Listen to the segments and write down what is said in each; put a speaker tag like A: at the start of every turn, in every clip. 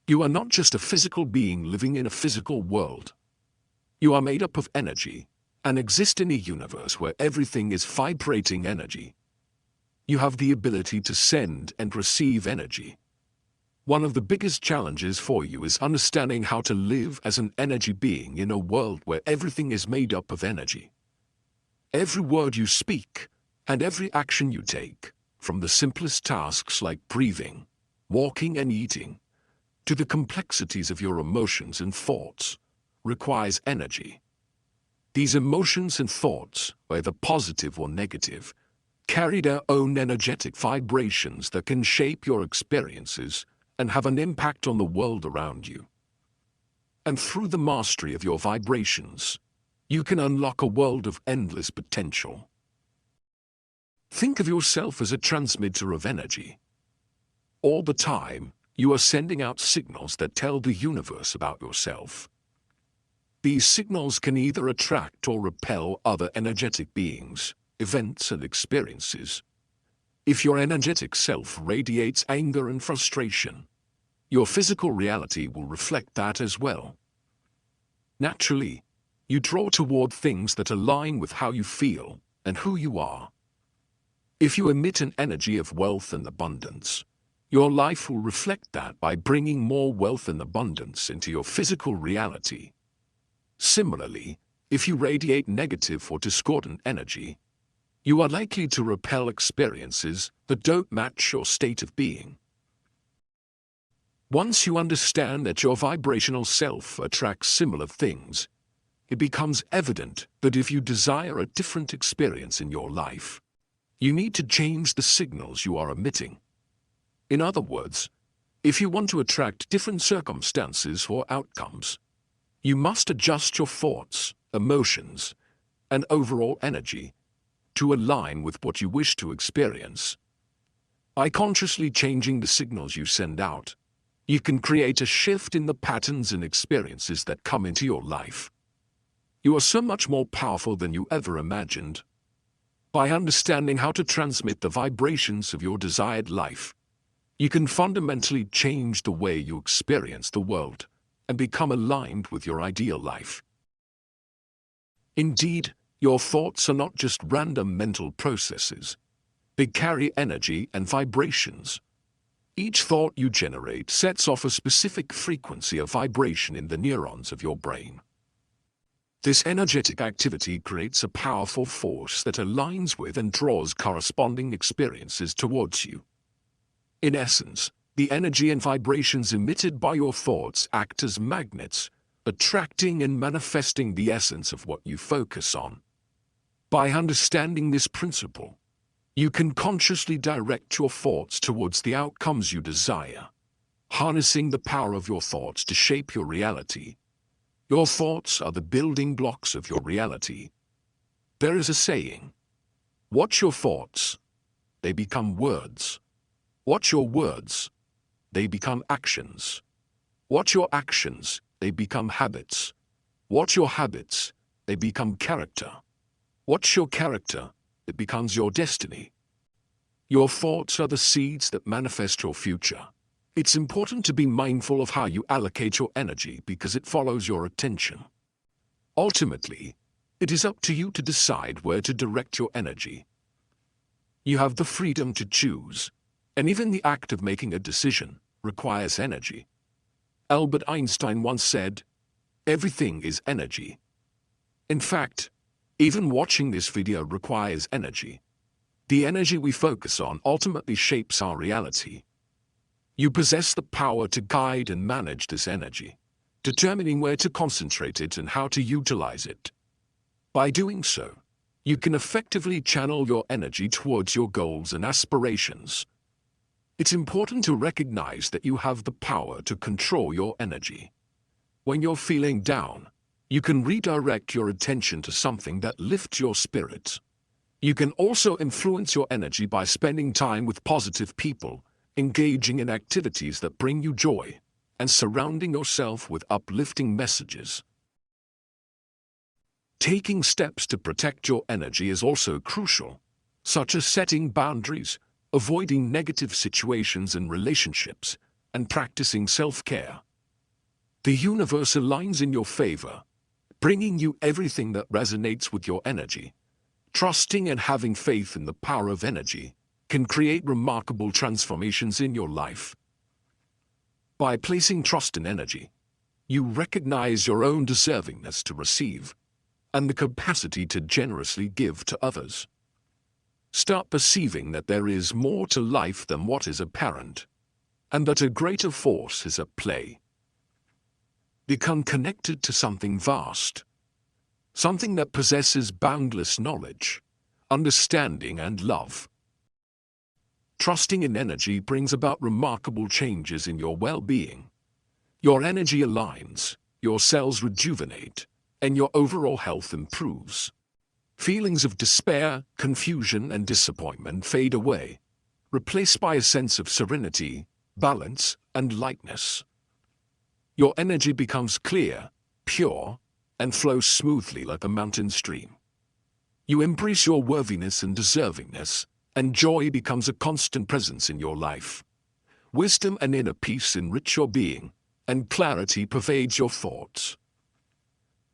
A: You are not just a physical being living in a physical world. You are made up of energy and exist in a universe where everything is vibrating energy. You have the ability to send and receive energy. One of the biggest challenges for you is understanding how to live as an energy being in a world where everything is made up of energy. Every word you speak and every action you take, from the simplest tasks like breathing, walking and eating, to the complexities of your emotions and thoughts, requires energy. These emotions and thoughts, whether positive or negative, carry their own energetic vibrations that can shape your experiences and have an impact on the world around you. And through the mastery of your vibrations, you can unlock a world of endless potential. Think of yourself as a transmitter of energy. All the time, you are sending out signals that tell the universe about yourself. These signals can either attract or repel other energetic beings, events and experiences. If your energetic self radiates anger and frustration, your physical reality will reflect that as well. Naturally, you draw toward things that align with how you feel and who you are. If you emit an energy of wealth and abundance, your life will reflect that by bringing more wealth and abundance into your physical reality. Similarly, if you radiate negative or discordant energy, you are likely to repel experiences that don't match your state of being. Once you understand that your vibrational self attracts similar things, it becomes evident that if you desire a different experience in your life, you need to change the signals you are emitting. In other words, if you want to attract different circumstances or outcomes, you must adjust your thoughts, emotions, and overall energy to align with what you wish to experience. By consciously changing the signals you send out, you can create a shift in the patterns and experiences that come into your life. You are so much more powerful than you ever imagined. By understanding how to transmit the vibrations of your desired life, you can fundamentally change the way you experience the world and become aligned with your ideal life. Indeed, your thoughts are not just random mental processes. They carry energy and vibrations. Each thought you generate sets off a specific frequency of vibration in the neurons of your brain. This energetic activity creates a powerful force that aligns with and draws corresponding experiences towards you. In essence, the energy and vibrations emitted by your thoughts act as magnets, attracting and manifesting the essence of what you focus on. By understanding this principle, you can consciously direct your thoughts towards the outcomes you desire, harnessing the power of your thoughts to shape your reality. Your thoughts are the building blocks of your reality. There is a saying, watch your thoughts, they become words. Watch your words, they become actions. Watch your actions, they become habits. Watch your habits, they become character. Watch your character, it becomes your destiny. Your thoughts are the seeds that manifest your future. It's important to be mindful of how you allocate your energy because it follows your attention. Ultimately, it is up to you to decide where to direct your energy. You have the freedom to choose, and even the act of making a decision requires energy. Albert Einstein once said, "Everything is energy." In fact, even watching this video requires energy. The energy we focus on ultimately shapes our reality. You possess the power to guide and manage this energy, determining where to concentrate it and how to utilize it. By doing so, you can effectively channel your energy towards your goals and aspirations. It's important to recognize that you have the power to control your energy. When you're feeling down, you can redirect your attention to something that lifts your spirits. You can also influence your energy by spending time with positive people, engaging in activities that bring you joy, and surrounding yourself with uplifting messages. Taking steps to protect your energy is also crucial, such as setting boundaries, avoiding negative situations and relationships, and practicing self-care. The universe aligns in your favor, bringing you everything that resonates with your energy. Trusting and having faith in the power of energy can create remarkable transformations in your life. By placing trust in energy, you recognize your own deservingness to receive and the capacity to generously give to others. Start perceiving that there is more to life than what is apparent, and that a greater force is at play. Become connected to something vast, something that possesses boundless knowledge, understanding, and love. Trusting in energy brings about remarkable changes in your well-being. Your energy aligns, your cells rejuvenate, and your overall health improves. Feelings of despair, confusion, and disappointment fade away, replaced by a sense of serenity, balance, and lightness. Your energy becomes clear, pure, and flows smoothly like a mountain stream. You embrace your worthiness and deservingness, and joy becomes a constant presence in your life. Wisdom and inner peace enrich your being, and clarity pervades your thoughts.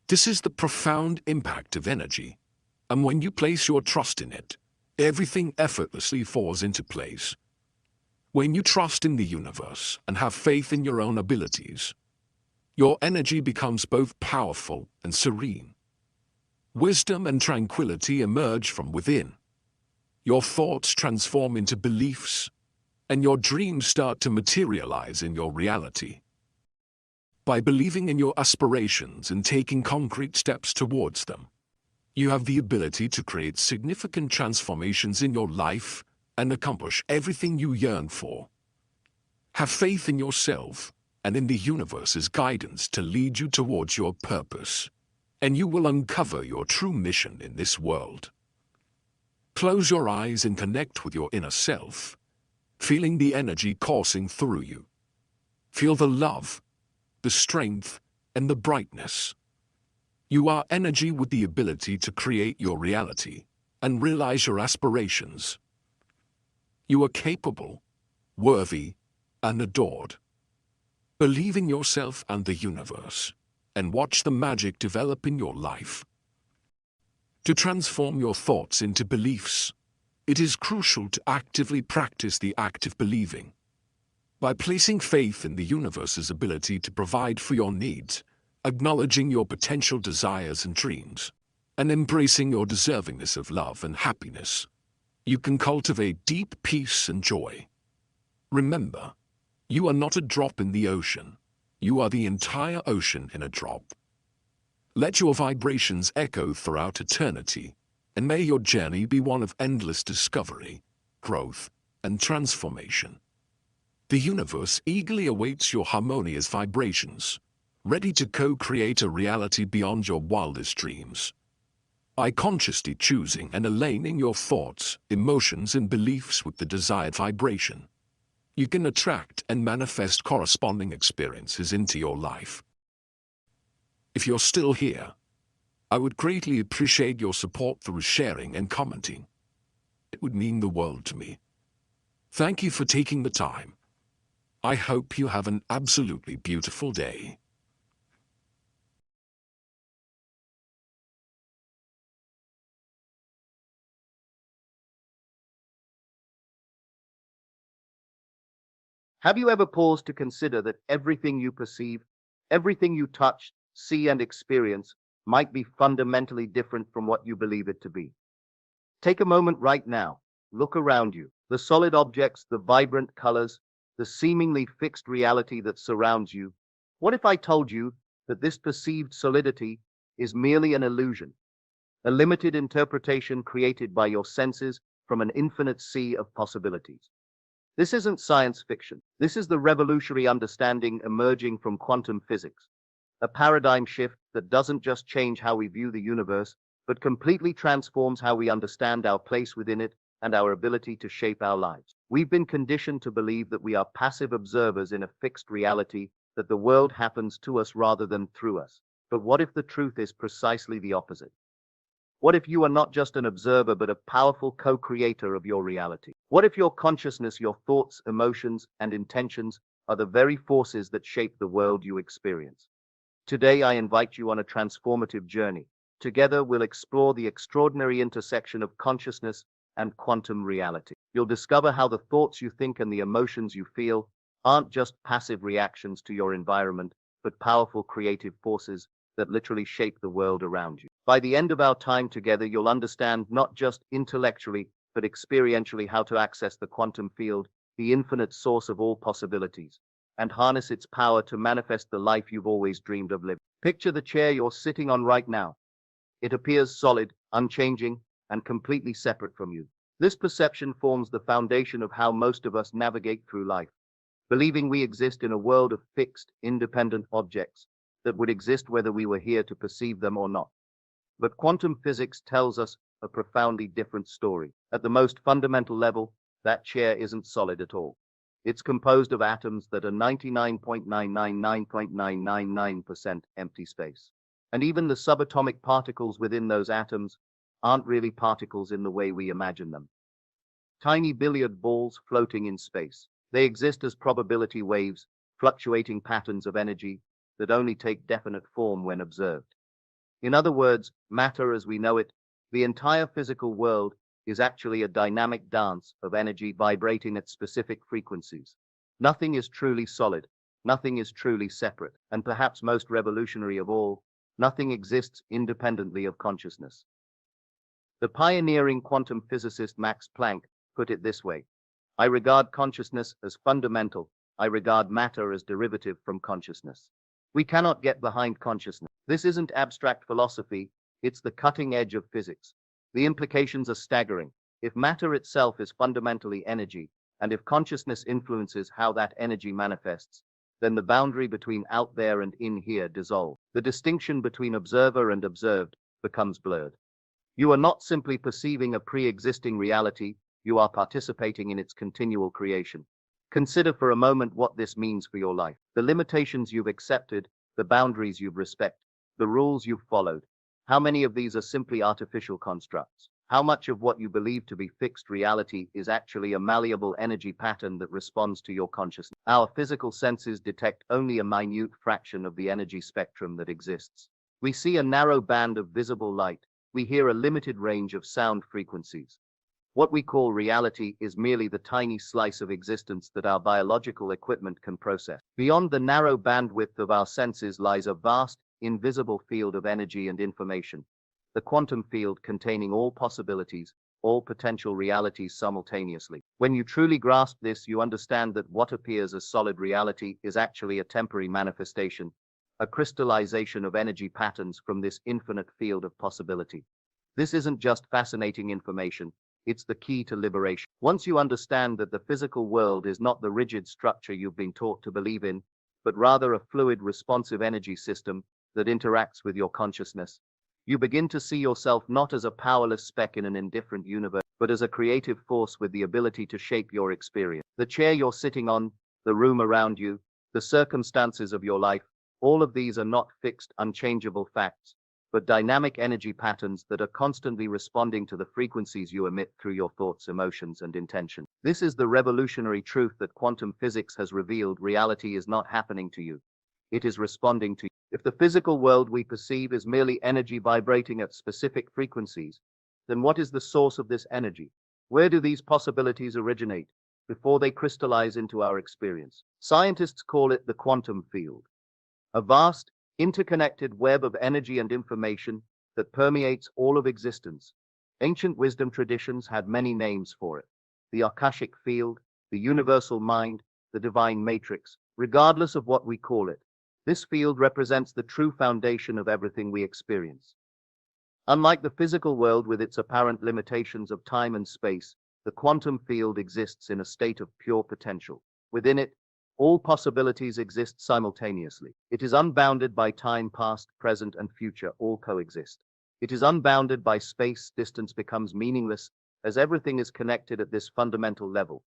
A: This is the profound impact of energy, and when you place your trust in it, everything effortlessly falls into place. When you trust in the universe and have faith in your own abilities, your energy becomes both powerful and serene. Wisdom and tranquility emerge from within. Your thoughts transform into beliefs, and your dreams start to materialize in your reality. By believing in your aspirations and taking concrete steps towards them, you have the ability to create significant transformations in your life and accomplish everything you yearn for. Have faith in yourself and in the universe's guidance to lead you towards your purpose, and you will uncover your true mission in this world. Close your eyes and connect with your inner self, feeling the energy coursing through you. Feel the love, the strength, and the brightness. You are energy with the ability to create your reality and realize your aspirations. You are capable, worthy, and adored. Believe in yourself and the universe, and watch the magic develop in your life. To transform your thoughts into beliefs, it is crucial to actively practice the act of believing. By placing faith in the universe's ability to provide for your needs, acknowledging your potential desires and dreams, and embracing your deservingness of love and happiness, you can cultivate deep peace and joy. Remember, you are not a drop in the ocean. You are the entire ocean in a drop. Let your vibrations echo throughout eternity, and may your journey be one of endless discovery, growth, and transformation. The universe eagerly awaits your harmonious vibrations, ready to co-create a reality beyond your wildest dreams. By consciously choosing and aligning your thoughts, emotions, and beliefs with the desired vibration, you can attract and manifest corresponding experiences into your life. If you're still here, I would greatly appreciate your support through sharing and commenting. It would mean the world to me. Thank you for taking the time. I hope you have an absolutely beautiful day.
B: Have you ever paused to consider that everything you perceive, everything you touch, see, and experience might be fundamentally different from what you believe it to be? Take a moment right now. Look around you. The solid objects, the vibrant colors, the seemingly fixed reality that surrounds you. What if I told you that this perceived solidity is merely an illusion, a limited interpretation created by your senses from an infinite sea of possibilities? This isn't science fiction. This is the revolutionary understanding emerging from quantum physics, a paradigm shift that doesn't just change how we view the universe, but completely transforms how we understand our place within it and our ability to shape our lives. We've been conditioned to believe that we are passive observers in a fixed reality, that the world happens to us rather than through us. But what if the truth is precisely the opposite? What if you are not just an observer, but a powerful co-creator of your reality? What if your consciousness, your thoughts, emotions, and intentions are the very forces that shape the world you experience. Today, I invite you on a transformative journey. Together, we'll explore the extraordinary intersection of consciousness and quantum reality. You'll discover how the thoughts you think and the emotions you feel aren't just passive reactions to your environment, but powerful creative forces that literally shape the world around you. By the end of our time together, you'll understand not just intellectually, but experientially how to access the quantum field, the infinite source of all possibilities, and harness its power to manifest the life you've always dreamed of living. Picture the chair you're sitting on right now. It appears solid, unchanging, and completely separate from you. This perception forms the foundation of how most of us navigate through life, believing we exist in a world of fixed, independent objects that would exist whether we were here to perceive them or not. But quantum physics tells us a profoundly different story. At the most fundamental level, that chair isn't solid at all. It's composed of atoms that are 99.999.999% empty space. And even the subatomic particles within those atoms aren't really particles in the way we imagine them. Tiny billiard balls floating in space. They exist as probability waves, fluctuating patterns of energy that only take definite form when observed. In other words, matter as we know it, the entire physical world, is actually a dynamic dance of energy vibrating at specific frequencies. Nothing is truly solid, nothing is truly separate, and perhaps most revolutionary of all, nothing exists independently of consciousness. The pioneering quantum physicist Max Planck put it this way: I regard consciousness as fundamental, I regard matter as derivative from consciousness. We cannot get behind consciousness. This isn't abstract philosophy, it's the cutting edge of physics. The implications are staggering. If matter itself is fundamentally energy, and if consciousness influences how that energy manifests, then the boundary between out there and in here dissolves. The distinction between observer and observed becomes blurred. You are not simply perceiving a pre-existing reality, you are participating in its continual creation. Consider for a moment what this means for your life. The limitations you've accepted, the boundaries you've respected, the rules you've followed. How many of these are simply artificial constructs? How much of what you believe to be fixed reality is actually a malleable energy pattern that responds to your consciousness? Our physical senses detect only a minute fraction of the energy spectrum that exists. We see a narrow band of visible light. We hear a limited range of sound frequencies. What we call reality is merely the tiny slice of existence that our biological equipment can process. Beyond the narrow bandwidth of our senses lies a vast, invisible field of energy and information, the quantum field containing all possibilities, all potential realities simultaneously. When you truly grasp this, you understand that what appears as solid reality is actually a temporary manifestation, a crystallization of energy patterns from this infinite field of possibility. This isn't just fascinating information, it's the key to liberation. Once you understand that the physical world is not the rigid structure you've been taught to believe in, but rather a fluid, responsive energy system that interacts with your consciousness, you begin to see yourself not as a powerless speck in an indifferent universe, but as a creative force with the ability to shape your experience. The chair you're sitting on, the room around you, the circumstances of your life, all of these are not fixed, unchangeable facts, but dynamic energy patterns that are constantly responding to the frequencies you emit through your thoughts, emotions, and intention. This is the revolutionary truth that quantum physics has revealed. Reality is not happening to you. It is responding to you. If the physical world we perceive is merely energy vibrating at specific frequencies, then what is the source of this energy? Where do these possibilities originate before they crystallize into our experience? Scientists call it the quantum field, a vast, interconnected web of energy and information that permeates all of existence. Ancient wisdom traditions had many names for it: the Akashic field, the universal mind, the divine matrix. Regardless of what we call it, this field represents the true foundation of everything we experience. Unlike the physical world with its apparent limitations of time and space, the quantum field exists in a state of pure potential. Within it, all possibilities exist simultaneously. It is unbounded by time, past, present, and future all coexist. It is unbounded by space. Distance becomes meaningless as everything is connected at this fundamental level.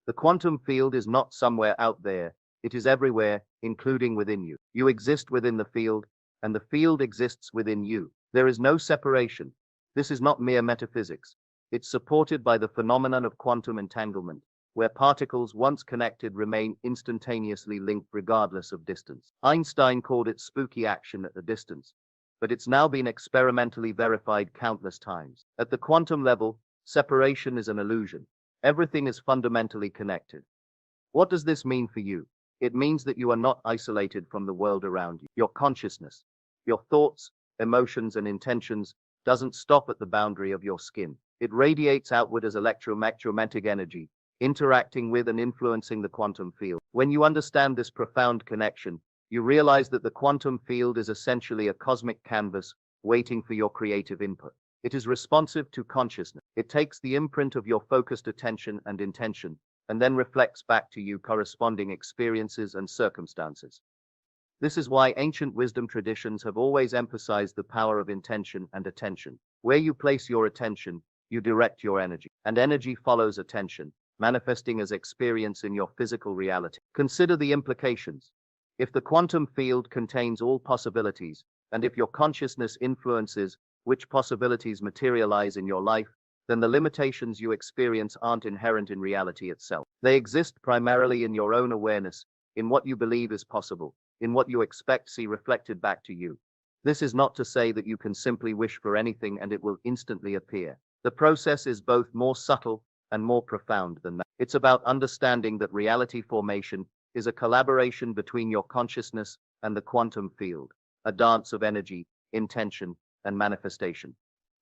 B: The quantum field is not somewhere out there. It is everywhere, including within you. You exist within the field, and the field exists within you. There is no separation. This is not mere metaphysics. It's supported by the phenomenon of quantum entanglement, where particles once connected remain instantaneously linked regardless of distance. Einstein called it spooky action at a distance, but it's now been experimentally verified countless times. At the quantum level, separation is an illusion. Everything is fundamentally connected. What does this mean for you? It means that you are not isolated from the world around you. Your consciousness, your thoughts, emotions, and intentions doesn't stop at the boundary of your skin. It radiates outward as electromagnetic energy, interacting with and influencing the quantum field. When you understand this profound connection, you realize that the quantum field is essentially a cosmic canvas waiting for your creative input. It is responsive to consciousness. It takes the imprint of your focused attention and intention, and then reflects back to you corresponding experiences and circumstances. This is why ancient wisdom traditions have always emphasized the power of intention and attention. Where you place your attention, you direct your energy, and energy follows attention, manifesting as experience in your physical reality. Consider the implications. If the quantum field contains all possibilities, and if your consciousness influences which possibilities materialize in your life, then the limitations you experience aren't inherent in reality itself. They exist primarily in your own awareness, in what you believe is possible, in what you expect see reflected back to you. This is not to say that you can simply wish for anything and it will instantly appear. The process is both more subtle and more profound than that. It's about understanding that reality formation is a collaboration between your consciousness and the quantum field, a dance of energy, intention, and manifestation.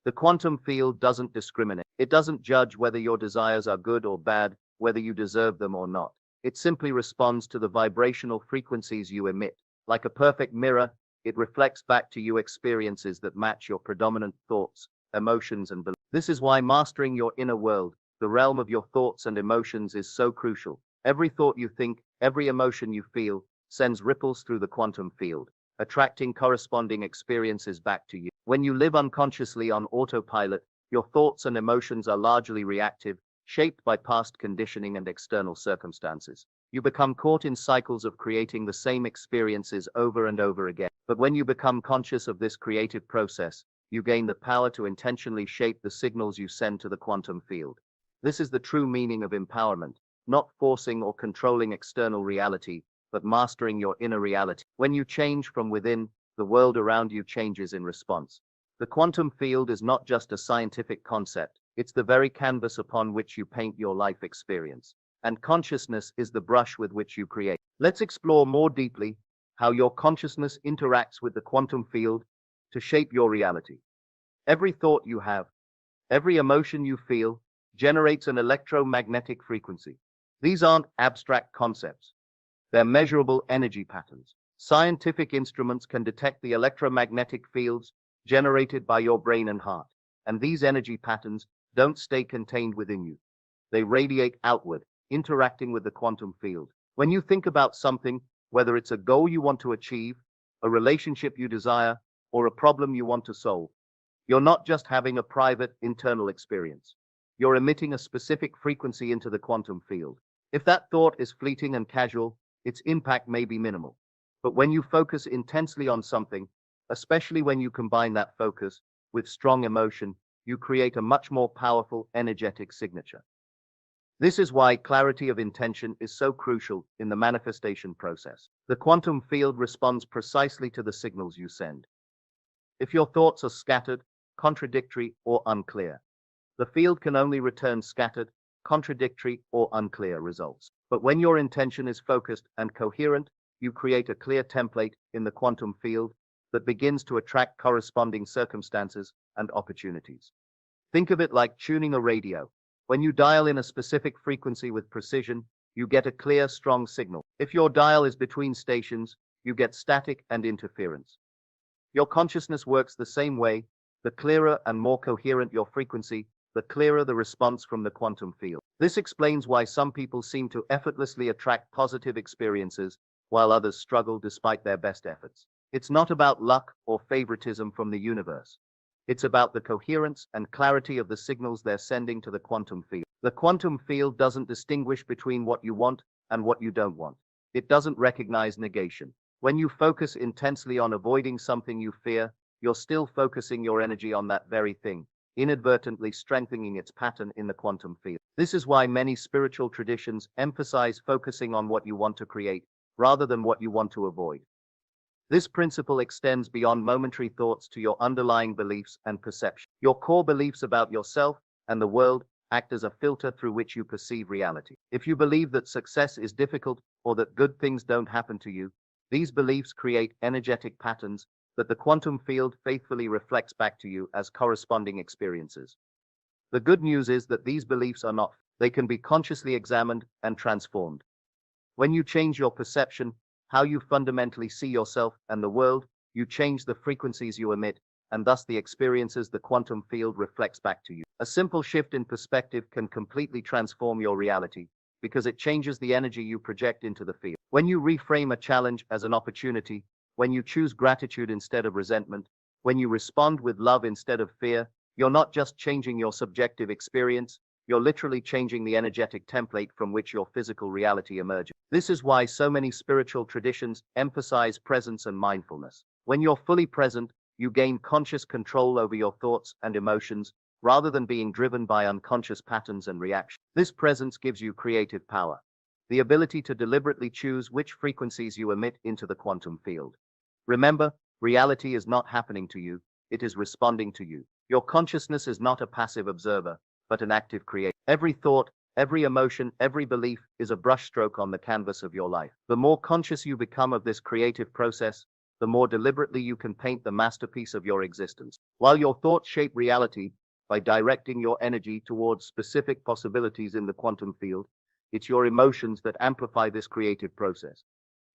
B: The quantum field doesn't discriminate. It doesn't judge whether your desires are good or bad, whether you deserve them or not. It simply responds to the vibrational frequencies you emit. Like a perfect mirror, it reflects back to you experiences that match your predominant thoughts, emotions, and beliefs. This is why mastering your inner world, the realm of your thoughts and emotions, is so crucial. Every thought you think, every emotion you feel, sends ripples through the quantum field, attracting corresponding experiences back to you. When you live unconsciously on autopilot, your thoughts and emotions are largely reactive, shaped by past conditioning and external circumstances. You become caught in cycles of creating the same experiences over and over again. But when you become conscious of this creative process, you gain the power to intentionally shape the signals you send to the quantum field. This is the true meaning of empowerment, not forcing or controlling external reality, but mastering your inner reality. When you change from within, the world around you changes in response. The quantum field is not just a scientific concept, it's the very canvas upon which you paint your life experience. And consciousness is the brush with which you create. Let's explore more deeply how your consciousness interacts with the quantum field to shape your reality. Every thought you have, every emotion you feel, generates an electromagnetic frequency. These aren't abstract concepts. They're measurable energy patterns. Scientific instruments can detect the electromagnetic fields generated by your brain and heart. And these energy patterns don't stay contained within you. They radiate outward, interacting with the quantum field. When you think about something, whether it's a goal you want to achieve, a relationship you desire, or a problem you want to solve, you're not just having a private, internal experience. You're emitting a specific frequency into the quantum field. If that thought is fleeting and casual, its impact may be minimal. But when you focus intensely on something, especially when you combine that focus with strong emotion, you create a much more powerful, energetic signature. This is why clarity of intention is so crucial in the manifestation process. The quantum field responds precisely to the signals you send. If your thoughts are scattered, contradictory, or unclear, the field can only return scattered, contradictory, or unclear results. But when your intention is focused and coherent, you create a clear template in the quantum field that begins to attract corresponding circumstances and opportunities. Think of it like tuning a radio. When you dial in a specific frequency with precision, you get a clear, strong signal. If your dial is between stations, you get static and interference. Your consciousness works the same way. The clearer and more coherent your frequency, the clearer the response from the quantum field. This explains why some people seem to effortlessly attract positive experiences, while others struggle despite their best efforts. It's not about luck or favoritism from the universe. It's about the coherence and clarity of the signals they're sending to the quantum field. The quantum field doesn't distinguish between what you want and what you don't want. It doesn't recognize negation. When you focus intensely on avoiding something you fear, you're still focusing your energy on that very thing, inadvertently strengthening its pattern in the quantum field. This is why many spiritual traditions emphasize focusing on what you want to create rather than what you want to avoid. This principle extends beyond momentary thoughts to your underlying beliefs and perception. Your core beliefs about yourself and the world act as a filter through which you perceive reality. If you believe that success is difficult or that good things don't happen to you, these beliefs create energetic patterns that the quantum field faithfully reflects back to you as corresponding experiences. The good news is that these beliefs are not. They can be consciously examined and transformed. When you change your perception, how you fundamentally see yourself and the world, you change the frequencies you emit, and thus the experiences the quantum field reflects back to you. A simple shift in perspective can completely transform your reality because it changes the energy you project into the field. When you reframe a challenge as an opportunity, when you choose gratitude instead of resentment, when you respond with love instead of fear, you're not just changing your subjective experience, you're literally changing the energetic template from which your physical reality emerges. This is why so many spiritual traditions emphasize presence and mindfulness. When you're fully present, you gain conscious control over your thoughts and emotions rather than being driven by unconscious patterns and reactions. This presence gives you creative power, the ability to deliberately choose which frequencies you emit into the quantum field. Remember, reality is not happening to you, it is responding to you. Your consciousness is not a passive observer, but an active creator. Every thought, every emotion, every belief is a brushstroke on the canvas of your life. The more conscious you become of this creative process, the more deliberately you can paint the masterpiece of your existence. While your thoughts shape reality by directing your energy towards specific possibilities in the quantum field, it's your emotions that amplify this creative process,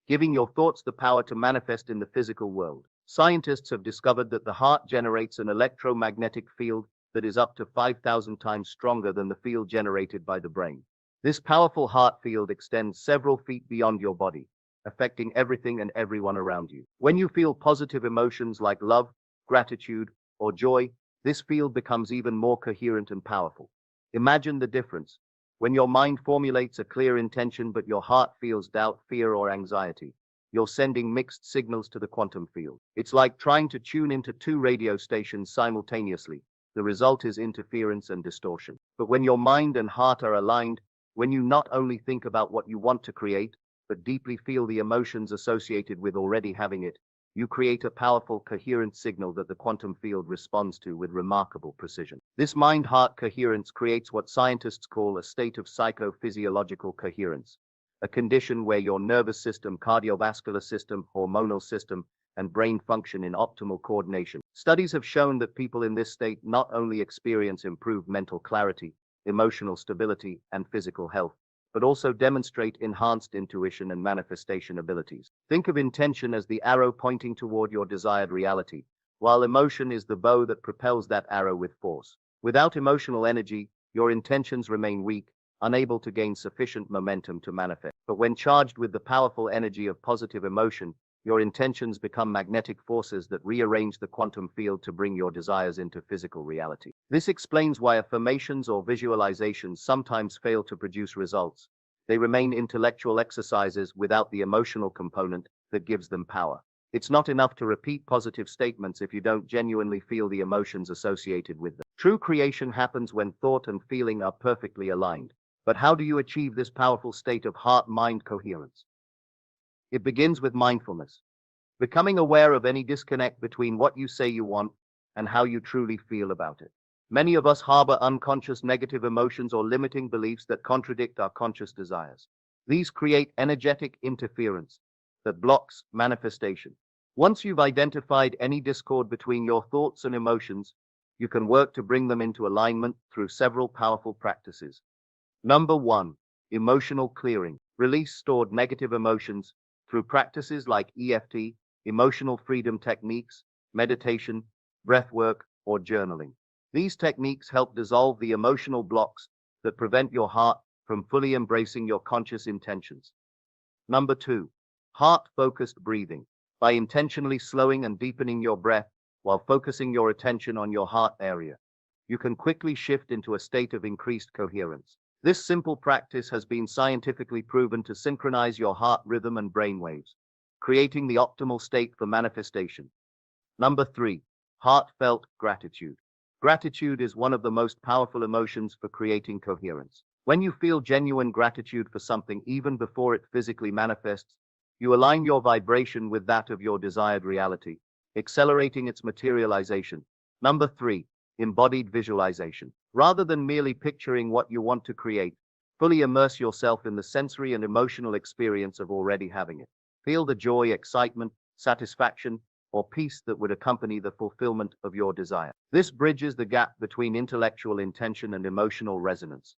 B: giving your thoughts the power to manifest in the physical world. Scientists have discovered that the heart generates an electromagnetic field that is up to 5,000 times stronger than the field generated by the brain. This powerful heart field extends several feet beyond your body, affecting everything and everyone around you. When you feel positive emotions like love, gratitude, or joy, this field becomes even more coherent and powerful. Imagine the difference. When your mind formulates a clear intention but your heart feels doubt, fear, or anxiety, you're sending mixed signals to the quantum field. It's like trying to tune into two radio stations simultaneously. The result is interference and distortion. But when your mind and heart are aligned, when you not only think about what you want to create, but deeply feel the emotions associated with already having it, you create a powerful, coherent signal that the quantum field responds to with remarkable precision. This mind-heart coherence creates what scientists call a state of psychophysiological coherence, a condition where your nervous system, cardiovascular system, hormonal system, and brain function in optimal coordination. Studies have shown that people in this state not only experience improved mental clarity, emotional stability, and physical health, but also demonstrate enhanced intuition and manifestation abilities. Think of intention as the arrow pointing toward your desired reality, while emotion is the bow that propels that arrow with force. Without emotional energy, your intentions remain weak, unable to gain sufficient momentum to manifest. But when charged with the powerful energy of positive emotion, your intentions become magnetic forces that rearrange the quantum field to bring your desires into physical reality. This explains why affirmations or visualizations sometimes fail to produce results. They remain intellectual exercises without the emotional component that gives them power. It's not enough to repeat positive statements if you don't genuinely feel the emotions associated with them. True creation happens when thought and feeling are perfectly aligned. But how do you achieve this powerful state of heart-mind coherence? It begins with mindfulness, becoming aware of any disconnect between what you say you want and how you truly feel about it. Many of us harbor unconscious negative emotions or limiting beliefs that contradict our conscious desires. These create energetic interference that blocks manifestation. Once you've identified any discord between your thoughts and emotions, you can work to bring them into alignment through several powerful practices. Number 1, emotional clearing. Release stored negative emotions through practices like EFT, emotional freedom techniques, meditation, breath work, or journaling. These techniques help dissolve the emotional blocks that prevent your heart from fully embracing your conscious intentions. Number 2, heart-focused breathing. By intentionally slowing and deepening your breath while focusing your attention on your heart area, you can quickly shift into a state of increased coherence. This simple practice has been scientifically proven to synchronize your heart rhythm and brain waves, creating the optimal state for manifestation. Number 3, heartfelt gratitude. Gratitude is one of the most powerful emotions for creating coherence. When you feel genuine gratitude for something even before it physically manifests, you align your vibration with that of your desired reality, accelerating its materialization. Number 3, embodied visualization. Rather than merely picturing what you want to create, fully immerse yourself in the sensory and emotional experience of already having it. Feel the joy, excitement, satisfaction, or peace that would accompany the fulfillment of your desire. This bridges the gap between intellectual intention and emotional resonance.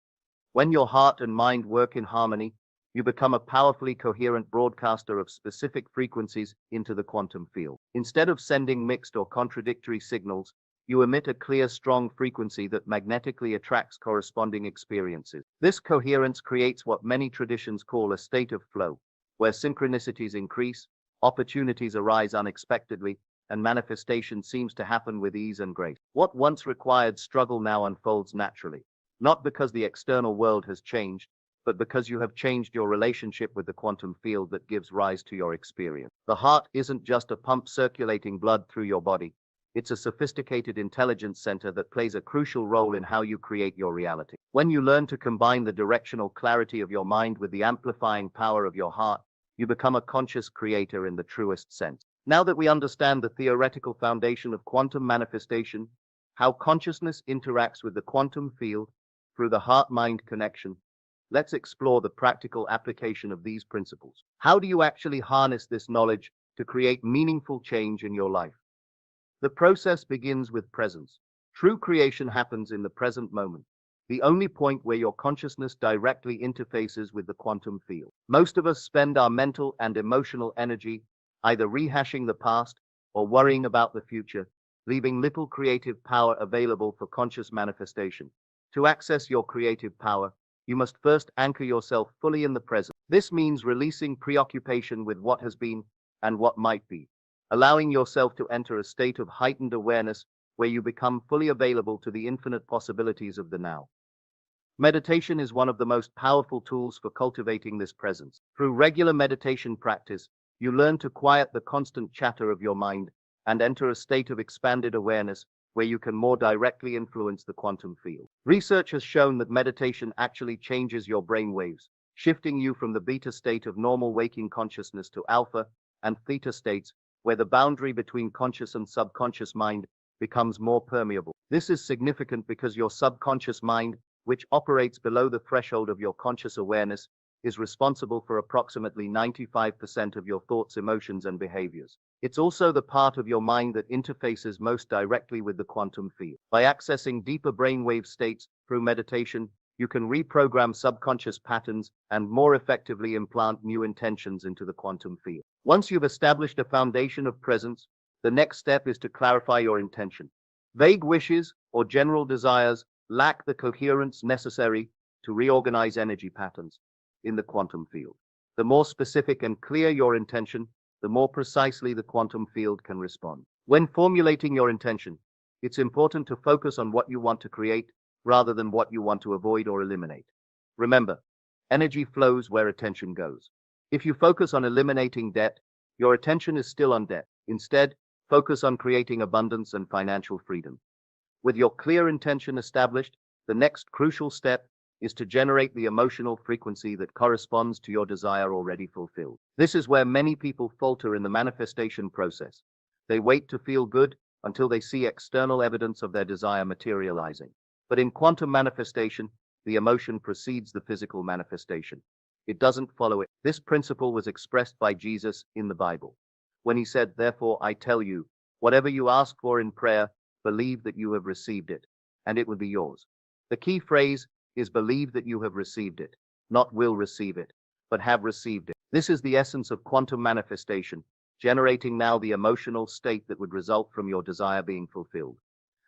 B: When your heart and mind work in harmony, you become a powerfully coherent broadcaster of specific frequencies into the quantum field. Instead of sending mixed or contradictory signals, you emit a clear, strong frequency that magnetically attracts corresponding experiences. This coherence creates what many traditions call a state of flow, where synchronicities increase, opportunities arise unexpectedly, and manifestation seems to happen with ease and grace. What once required struggle now unfolds naturally, not because the external world has changed, but because you have changed your relationship with the quantum field that gives rise to your experience. The heart isn't just a pump circulating blood through your body. It's a sophisticated intelligence center that plays a crucial role in how you create your reality. When you learn to combine the directional clarity of your mind with the amplifying power of your heart, you become a conscious creator in the truest sense. Now that we understand the theoretical foundation of quantum manifestation, how consciousness interacts with the quantum field through the heart-mind connection, let's explore the practical application of these principles. How do you actually harness this knowledge to create meaningful change in your life? The process begins with presence. True creation happens in the present moment, the only point where your consciousness directly interfaces with the quantum field. Most of us spend our mental and emotional energy either rehashing the past or worrying about the future, leaving little creative power available for conscious manifestation. To access your creative power, you must first anchor yourself fully in the present. This means releasing preoccupation with what has been and what might be, allowing yourself to enter a state of heightened awareness where you become fully available to the infinite possibilities of the now. Meditation is one of the most powerful tools for cultivating this presence. Through regular meditation practice, you learn to quiet the constant chatter of your mind and enter a state of expanded awareness where you can more directly influence the quantum field. Research has shown that meditation actually changes your brain waves, shifting you from the beta state of normal waking consciousness to alpha and theta states, where the boundary between conscious and subconscious mind becomes more permeable. This is significant because your subconscious mind, which operates below the threshold of your conscious awareness, is responsible for approximately 95% of your thoughts, emotions, and behaviors. It's also the part of your mind that interfaces most directly with the quantum field. By accessing deeper brainwave states through meditation, you can reprogram subconscious patterns and more effectively implant new intentions into the quantum field. Once you've established a foundation of presence, the next step is to clarify your intention. Vague wishes or general desires lack the coherence necessary to reorganize energy patterns in the quantum field. The more specific and clear your intention, the more precisely the quantum field can respond. When formulating your intention, it's important to focus on what you want to create rather than what you want to avoid or eliminate. Remember, energy flows where attention goes. If you focus on eliminating debt, your attention is still on debt. Instead, focus on creating abundance and financial freedom. With your clear intention established, the next crucial step is to generate the emotional frequency that corresponds to your desire already fulfilled. This is where many people falter in the manifestation process. They wait to feel good until they see external evidence of their desire materializing. But in quantum manifestation, the emotion precedes the physical manifestation. It doesn't follow it. This principle was expressed by Jesus in the Bible, when he said, "Therefore I tell you, whatever you ask for in prayer, believe that you have received it, and it will be yours." The key phrase is believe that you have received it, not will receive it, but have received it. This is the essence of quantum manifestation, generating now the emotional state that would result from your desire being fulfilled.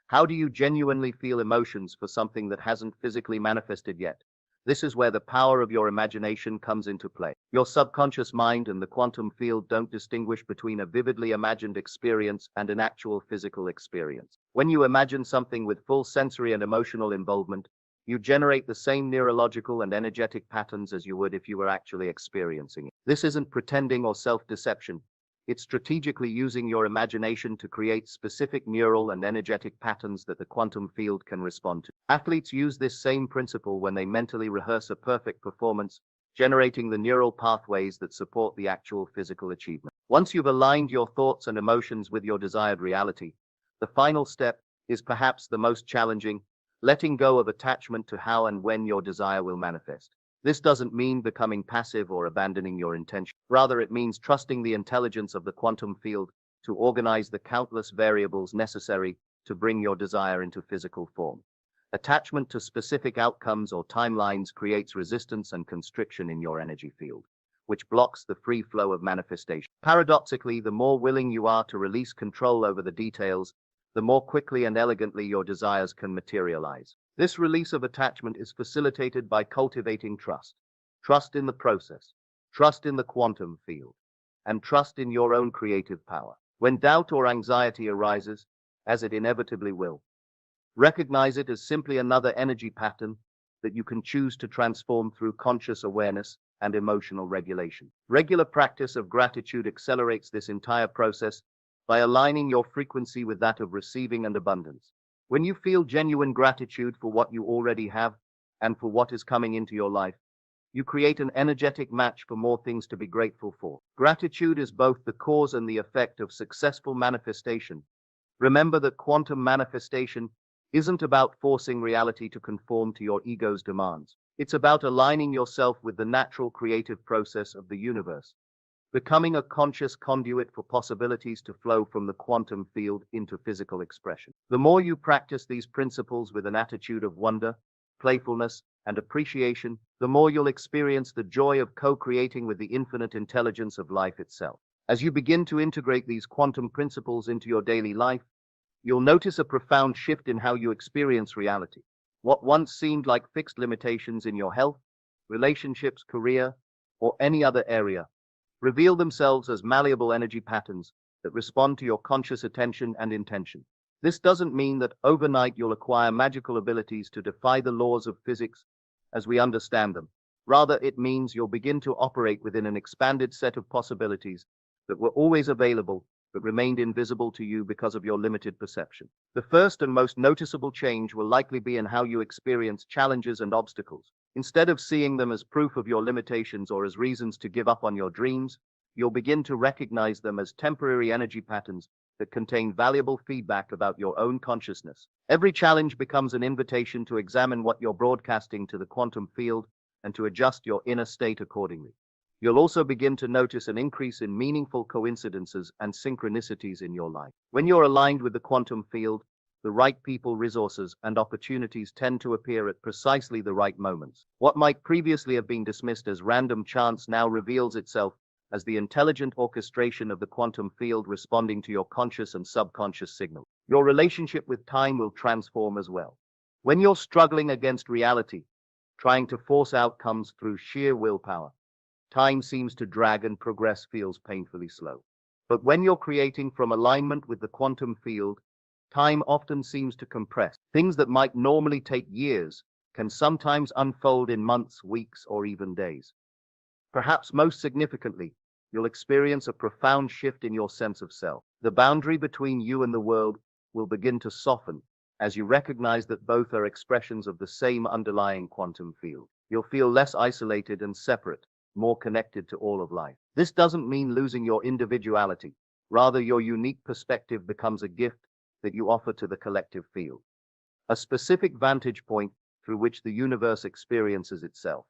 B: How do you genuinely feel emotions for something that hasn't physically manifested yet? This is where the power of your imagination comes into play. Your subconscious mind and the quantum field don't distinguish between a vividly imagined experience and an actual physical experience. When you imagine something with full sensory and emotional involvement, you generate the same neurological and energetic patterns as you would if you were actually experiencing it. This isn't pretending or self-deception. It's strategically using your imagination to create specific neural and energetic patterns that the quantum field can respond to. Athletes use this same principle when they mentally rehearse a perfect performance, generating the neural pathways that support the actual physical achievement. Once you've aligned your thoughts and emotions with your desired reality, the final step is perhaps the most challenging: letting go of attachment to how and when your desire will manifest. This doesn't mean becoming passive or abandoning your intention. Rather, it means trusting the intelligence of the quantum field to organize the countless variables necessary to bring your desire into physical form. Attachment to specific outcomes or timelines creates resistance and constriction in your energy field, which blocks the free flow of manifestation. Paradoxically, the more willing you are to release control over the details, the more quickly and elegantly your desires can materialize. This release of attachment is facilitated by cultivating trust. Trust in the process, trust in the quantum field, and trust in your own creative power. When doubt or anxiety arises, as it inevitably will, recognize it as simply another energy pattern that you can choose to transform through conscious awareness and emotional regulation. Regular practice of gratitude accelerates this entire process by aligning your frequency with that of receiving and abundance. When you feel genuine gratitude for what you already have and for what is coming into your life, you create an energetic match for more things to be grateful for. Gratitude is both the cause and the effect of successful manifestation. Remember that quantum manifestation isn't about forcing reality to conform to your ego's demands. It's about aligning yourself with the natural creative process of the universe, becoming a conscious conduit for possibilities to flow from the quantum field into physical expression. The more you practice these principles with an attitude of wonder, playfulness, and appreciation, the more you'll experience the joy of co-creating with the infinite intelligence of life itself. As you begin to integrate these quantum principles into your daily life, you'll notice a profound shift in how you experience reality. What once seemed like fixed limitations in your health, relationships, career, or any other area reveal themselves as malleable energy patterns that respond to your conscious attention and intention. This doesn't mean that overnight you'll acquire magical abilities to defy the laws of physics as we understand them. Rather, it means you'll begin to operate within an expanded set of possibilities that were always available but remained invisible to you because of your limited perception. The first and most noticeable change will likely be in how you experience challenges and obstacles. Instead of seeing them as proof of your limitations or as reasons to give up on your dreams, you'll begin to recognize them as temporary energy patterns that contain valuable feedback about your own consciousness. Every challenge becomes an invitation to examine what you're broadcasting to the quantum field and to adjust your inner state accordingly. You'll also begin to notice an increase in meaningful coincidences and synchronicities in your life. When you're aligned with the quantum field, the right people, resources, and opportunities tend to appear at precisely the right moments. What might previously have been dismissed as random chance now reveals itself as the intelligent orchestration of the quantum field responding to your conscious and subconscious signals. Your relationship with time will transform as well. When you're struggling against reality, trying to force outcomes through sheer willpower, time seems to drag and progress feels painfully slow. But when you're creating from alignment with the quantum field, time often seems to compress. Things that might normally take years can sometimes unfold in months, weeks, or even days. Perhaps most significantly, you'll experience a profound shift in your sense of self. The boundary between you and the world will begin to soften as you recognize that both are expressions of the same underlying quantum field. You'll feel less isolated and separate, more connected to all of life. This doesn't mean losing your individuality. Rather, your unique perspective becomes a gift that you offer to the collective field, a specific vantage point through which the universe experiences itself.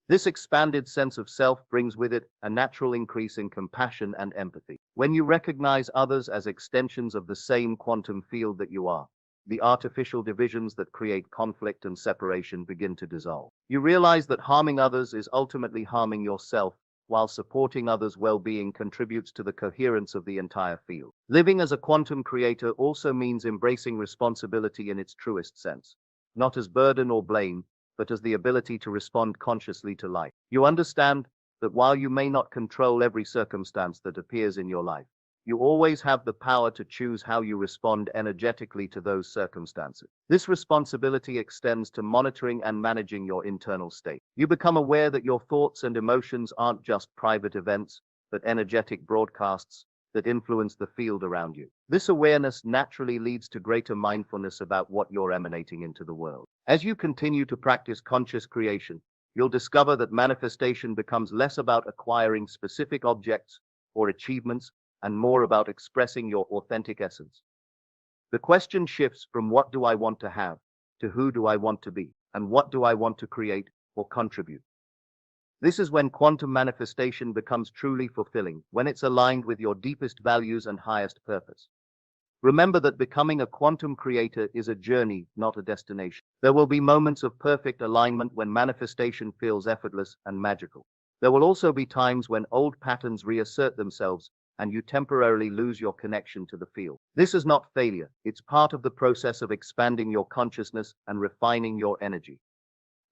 B: This expanded sense of self brings with it a natural increase in compassion and empathy. When you recognize others as extensions of the same quantum field that you are, the artificial divisions that create conflict and separation begin to dissolve. You realize that harming others is ultimately harming yourself, while supporting others' well-being contributes to the coherence of the entire field. Living as a quantum creator also means embracing responsibility in its truest sense, not as burden or blame, but as the ability to respond consciously to life. You understand that while you may not control every circumstance that appears in your life, you always have the power to choose how you respond energetically to those circumstances. This responsibility extends to monitoring and managing your internal state. You become aware that your thoughts and emotions aren't just private events, but energetic broadcasts that influence the field around you. This awareness naturally leads to greater mindfulness about what you're emanating into the world. As you continue to practice conscious creation, you'll discover that manifestation becomes less about acquiring specific objects or achievements and more about expressing your authentic essence. The question shifts from what do I want to have to who do I want to be and what do I want to create or contribute. This is when quantum manifestation becomes truly fulfilling, when it's aligned with your deepest values and highest purpose. Remember that becoming a quantum creator is a journey, not a destination. There will be moments of perfect alignment when manifestation feels effortless and magical. There will also be times when old patterns reassert themselves and you temporarily lose your connection to the field. This is not failure. It's part of the process of expanding your consciousness and refining your energy.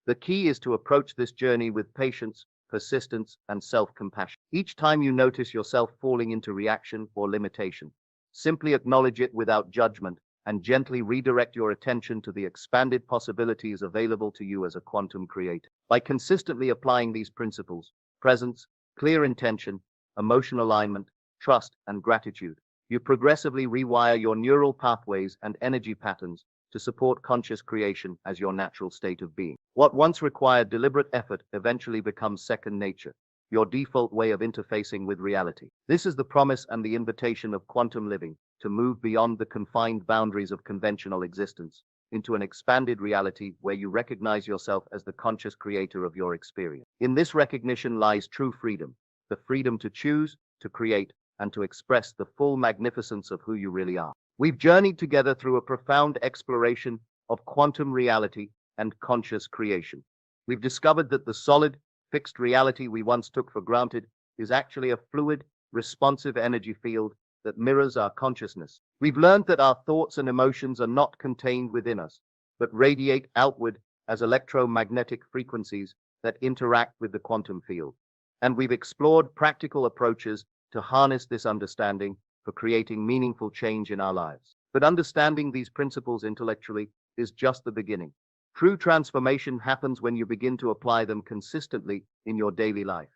B: The key is to approach this journey with patience, persistence, and self-compassion. Each time you notice yourself falling into reaction or limitation, simply acknowledge it without judgment and gently redirect your attention to the expanded possibilities available to you as a quantum creator. By consistently applying these principles, presence, clear intention, emotional alignment, trust, and gratitude, you progressively rewire your neural pathways and energy patterns to support conscious creation as your natural state of being. What once required deliberate effort eventually becomes second nature, your default way of interfacing with reality. This is the promise and the invitation of quantum living, to move beyond the confined boundaries of conventional existence into an expanded reality where you recognize yourself as the conscious creator of your experience. In this recognition lies true freedom, the freedom to choose, to create, and to express the full magnificence of who you really are. We've journeyed together through a profound exploration of quantum reality and conscious creation. We've discovered that the solid, fixed reality we once took for granted is actually a fluid, responsive energy field that mirrors our consciousness. We've learned that our thoughts and emotions are not contained within us, but radiate outward as electromagnetic frequencies that interact with the quantum field. And we've explored practical approaches to harness this understanding for creating meaningful change in our lives. But understanding these principles intellectually is just the beginning. True transformation happens when you begin to apply them consistently in your daily life.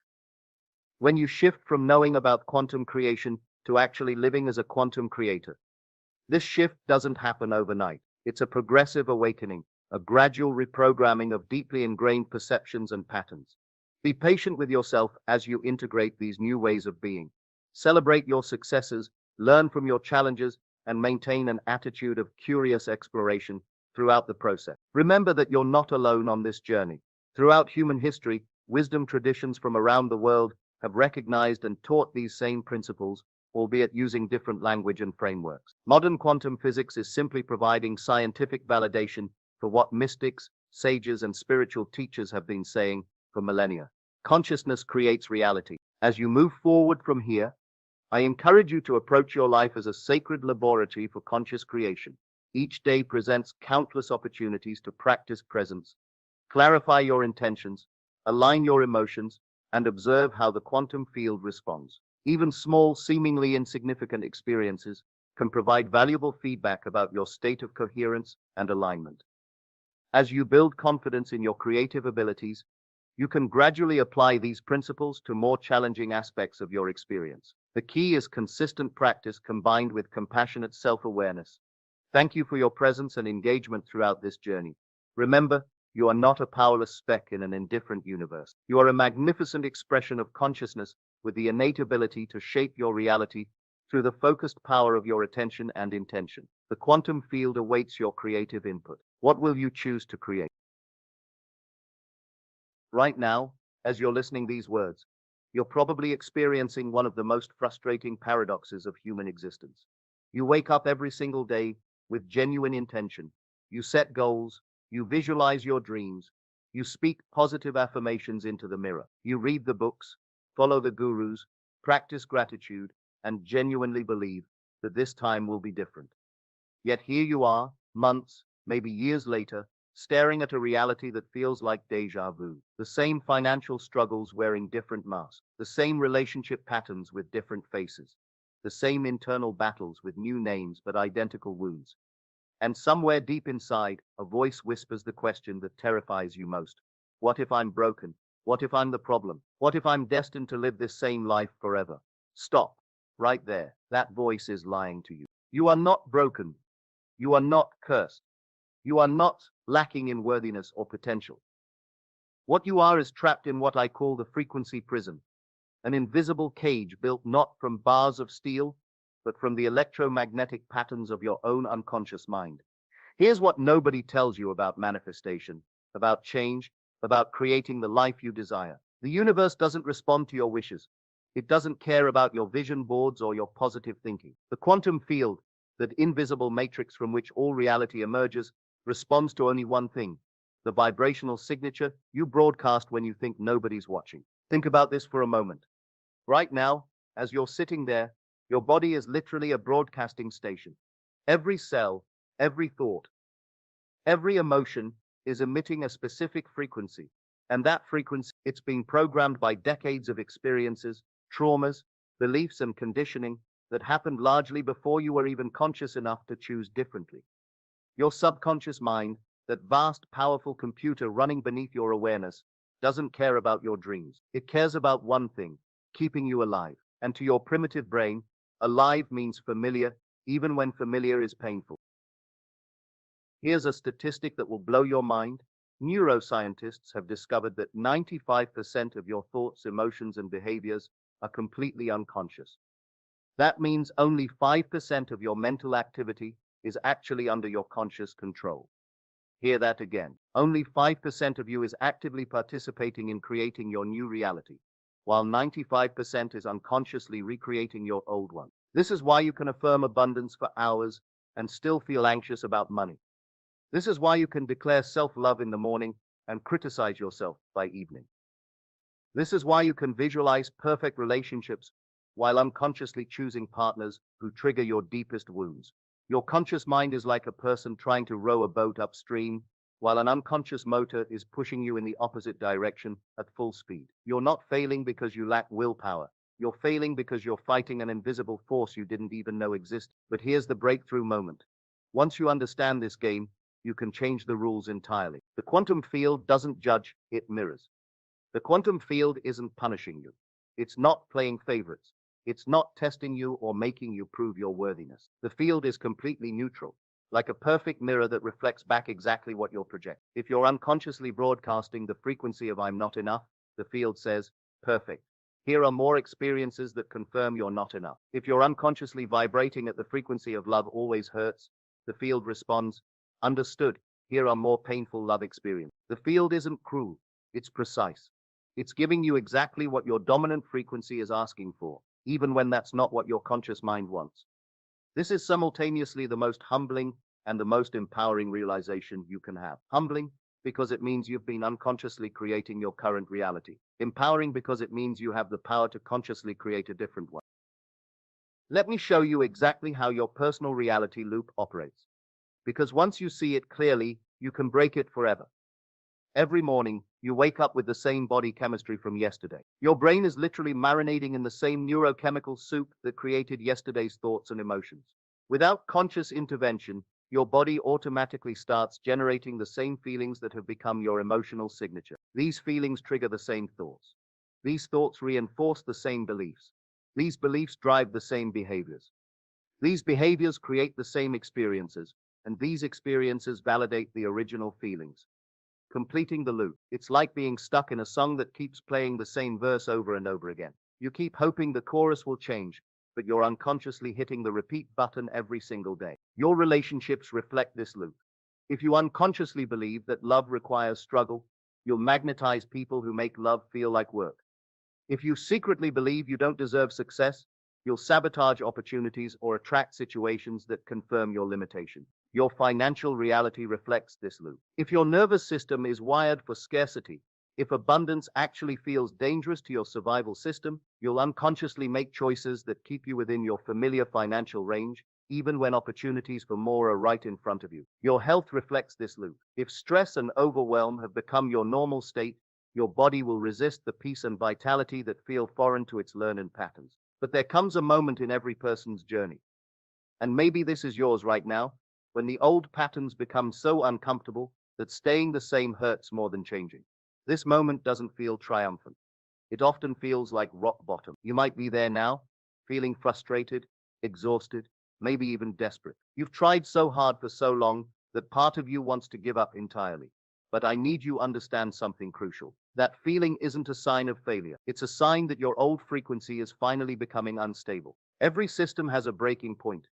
B: When you shift from knowing about quantum creation to actually living as a quantum creator. This shift doesn't happen overnight. It's a progressive awakening, a gradual reprogramming of deeply ingrained perceptions and patterns. Be patient with yourself as you integrate these new ways of being. Celebrate your successes, learn from your challenges, and maintain an attitude of curious exploration throughout the process. Remember that you're not alone on this journey. Throughout human history, wisdom traditions from around the world have recognized and taught these same principles, albeit using different language and frameworks. Modern quantum physics is simply providing scientific validation for what mystics, sages, and spiritual teachers have been saying for millennia. Consciousness creates reality. As you move forward from here, I encourage you to approach your life as a sacred laboratory for conscious creation. Each day presents countless opportunities to practice presence, clarify your intentions, align your emotions, and observe how the quantum field responds. Even small, seemingly insignificant experiences can provide valuable feedback about your state of coherence and alignment. As you build confidence in your creative abilities, you can gradually apply these principles to more challenging aspects of your experience. The key is consistent practice combined with compassionate self-awareness. Thank you for your presence and engagement throughout this journey. Remember, you are not a powerless speck in an indifferent universe. You are a magnificent expression of consciousness with the innate ability to shape your reality through the focused power of your attention and intention. The quantum field awaits your creative input. What will you choose to create? Right now, as you're listening these words, you're probably experiencing one of the most frustrating paradoxes of human existence. You wake up every single day with genuine intention. You set goals, you visualize your dreams, you speak positive affirmations into the mirror. You read the books, follow the gurus, practice gratitude, and genuinely believe that this time will be different. Yet here you are, months, maybe years later, staring at a reality that feels like deja vu. The same financial struggles wearing different masks, the same relationship patterns with different faces, the same internal battles with new names but identical wounds. And somewhere deep inside, a voice whispers the question that terrifies you most. What if I'm broken? What if I'm the problem? What if I'm destined to live this same life forever? Stop. Right there. That voice is lying to you. You are not broken. You are not cursed. You are not lacking in worthiness or potential. What you are is trapped in what I call the frequency prison, an invisible cage built not from bars of steel, but from the electromagnetic patterns of your own unconscious mind. Here's what nobody tells you about manifestation, about change, about creating the life you desire. The universe doesn't respond to your wishes. It doesn't care about your vision boards or your positive thinking. The quantum field, that invisible matrix from which all reality emerges, responds to only one thing: the vibrational signature you broadcast when you think nobody's watching. Think about this for a moment. Right now, as you're sitting there, your body is literally a broadcasting station. Every cell, every thought, every emotion is emitting a specific frequency. And that frequency, it's been programmed by decades of experiences, traumas, beliefs, and conditioning that happened largely before you were even conscious enough to choose differently. Your subconscious mind, that vast, powerful computer running beneath your awareness, doesn't care about your dreams. It cares about one thing: keeping you alive. And to your primitive brain, alive means familiar, even when familiar is painful. Here's a statistic that will blow your mind. Neuroscientists have discovered that 95% of your thoughts, emotions, and behaviors are completely unconscious. That means only 5% of your mental activity is actually under your conscious control. Hear that again. Only 5% of you is actively participating in creating your new reality, while 95% is unconsciously recreating your old one. This is why you can affirm abundance for hours and still feel anxious about money. This is why you can declare self-love in the morning and criticize yourself by evening. This is why you can visualize perfect relationships while unconsciously choosing partners who trigger your deepest wounds. Your conscious mind is like a person trying to row a boat upstream, while an unconscious motor is pushing you in the opposite direction at full speed. You're not failing because you lack willpower. You're failing because you're fighting an invisible force you didn't even know existed. But here's the breakthrough moment. Once you understand this game, you can change the rules entirely. The quantum field doesn't judge, it mirrors. The quantum field isn't punishing you. It's not playing favorites. It's not testing you or making you prove your worthiness. The field is completely neutral, like a perfect mirror that reflects back exactly what you're projecting. If you're unconsciously broadcasting the frequency of "I'm not enough," the field says, "Perfect. Here are more experiences that confirm you're not enough." If you're unconsciously vibrating at the frequency of "Love always hurts," the field responds, "Understood. Here are more painful love experiences." The field isn't cruel. It's precise. It's giving you exactly what your dominant frequency is asking for, even when that's not what your conscious mind wants. This is simultaneously the most humbling and the most empowering realization you can have. Humbling because it means you've been unconsciously creating your current reality. Empowering because it means you have the power to consciously create a different one. Let me show you exactly how your personal reality loop operates. Because once you see it clearly, you can break it forever. Every morning, you wake up with the same body chemistry from yesterday. Your brain is literally marinating in the same neurochemical soup that created yesterday's thoughts and emotions. Without conscious intervention, your body automatically starts generating the same feelings that have become your emotional signature. These feelings trigger the same thoughts. These thoughts reinforce the same beliefs. These beliefs drive the same behaviors. These behaviors create the same experiences, and these experiences validate the original feelings. Completing the loop. It's like being stuck in a song that keeps playing the same verse over and over again. You keep hoping the chorus will change, but you're unconsciously hitting the repeat button every single day. Your relationships reflect this loop. If you unconsciously believe that love requires struggle, you'll magnetize people who make love feel like work. If you secretly believe you don't deserve success, you'll sabotage opportunities or attract situations that confirm your limitation. Your financial reality reflects this loop. If your nervous system is wired for scarcity, if abundance actually feels dangerous to your survival system, you'll unconsciously make choices that keep you within your familiar financial range, even when opportunities for more are right in front of you. Your health reflects this loop. If stress and overwhelm have become your normal state, your body will resist the peace and vitality that feel foreign to its learned patterns. But there comes a moment in every person's journey, and maybe this is yours right now, when the old patterns become so uncomfortable that staying the same hurts more than changing. This moment doesn't feel triumphant. It often feels like rock bottom. You might be there now, feeling frustrated, exhausted, maybe even desperate. You've tried so hard for so long that part of you wants to give up entirely. But I need you to understand something crucial. That feeling isn't a sign of failure. It's a sign that your old frequency is finally becoming unstable. Every system has a breaking point,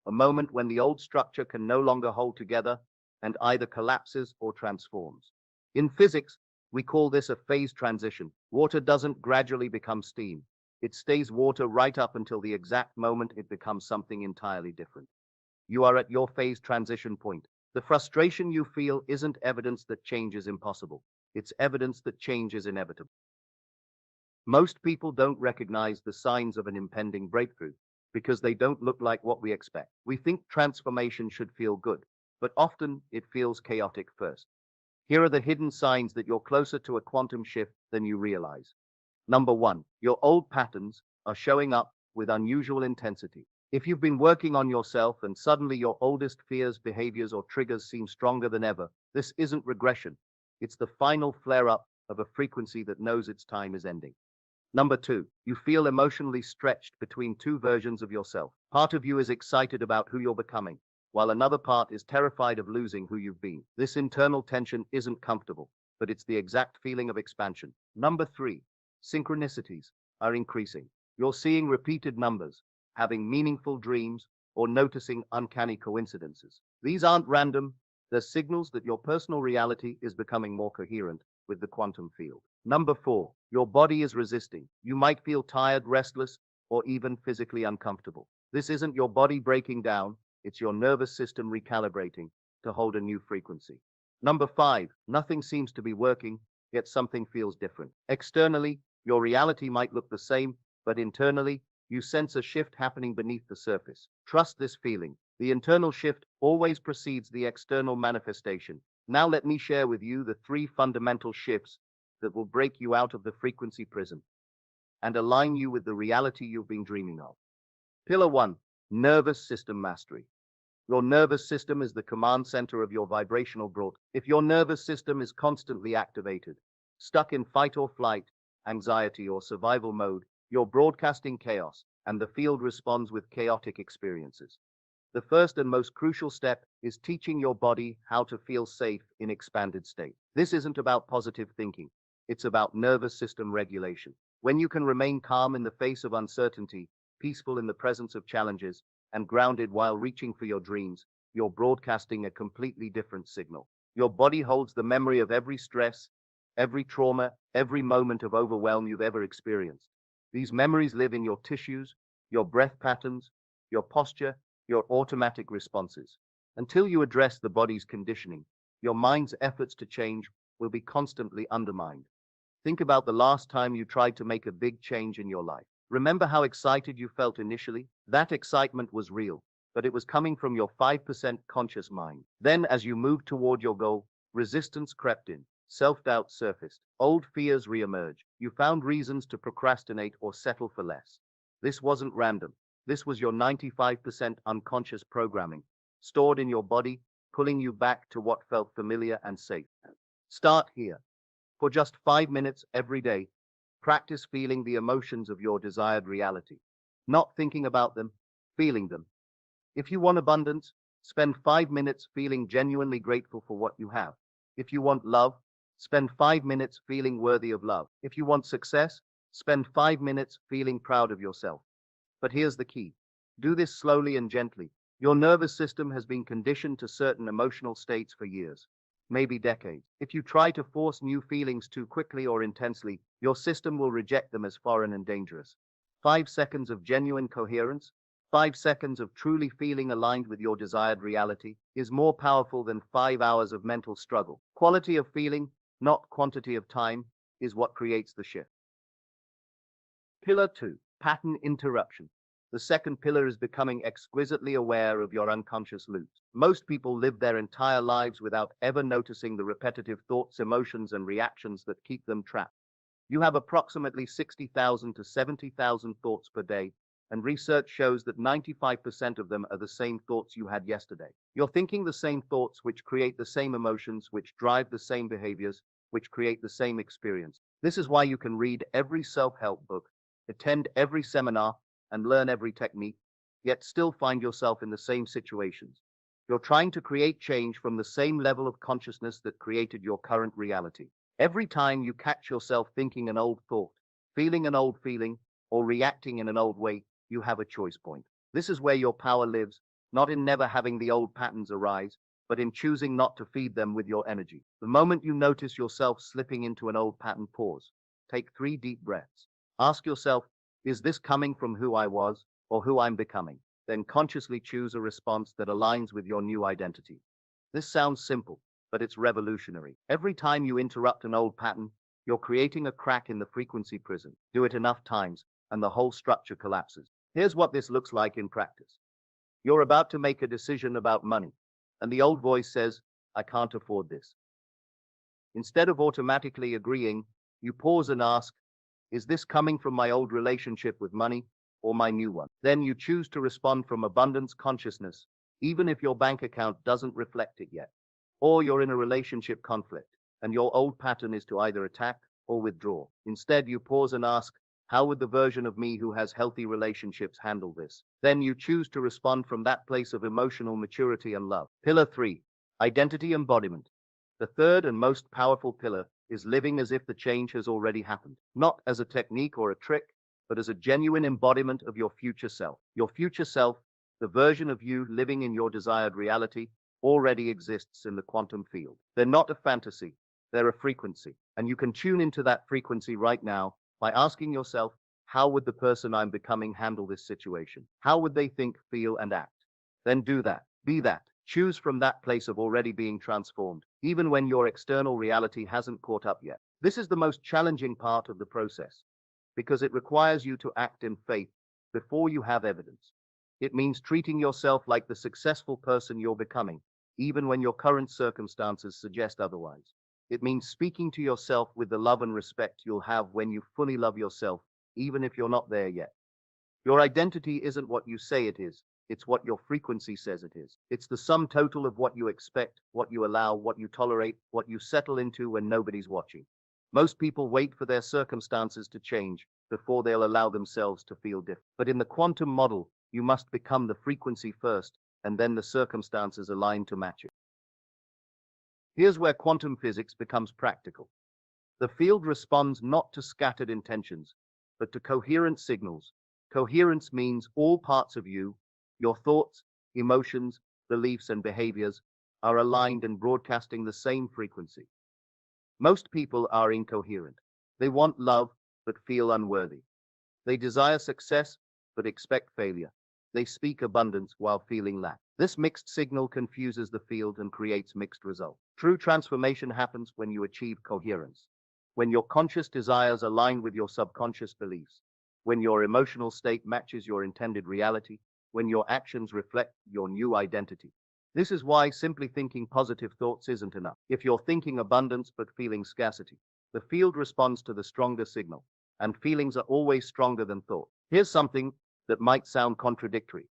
B: a moment when the old structure can no longer hold together and either collapses or transforms. In physics, we call this a phase transition. Water doesn't gradually become steam. It stays water right up until the exact moment it becomes something entirely different. You are at your phase transition point. The frustration you feel isn't evidence that change is impossible. It's evidence that change is inevitable. Most people don't recognize the signs of an impending breakthrough because they don't look like what we expect. We think transformation should feel good, but often it feels chaotic first. Here are the hidden signs that you're closer to a quantum shift than you realize. Number one, your old patterns are showing up with unusual intensity. If you've been working on yourself and suddenly your oldest fears, behaviors, or triggers seem stronger than ever, this isn't regression. It's the final flare-up of a frequency that knows its time is ending. Number two, you feel emotionally stretched between two versions of yourself. Part of you is excited about who you're becoming, while another part is terrified of losing who you've been. This internal tension isn't comfortable, but it's the exact feeling of expansion. Number three, synchronicities are increasing. You're seeing repeated numbers, having meaningful dreams, or noticing uncanny coincidences. These aren't random, they're signals that your personal reality is becoming more coherent with the quantum field. Number four, your body is resisting. You might feel tired, restless, or even physically uncomfortable. This isn't your body breaking down, it's your nervous system recalibrating to hold a new frequency. Number five, nothing seems to be working, yet something feels different. Externally, your reality might look the same, but internally, you sense a shift happening beneath the surface. Trust this feeling. The internal shift always precedes the external manifestation. Now let me share with you the three fundamental shifts that will break you out of the frequency prison and align you with the reality you've been dreaming of. Pillar one, nervous system mastery. Your nervous system is the command center of your vibrational broadcast. If your nervous system is constantly activated, stuck in fight or flight, anxiety, or survival mode, you're broadcasting chaos, and the field responds with chaotic experiences. The first and most crucial step is teaching your body how to feel safe in expanded state. This isn't about positive thinking. It's about nervous system regulation. When you can remain calm in the face of uncertainty, peaceful in the presence of challenges, and grounded while reaching for your dreams, you're broadcasting a completely different signal. Your body holds the memory of every stress, every trauma, every moment of overwhelm you've ever experienced. These memories live in your tissues, your breath patterns, your posture, your automatic responses. Until you address the body's conditioning, your mind's efforts to change will be constantly undermined. Think about the last time you tried to make a big change in your life. Remember how excited you felt initially? That excitement was real, but it was coming from your 5% conscious mind. Then, as you moved toward your goal, resistance crept in. Self-doubt surfaced. Old fears re-emerged. You found reasons to procrastinate or settle for less. This wasn't random. This was your 95% unconscious programming, stored in your body, pulling you back to what felt familiar and safe. Start here. For just 5 minutes every day, practice feeling the emotions of your desired reality. Not thinking about them, feeling them. If you want abundance, spend 5 minutes feeling genuinely grateful for what you have. If you want love, spend 5 minutes feeling worthy of love. If you want success, spend 5 minutes feeling proud of yourself. But here's the key. Do this slowly and gently. Your nervous system has been conditioned to certain emotional states for years, maybe decades. If you try to force new feelings too quickly or intensely, your system will reject them as foreign and dangerous. 5 seconds of genuine coherence, 5 seconds of truly feeling aligned with your desired reality, is more powerful than 5 hours of mental struggle. Quality of feeling, not quantity of time, is what creates the shift. Pillar 2, pattern interruption. The second pillar is becoming exquisitely aware of your unconscious loops. Most people live their entire lives without ever noticing the repetitive thoughts, emotions, and reactions that keep them trapped. You have approximately 60,000 to 70,000 thoughts per day, and research shows that 95% of them are the same thoughts you had yesterday. You're thinking the same thoughts, which create the same emotions, which drive the same behaviors, which create the same experience. This is why you can read every self-help book, attend every seminar, and learn every technique, yet still find yourself in the same situations. You're trying to create change from the same level of consciousness that created your current reality. Every time you catch yourself thinking an old thought, feeling an old feeling, or reacting in an old way, you have a choice point. This is where your power lives, not in never having the old patterns arise, but in choosing not to feed them with your energy. The moment you notice yourself slipping into an old pattern, pause. Take 3 deep breaths. Ask yourself, is this coming from who I was or who I'm becoming? Then consciously choose a response that aligns with your new identity. This sounds simple, but it's revolutionary. Every time you interrupt an old pattern, you're creating a crack in the frequency prison. Do it enough times, and the whole structure collapses. Here's what this looks like in practice. You're about to make a decision about money, and the old voice says, I can't afford this. Instead of automatically agreeing, you pause and ask, is this coming from my old relationship with money or my new one? Then you choose to respond from abundance consciousness, even if your bank account doesn't reflect it yet. Or you're in a relationship conflict, and your old pattern is to either attack or withdraw. Instead, you pause and ask, how would the version of me who has healthy relationships handle this? Then you choose to respond from that place of emotional maturity and love. Pillar 3, identity embodiment. The third and most powerful pillar is living as if the change has already happened, not as a technique or a trick, but as a genuine embodiment of your future self. Your future self, the version of you living in your desired reality, already exists in the quantum field. They're not a fantasy, they're a frequency. And you can tune into that frequency right now by asking yourself, how would the person I'm becoming handle this situation? How would they think, feel, and act? Then do that. Be that. Choose from that place of already being transformed, even when your external reality hasn't caught up yet. This is the most challenging part of the process, because it requires you to act in faith before you have evidence. It means treating yourself like the successful person you're becoming, even when your current circumstances suggest otherwise. It means speaking to yourself with the love and respect you'll have when you fully love yourself, even if you're not there yet. Your identity isn't what you say it is. It's what your frequency says it is. It's the sum total of what you expect, what you allow, what you tolerate, what you settle into when nobody's watching. Most people wait for their circumstances to change before they'll allow themselves to feel different. But in the quantum model, you must become the frequency first, and then the circumstances align to match it. Here's where quantum physics becomes practical. The field responds not to scattered intentions, but to coherent signals. Coherence means all parts of you, your thoughts, emotions, beliefs, and behaviors are aligned and broadcasting the same frequency. Most people are incoherent. They want love, but feel unworthy. They desire success, but expect failure. They speak abundance while feeling lack. This mixed signal confuses the field and creates mixed results. True transformation happens when you achieve coherence, when your conscious desires align with your subconscious beliefs, when your emotional state matches your intended reality, when your actions reflect your new identity. This is why simply thinking positive thoughts isn't enough. If you're thinking abundance but feeling scarcity, the field responds to the stronger signal, and feelings are always stronger than thought. Here's something that might sound contradictory.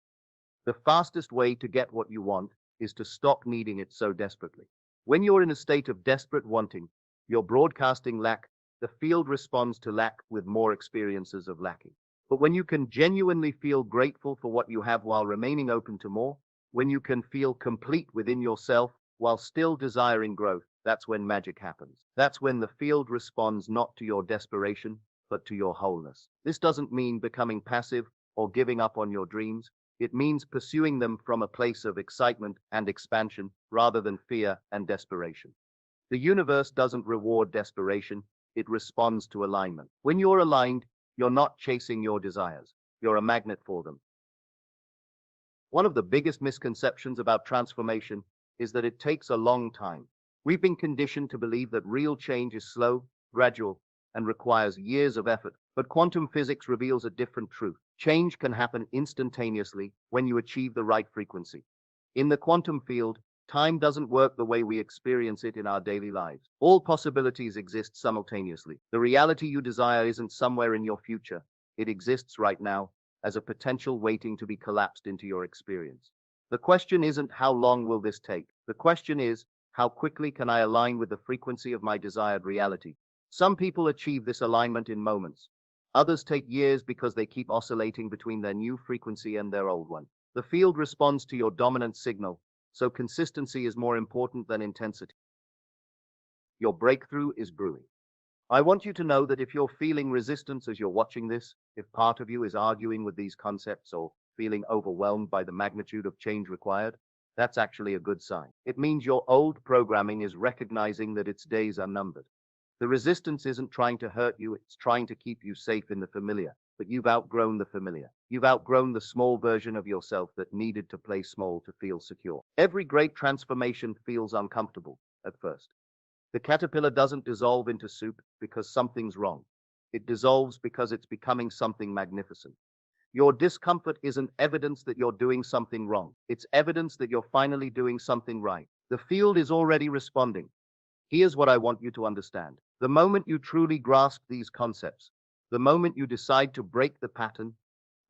B: The fastest way to get what you want is to stop needing it so desperately. When you're in a state of desperate wanting, you're broadcasting lack. The field responds to lack with more experiences of lacking. But when you can genuinely feel grateful for what you have while remaining open to more, when you can feel complete within yourself while still desiring growth, that's when magic happens. That's when the field responds not to your desperation, but to your wholeness. This doesn't mean becoming passive or giving up on your dreams. It means pursuing them from a place of excitement and expansion rather than fear and desperation. The universe doesn't reward desperation, it responds to alignment. When you're aligned, you're not chasing your desires, you're a magnet for them. One of the biggest misconceptions about transformation is that it takes a long time. We've been conditioned to believe that real change is slow, gradual, and requires years of effort. But quantum physics reveals a different truth. Change can happen instantaneously when you achieve the right frequency. In the quantum field, time doesn't work the way we experience it in our daily lives. All possibilities exist simultaneously. The reality you desire isn't somewhere in your future. It exists right now as a potential waiting to be collapsed into your experience. The question isn't how long will this take? The question is, How quickly can I align with the frequency of my desired reality? Some people achieve this alignment in moments. Others take years because they keep oscillating between their new frequency and their old one. The field responds to your dominant signal, so consistency is more important than intensity. Your breakthrough is brewing. I want you to know that if you're feeling resistance as you're watching this, if part of you is arguing with these concepts or feeling overwhelmed by the magnitude of change required, that's actually a good sign. It means your old programming is recognizing that its days are numbered. The resistance isn't trying to hurt you, it's trying to keep you safe in the familiar. But you've outgrown the familiar. You've outgrown the small version of yourself that needed to play small to feel secure. Every great transformation feels uncomfortable at first. The caterpillar doesn't dissolve into soup because something's wrong. It dissolves because it's becoming something magnificent. Your discomfort isn't evidence that you're doing something wrong. It's evidence that you're finally doing something right. The field is already responding. Here's what I want you to understand. The moment you truly grasp these concepts, the moment you decide to break the pattern,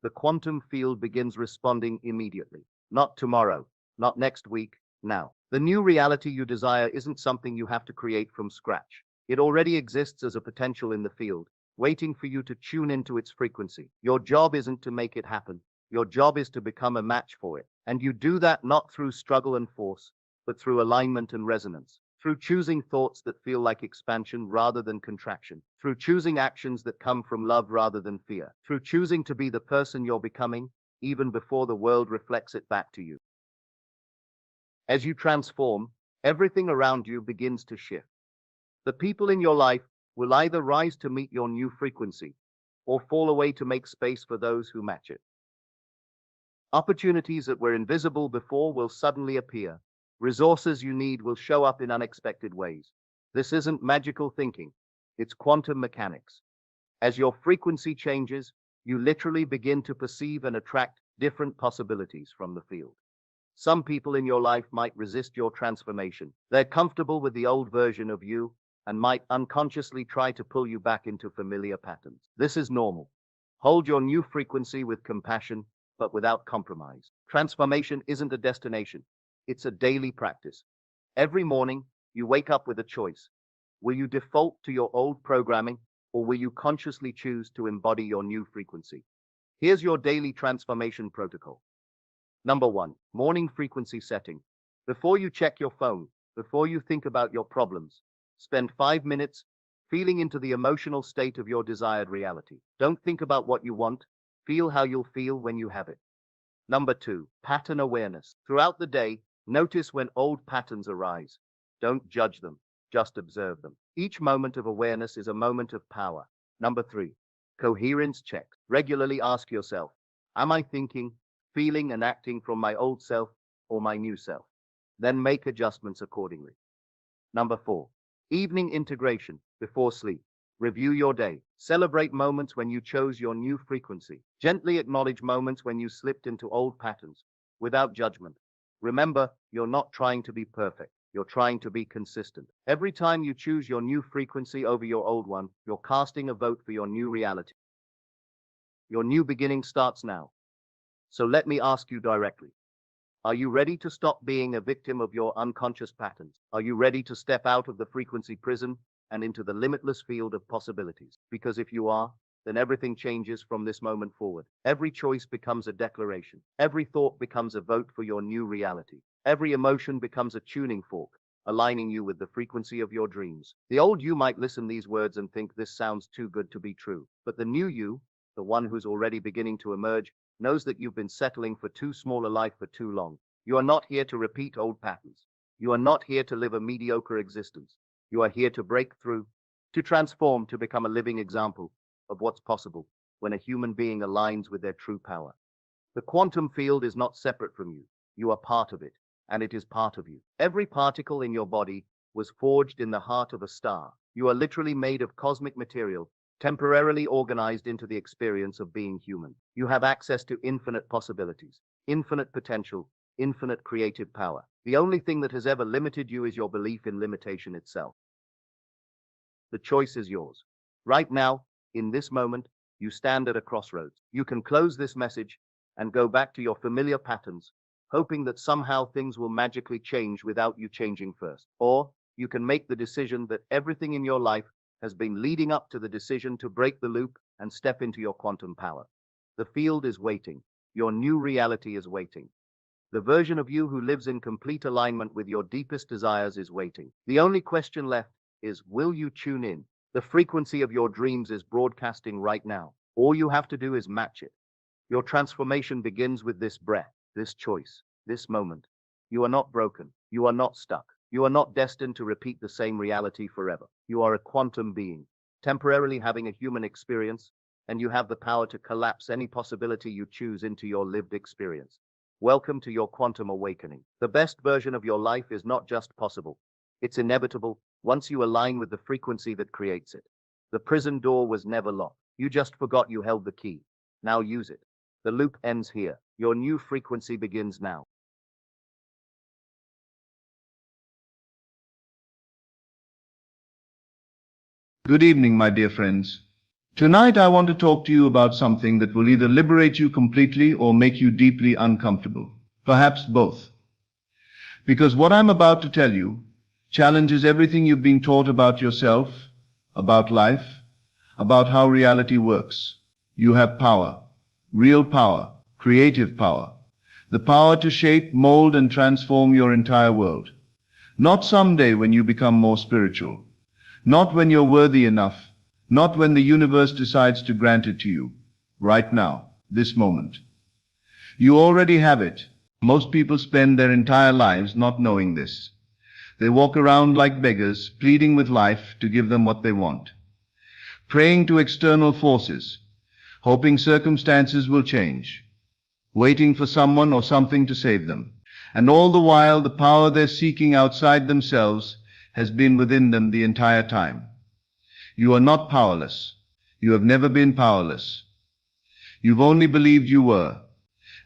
B: the quantum field begins responding immediately. Not tomorrow, not next week, now. The new reality you desire isn't something you have to create from scratch. It already exists as a potential in the field, waiting for you to tune into its frequency. Your job isn't to make it happen. Your job is to become a match for it. And you do that not through struggle and force, but through alignment and resonance. Through choosing thoughts that feel like expansion rather than contraction. Through choosing actions that come from love rather than fear. Through choosing to be the person you're becoming, even before the world reflects it back to you. As you transform, everything around you begins to shift. The people in your life will either rise to meet your new frequency or fall away to make space for those who match it. Opportunities that were invisible before will suddenly appear. Resources you need will show up in unexpected ways. This isn't magical thinking, it's quantum mechanics. As your frequency changes, you literally begin to perceive and attract different possibilities from the field. Some people in your life might resist your transformation. They're comfortable with the old version of you and might unconsciously try to pull you back into familiar patterns. This is normal. Hold your new frequency with compassion, but without compromise. Transformation isn't a destination. It's a daily practice. Every morning, you wake up with a choice. Will you default to your old programming, or will you consciously choose to embody your new frequency? Here's your daily transformation protocol. Number 1, morning frequency setting. Before you check your phone, before you think about your problems, spend 5 minutes feeling into the emotional state of your desired reality. Don't think about what you want, feel how you'll feel when you have it. Number 2, pattern awareness. Throughout the day, notice when old patterns arise. Don't judge them, just observe them. Each moment of awareness is a moment of power. Number 3, coherence check. Regularly ask yourself, am I thinking, feeling, and acting from my old self or my new self? Then make adjustments accordingly. Number 4, evening integration. Before sleep, review your day. Celebrate moments when you chose your new frequency. Gently acknowledge moments when you slipped into old patterns, without judgment. Remember, you're not trying to be perfect. You're trying to be consistent. Every time you choose your new frequency over your old one, you're casting a vote for your new reality. Your new beginning starts now. So let me ask you directly. Are you ready to stop being a victim of your unconscious patterns? Are you ready to step out of the frequency prison and into the limitless field of possibilities? Because if you are, then everything changes from this moment forward. Every choice becomes a declaration. Every thought becomes a vote for your new reality. Every emotion becomes a tuning fork, aligning you with the frequency of your dreams. The old you might listen these words and think this sounds too good to be true. But the new you, the one who's already beginning to emerge, knows that you've been settling for too small a life for too long. You are not here to repeat old patterns. You are not here to live a mediocre existence. You are here to break through, to transform, to become a living example of what's possible when a human being aligns with their true power. The quantum field is not separate from you. You are part of it, and it is part of you. Every particle in your body was forged in the heart of a star. You are literally made of cosmic material, temporarily organized into the experience of being human. You have access to infinite possibilities, infinite potential, infinite creative power. The only thing that has ever limited you is your belief in limitation itself. The choice is yours. Right now, in this moment, you stand at a crossroads. You can close this message and go back to your familiar patterns, hoping that somehow things will magically change without you changing first. Or you can make the decision that everything in your life has been leading up to the decision to break the loop and step into your quantum power. The field is waiting. Your new reality is waiting. The version of you who lives in complete alignment with your deepest desires is waiting. The only question left is, will you tune in? The frequency of your dreams is broadcasting right now. All you have to do is match it. Your transformation begins with this breath, this choice, this moment. You are not broken. You are not stuck. You are not destined to repeat the same reality forever. You are a quantum being, temporarily having a human experience, and you have the power to collapse any possibility you choose into your lived experience. Welcome to your quantum awakening. The best version of your life is not just possible. It's inevitable once you align with the frequency that creates it. The prison door was never locked. You just forgot you held the key. Now use it. The loop ends here. Your new frequency begins now.
C: Good evening, my dear friends. Tonight I want to talk to you about something that will either liberate you completely or make you deeply uncomfortable. Perhaps both. Because what I'm about to tell you challenges everything you've been taught about yourself, about life, about how reality works. You have power, real power, creative power, the power to shape, mold, and transform your entire world. Not someday when you become more spiritual, not when you're worthy enough, not when the universe decides to grant it to you. Right now, this moment. You already have it. Most people spend their entire lives not knowing this. They walk around like beggars, pleading with life to give them what they want, praying to external forces, hoping circumstances will change, waiting for someone or something to save them. And all the while, the power they're seeking outside themselves has been within them the entire time. You are not powerless. You have never been powerless. You've only believed you were.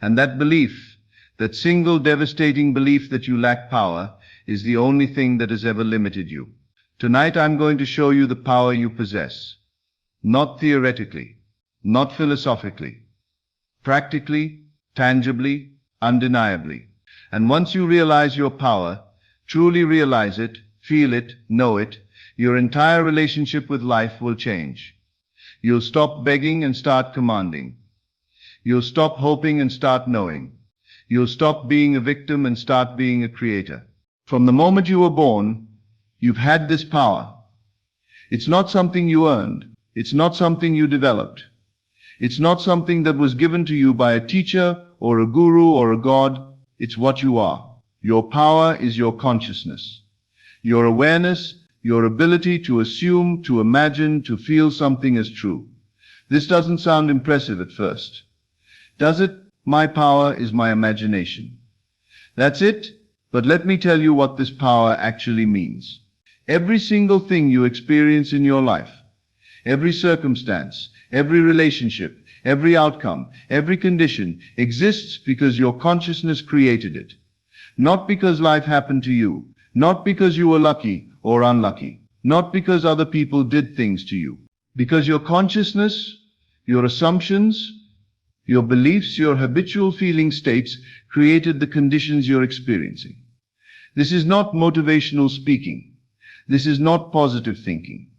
C: And that belief, that single devastating belief that you lack power, is the only thing that has ever limited you. Tonight I'm going to show you the power you possess. Not theoretically, not philosophically. Practically, tangibly, undeniably. And once you realize your power, truly realize it, feel it, know it, your entire relationship with life will change. You'll stop begging and start commanding. You'll stop hoping and start knowing. You'll stop being a victim and start being a creator. From the moment you were born, you've had this power. It's not something you earned. It's not something you developed. It's not something that was given to you by a teacher or a guru or a god. It's what you are. Your power is your consciousness. Your awareness, your ability to assume, to imagine, to feel something as true. This doesn't sound impressive at first. Does it? My power is my imagination. That's it? But let me tell you what this power actually means. Every single thing you experience in your life, every circumstance, every relationship, every outcome, every condition exists because your consciousness created it. Not because life happened to you, not because you were lucky or unlucky, not because other people did things to you. Because your consciousness, your assumptions, your beliefs, your habitual feeling states created the conditions you're experiencing. This is not motivational speaking. This is not positive thinking.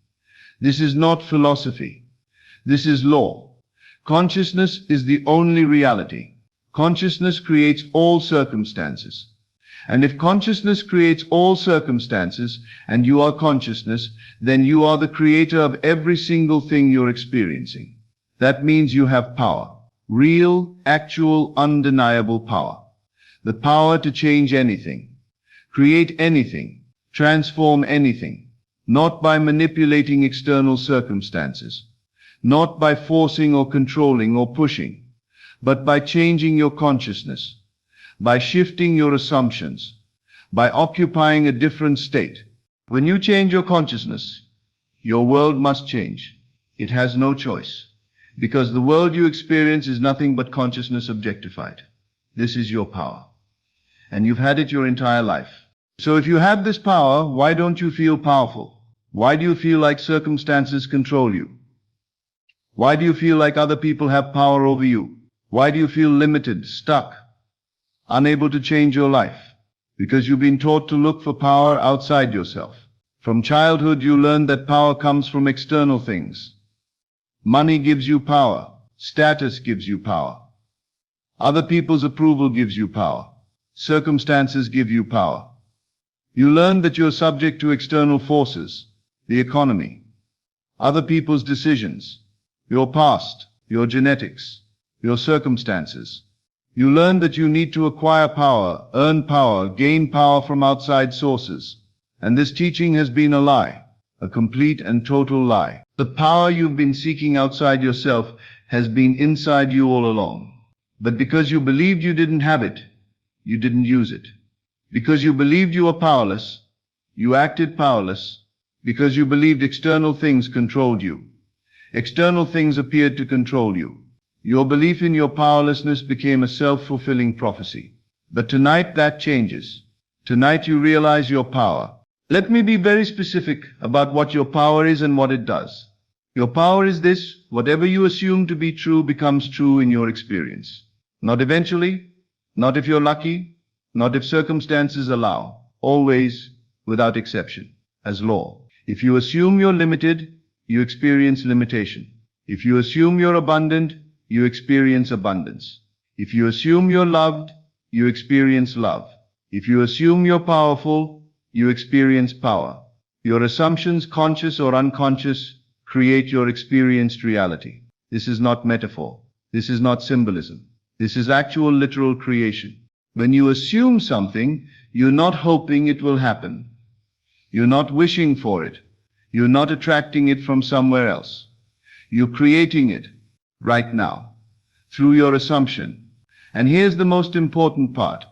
C: This is not philosophy. This is law. Consciousness is the only reality. Consciousness creates all circumstances. And if consciousness creates all circumstances, and you are consciousness, then you are the creator of every single thing you're experiencing. That means you have power. Real, actual, undeniable power. The power to change anything, create anything, transform anything. Not by manipulating external circumstances, not by forcing or controlling or pushing, but by changing your consciousness, by shifting your assumptions, by occupying a different state. When you change your consciousness, your world must change. It has no choice, because the world you experience is nothing but consciousness objectified. This is your power, and you've had it your entire life. So if you have this power, why don't you feel powerful? Why do you feel like circumstances control you? Why do you feel like other people have power over you? Why do you feel limited, stuck? unable to change your life, because you've been taught to look for power outside yourself. From childhood, you learned that power comes from external things. Money gives you power. Status gives you power. Other people's approval gives you power. Circumstances give you power. You learn that you're subject to external forces, the economy, other people's decisions, your past, your genetics, your circumstances. You learn that you need to acquire power, earn power, gain power from outside sources. And this teaching has been a lie, a complete and total lie. The power you've been seeking outside yourself has been inside you all along. But because you believed you didn't have it, you didn't use it. Because you believed you were powerless, you acted powerless. Because you believed external things controlled you. External things appeared to control you. Your belief in your powerlessness became a self-fulfilling prophecy. But tonight that changes. Tonight you realize your power. Let me be very specific about what your power is and what it does. Your power is this: whatever you assume to be true becomes true in your experience. Not eventually, not if you're lucky, not if circumstances allow, always, without exception, as law. If you assume you're limited, you experience limitation. If you assume you're abundant, you experience abundance. If you assume you're loved, you experience love. If you assume you're powerful, you experience power. Your assumptions, conscious or unconscious, create your experienced reality. This is not metaphor. This is not symbolism. This is actual literal creation. When you assume something, you're not hoping it will happen. You're not wishing for it. You're not attracting it from somewhere else. You're creating it right now through your assumption. And here's the most important part.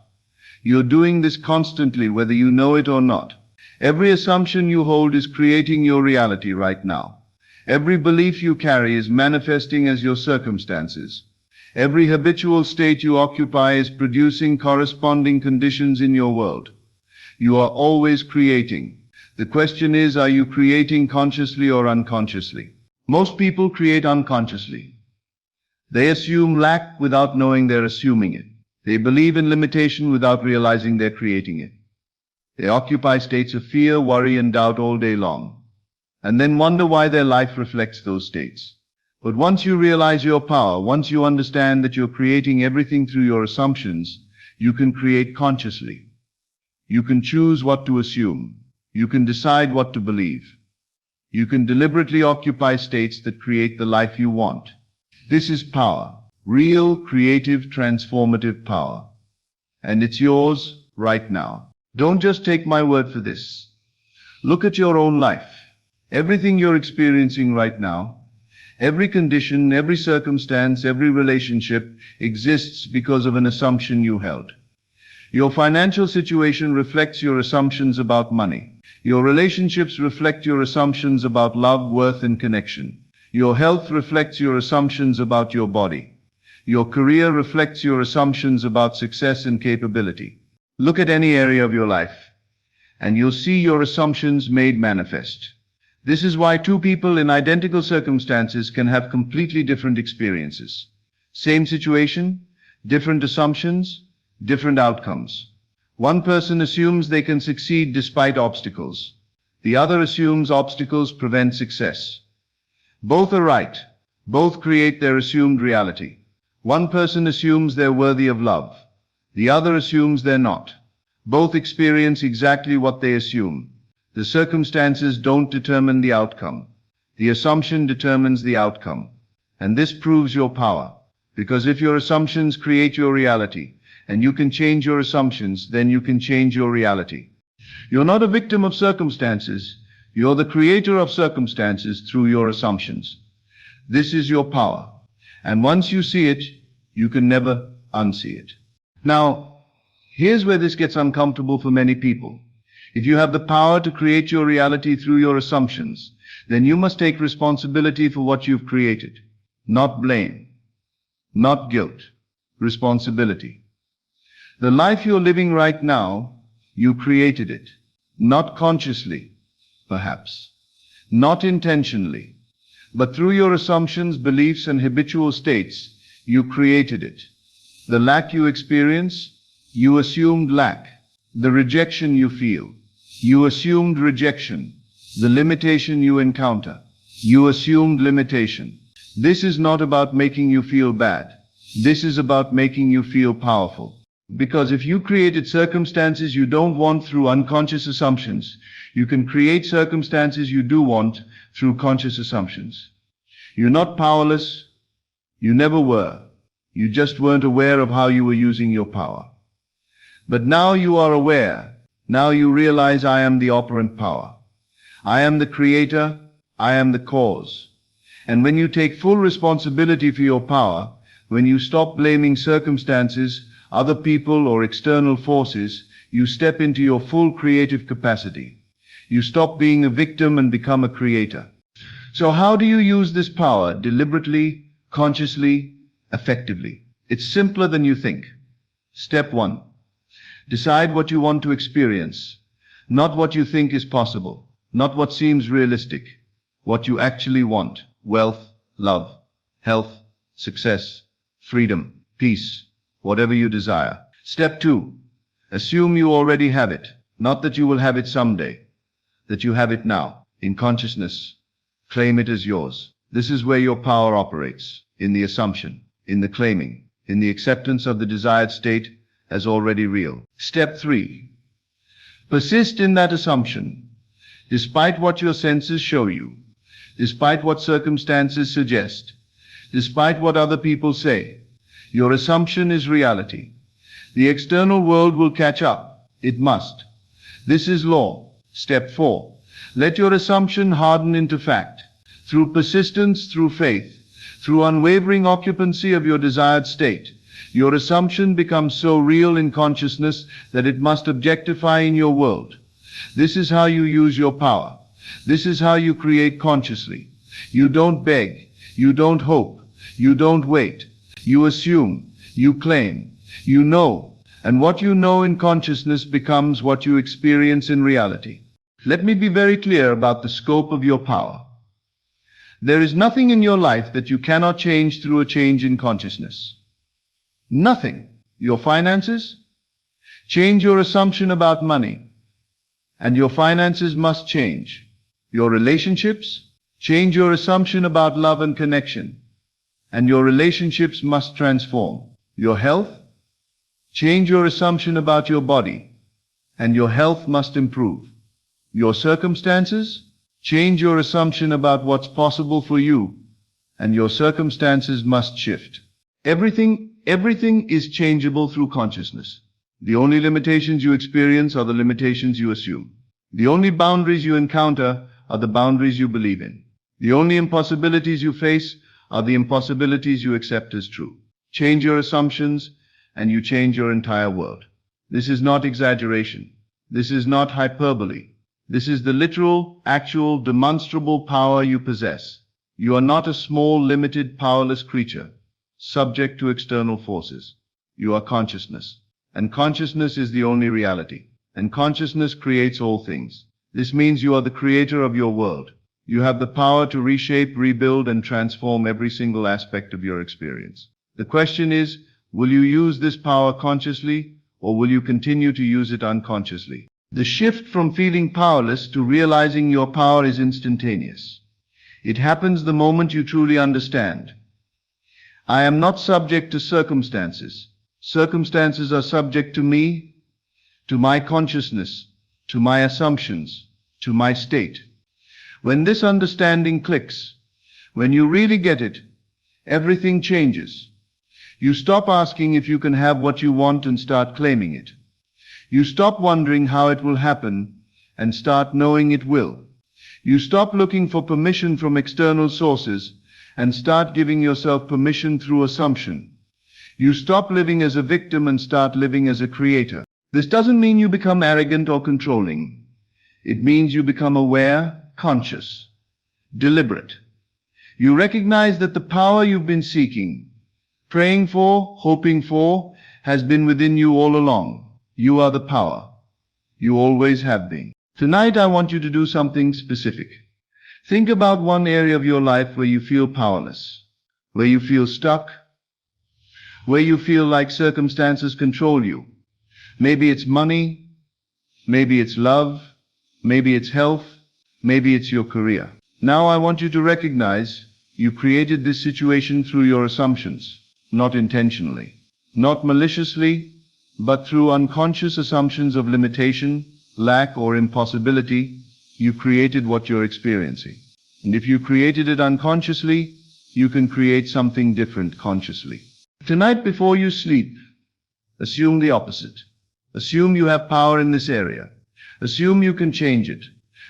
C: You're doing this constantly, whether you know it or not. Every assumption you hold is creating your reality right now. Every belief you carry is manifesting as your circumstances. Every habitual state you occupy is producing corresponding conditions in your world. You are always creating. The question is, are you creating consciously or unconsciously? Most people create unconsciously. They assume lack without knowing they're assuming it. They believe in limitation without realizing they're creating it. They occupy states of fear, worry, and doubt all day long, and then wonder why their life reflects those states. But once you realize your power, once you understand that you're creating everything through your assumptions, you can create consciously. You can choose what to assume. You can decide what to believe. You can deliberately occupy states that create the life you want. This is power. Real, creative, transformative power. And it's yours right now. Don't just take my word for this. Look at your own life. Everything you're experiencing right now, every condition, every circumstance, every relationship exists because of an assumption you held. Your financial situation reflects your assumptions about money. Your relationships reflect your assumptions about love, worth, and connection. Your health reflects your assumptions about your body. Your career reflects your assumptions about success and capability. Look at any area of your life, and you'll see your assumptions made manifest. This is why two people in identical circumstances can have completely different experiences. Same situation, different assumptions, different outcomes. One person assumes they can succeed despite obstacles. The other assumes obstacles prevent success. Both are right. Both create their assumed reality. One person assumes they're worthy of love. The other assumes they're not. Both experience exactly what they assume. The circumstances don't determine the outcome. The assumption determines the outcome. And this proves your power. Because if your assumptions create your reality, and you can change your assumptions, then you can change your reality. You're not a victim of circumstances. You're the creator of circumstances through your assumptions. This is your power. And once you see it, you can never unsee it. Now, here's where this gets uncomfortable for many people. If you have the power to create your reality through your assumptions, then you must take responsibility for what you've created. Not blame. Not guilt. Responsibility. The life you're living right now, you created it. Not consciously, perhaps. Not intentionally. But through your assumptions, beliefs, and habitual states, you created it. The lack you experience, You assumed lack, the rejection you feel. You assumed rejection, the limitation you encounter. You assumed limitation. This is not about making you feel bad. This is about making you feel powerful. Because if you created circumstances you don't want through unconscious assumptions, you can create circumstances you do want through conscious assumptions. You're not powerless. You never were. You just weren't aware of how you were using your power. But now you are aware. Now you realize I am the operant power. I am the creator. I am the cause. And when you take full responsibility for your power, when you stop blaming circumstances, other people, or external forces, you step into your full creative capacity. You stop being a victim and become a creator. So how do you use this power? Deliberately, consciously, effectively. It's simpler than you think. Step 1. Decide what you want to experience. Not what you think is possible. Not what seems realistic. What you actually want. Wealth, love, health, success, freedom, peace, whatever you desire. Step 2. Assume you already have it. Not that you will have it someday. That you have it now, in consciousness. Claim it as yours. This is where your power operates. In the assumption, in the claiming, in the acceptance of the desired state as already real. Step 3. Persist in that assumption, despite what your senses show you, despite what circumstances suggest, despite what other people say. Your assumption is reality. The external world will catch up. It must. This is law. Step 4. Let your assumption harden into fact. Through persistence, through faith, through unwavering occupancy of your desired state, your assumption becomes so real in consciousness that it must objectify in your world. This is how you use your power. This is how you create consciously. You don't beg. You don't hope. You don't wait. You assume. You claim. You know. And what you know in consciousness becomes what you experience in reality. Let me be very clear about the scope of your power. There is nothing in your life that you cannot change through a change in consciousness. Nothing. Your finances? Change your assumption about money, and your finances must change. Your relationships? Change your assumption about love and connection, and your relationships must transform. Your health? Change your assumption about your body, and your health must improve. Your circumstances? Change your assumption about what's possible for you, and your circumstances must shift. Everything is changeable through consciousness. The only limitations you experience are the limitations you assume. The only boundaries you encounter are the boundaries you believe in. The only impossibilities you face are the impossibilities you accept as true. Change your assumptions, and you change your entire world. This is not exaggeration. This is not hyperbole. This is the literal, actual, demonstrable power you possess. You are not a small, limited, powerless creature, subject to external forces. You are consciousness. And consciousness is the only reality. And consciousness creates all things. This means you are the creator of your world. You have the power to reshape, rebuild, and transform every single aspect of your experience. The question is, will you use this power consciously, or will you continue to use it unconsciously? The shift from feeling powerless to realizing your power is instantaneous. It happens the moment you truly understand. I am not subject to circumstances. Circumstances are subject to me, to my consciousness, to my assumptions, to my state. When this understanding clicks, when you really get it, everything changes. You stop asking if you can have what you want and start claiming it. You stop wondering how it will happen and start knowing it will. You stop looking for permission from external sources and start giving yourself permission through assumption. You stop living as a victim and start living as a creator. This doesn't mean you become arrogant or controlling. It means you become aware, conscious, deliberate. You recognize that the power you've been seeking, praying for, hoping for, has been within you all along. You are the power. You always have been. Tonight I want you to do something specific. Think about one area of your life where you feel powerless, where you feel stuck, where you feel like circumstances control you. Maybe it's money, maybe it's love, maybe it's health, maybe it's your career. Now I want you to recognize you created this situation through your assumptions, not intentionally, not maliciously, but through unconscious assumptions of limitation, lack, or impossibility. You created what you're experiencing. And if you created it unconsciously, you can create something different consciously. Tonight before you sleep, assume the opposite. Assume you have power in this area. Assume you can change it.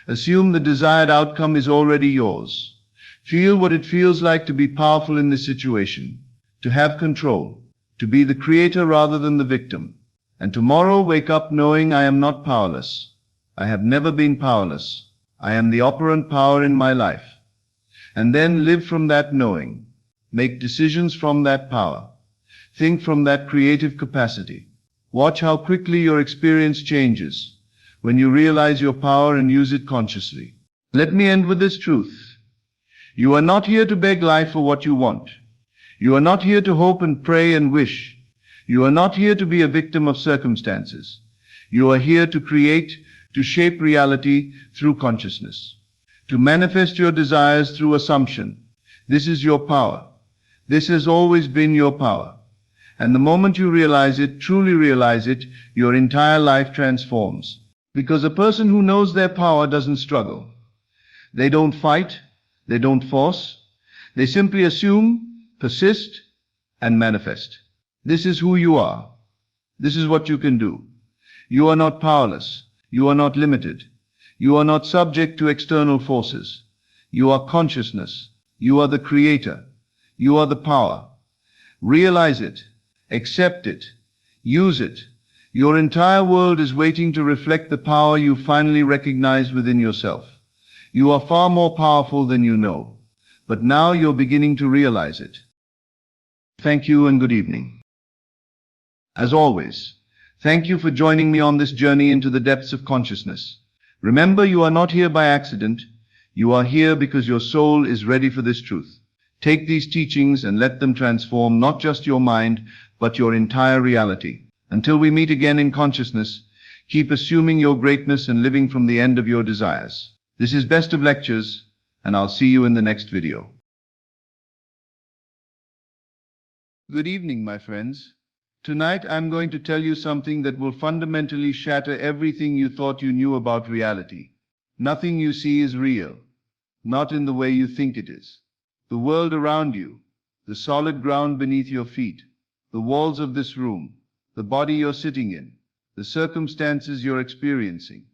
C: Assume the desired outcome is already yours. Feel what it feels like to be powerful in this situation, to have control, to be the creator rather than the victim. And tomorrow wake up knowing I am not powerless. I have never been powerless. I am the operant power in my life. And then live from that knowing. Make decisions from that power. Think from that creative capacity. Watch how quickly your experience changes when you realize your power and use it consciously. Let me end with this truth. You are not here to beg life for what you want. You are not here to hope and pray and wish. You are not here to be a victim of circumstances. You are here to create, to shape reality through consciousness, to manifest your desires through assumption. This is your power. This has always been your power. And the moment you realize it, truly realize it, your entire life transforms. Because a person who knows their power doesn't struggle. They don't fight. They don't force. They simply assume, persist, and manifest. This is who you are. This is what you can do. You are not powerless. You are not limited. You are not subject to external forces. You are consciousness. You are the creator. You are the power. Realize it. Accept it. Use it. Your entire world is waiting to reflect the power you finally recognize within yourself. You are far more powerful than you know, but now you're beginning to realize it. Thank you and good evening. As always, thank you for joining me on this journey into the depths of consciousness. Remember, you are not here by accident. You are here because your soul is ready for this truth. Take these teachings and let them transform not just your mind, but your entire reality. Until we meet again in consciousness, keep assuming your greatness and living from the end of your desires. This is Best of Lectures, and I'll see you in the next video. Good evening, my friends. Tonight I'm going to tell you something that will fundamentally shatter everything you thought you knew about reality. Nothing you see is real, not in the way you think it is. The world around you, the solid ground beneath your feet, the walls of this room, the body you're sitting in, the circumstances you're experiencing,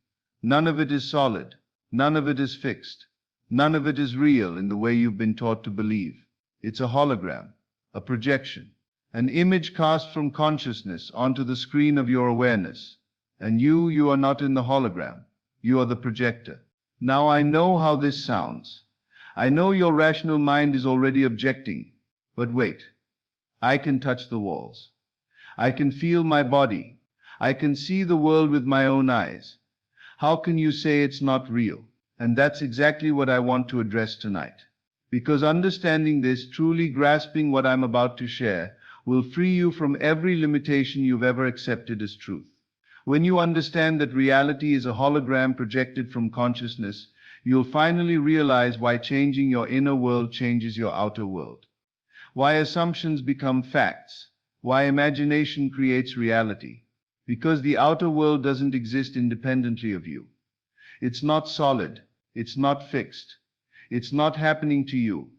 C: none of it is solid, none of it is fixed, none of it is real in the way you've been taught to believe. It's a hologram, a projection, an image cast from consciousness onto the screen of your awareness. And you are not in the hologram, you are the projector. Now I know how this sounds. I know your rational mind is already objecting, but wait, I can touch the walls. I can feel my body. I can see the world with my own eyes. How can you say it's not real? And that's exactly what I want to address tonight. Because understanding this, truly grasping what I'm about to share, will free you from every limitation you've ever accepted as truth. When you understand that reality is a hologram projected from consciousness, you'll finally realize why changing your inner world changes your outer world. Why assumptions become facts. Why imagination creates reality. Because the outer world doesn't exist independently of you. It's not solid. It's not fixed. It's not happening to you.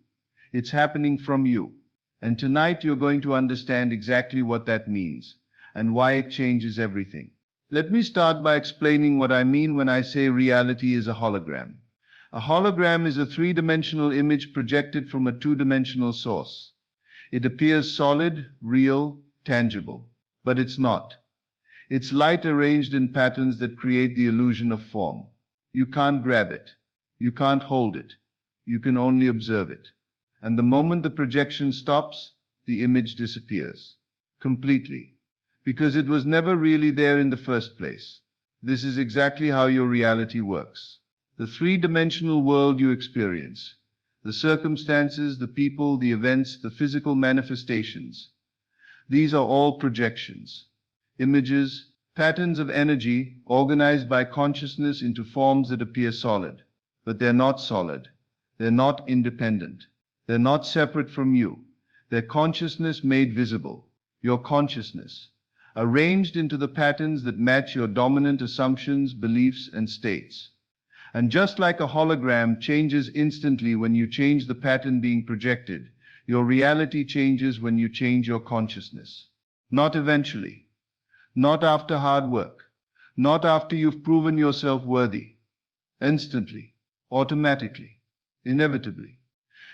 C: It's happening from you. And tonight you're going to understand exactly what that means and why it changes everything. Let me start by explaining what I mean when I say reality is a hologram. A hologram is a three-dimensional image projected from a two-dimensional source. It appears solid, real, tangible, but it's not. It's light arranged in patterns that create the illusion of form. You can't grab it. You can't hold it. You can only observe it. And the moment the projection stops, the image disappears. Completely. Because it was never really there in the first place. This is exactly how your reality works. The three-dimensional world you experience, the circumstances, the people, the events, the physical manifestations, these are all projections, images, Patterns of energy organized by consciousness into forms that appear solid. But they're not solid. They're not independent. They're not separate from you. They're consciousness made visible. Your consciousness, arranged into the patterns that match your dominant assumptions, beliefs, and states. And just like a hologram changes instantly when you change the pattern being projected, your reality changes when you change your consciousness. Not eventually. Not after hard work. Not after you've proven yourself worthy. Instantly. Automatically. Inevitably.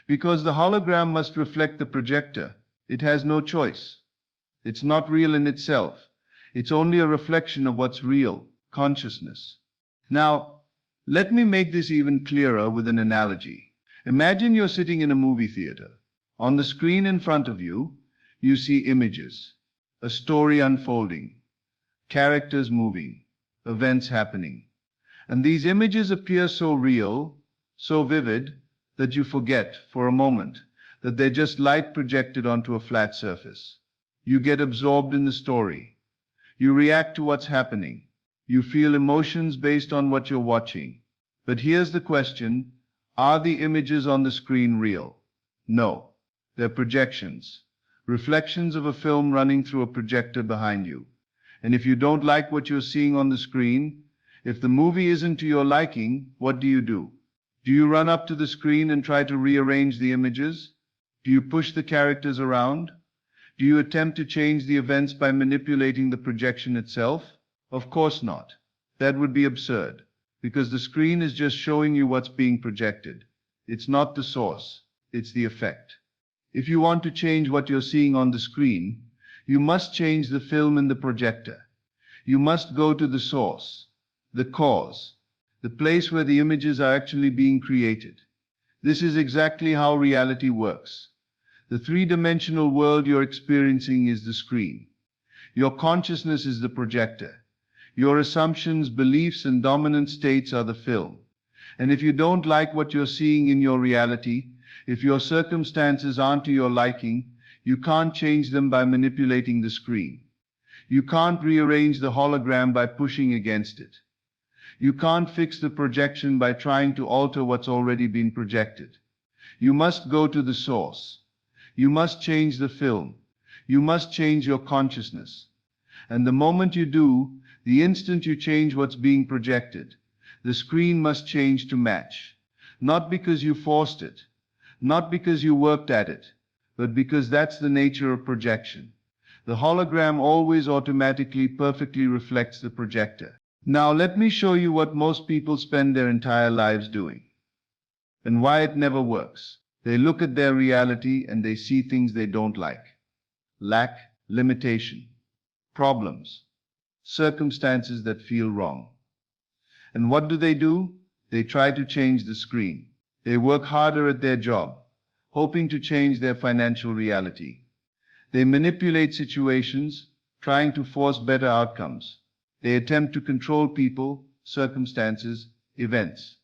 C: Because the hologram must reflect the projector. It has no choice. It's not real in itself. It's only a reflection of what's real, consciousness. Now, let me make this even clearer with an analogy. Imagine you're sitting in a movie theater. On the screen in front of you, you see images, a story unfolding, characters moving, events happening. And these images appear so real, so vivid, that you forget, for a moment, that they're just light projected onto a flat surface. You get absorbed in the story. You react to what's happening. You feel emotions based on what you're watching. But here's the question, are the images on the screen real? No. They're projections, reflections of a film running through a projector behind you. And if you don't like what you're seeing on the screen, if the movie isn't to your liking, what do? Do you run up to the screen and try to rearrange the images? Do you push the characters around? Do you attempt to change the events by manipulating the projection itself? Of course not. That would be absurd, because the screen is just showing you what's being projected. It's not the source, it's the effect. If you want to change what you're seeing on the screen, you must change the film in the projector. You must go to the source, the cause, the place where the images are actually being created. This is exactly how reality works. The three-dimensional world you're experiencing is the screen. Your consciousness is the projector. Your assumptions, beliefs, and dominant states are the film. And if you don't like what you're seeing in your reality, if your circumstances aren't to your liking, you can't change them by manipulating the screen. You can't rearrange the hologram by pushing against it. You can't fix the projection by trying to alter what's already been projected. You must go to the source. You must change the film. You must change your consciousness. And the moment you do, the instant you change what's being projected, the screen must change to match. Not because you forced it, not because you worked at it, but because that's the nature of projection. The hologram always automatically perfectly reflects the projector. Now let me show you what most people spend their entire lives doing, and why it never works. They look at their reality and they see things they don't like. Lack, limitation, problems, circumstances that feel wrong. And what do? They try to change the screen. They work harder at their job, hoping to change their financial reality. They manipulate situations, trying to force better outcomes. They attempt to control people, circumstances, events.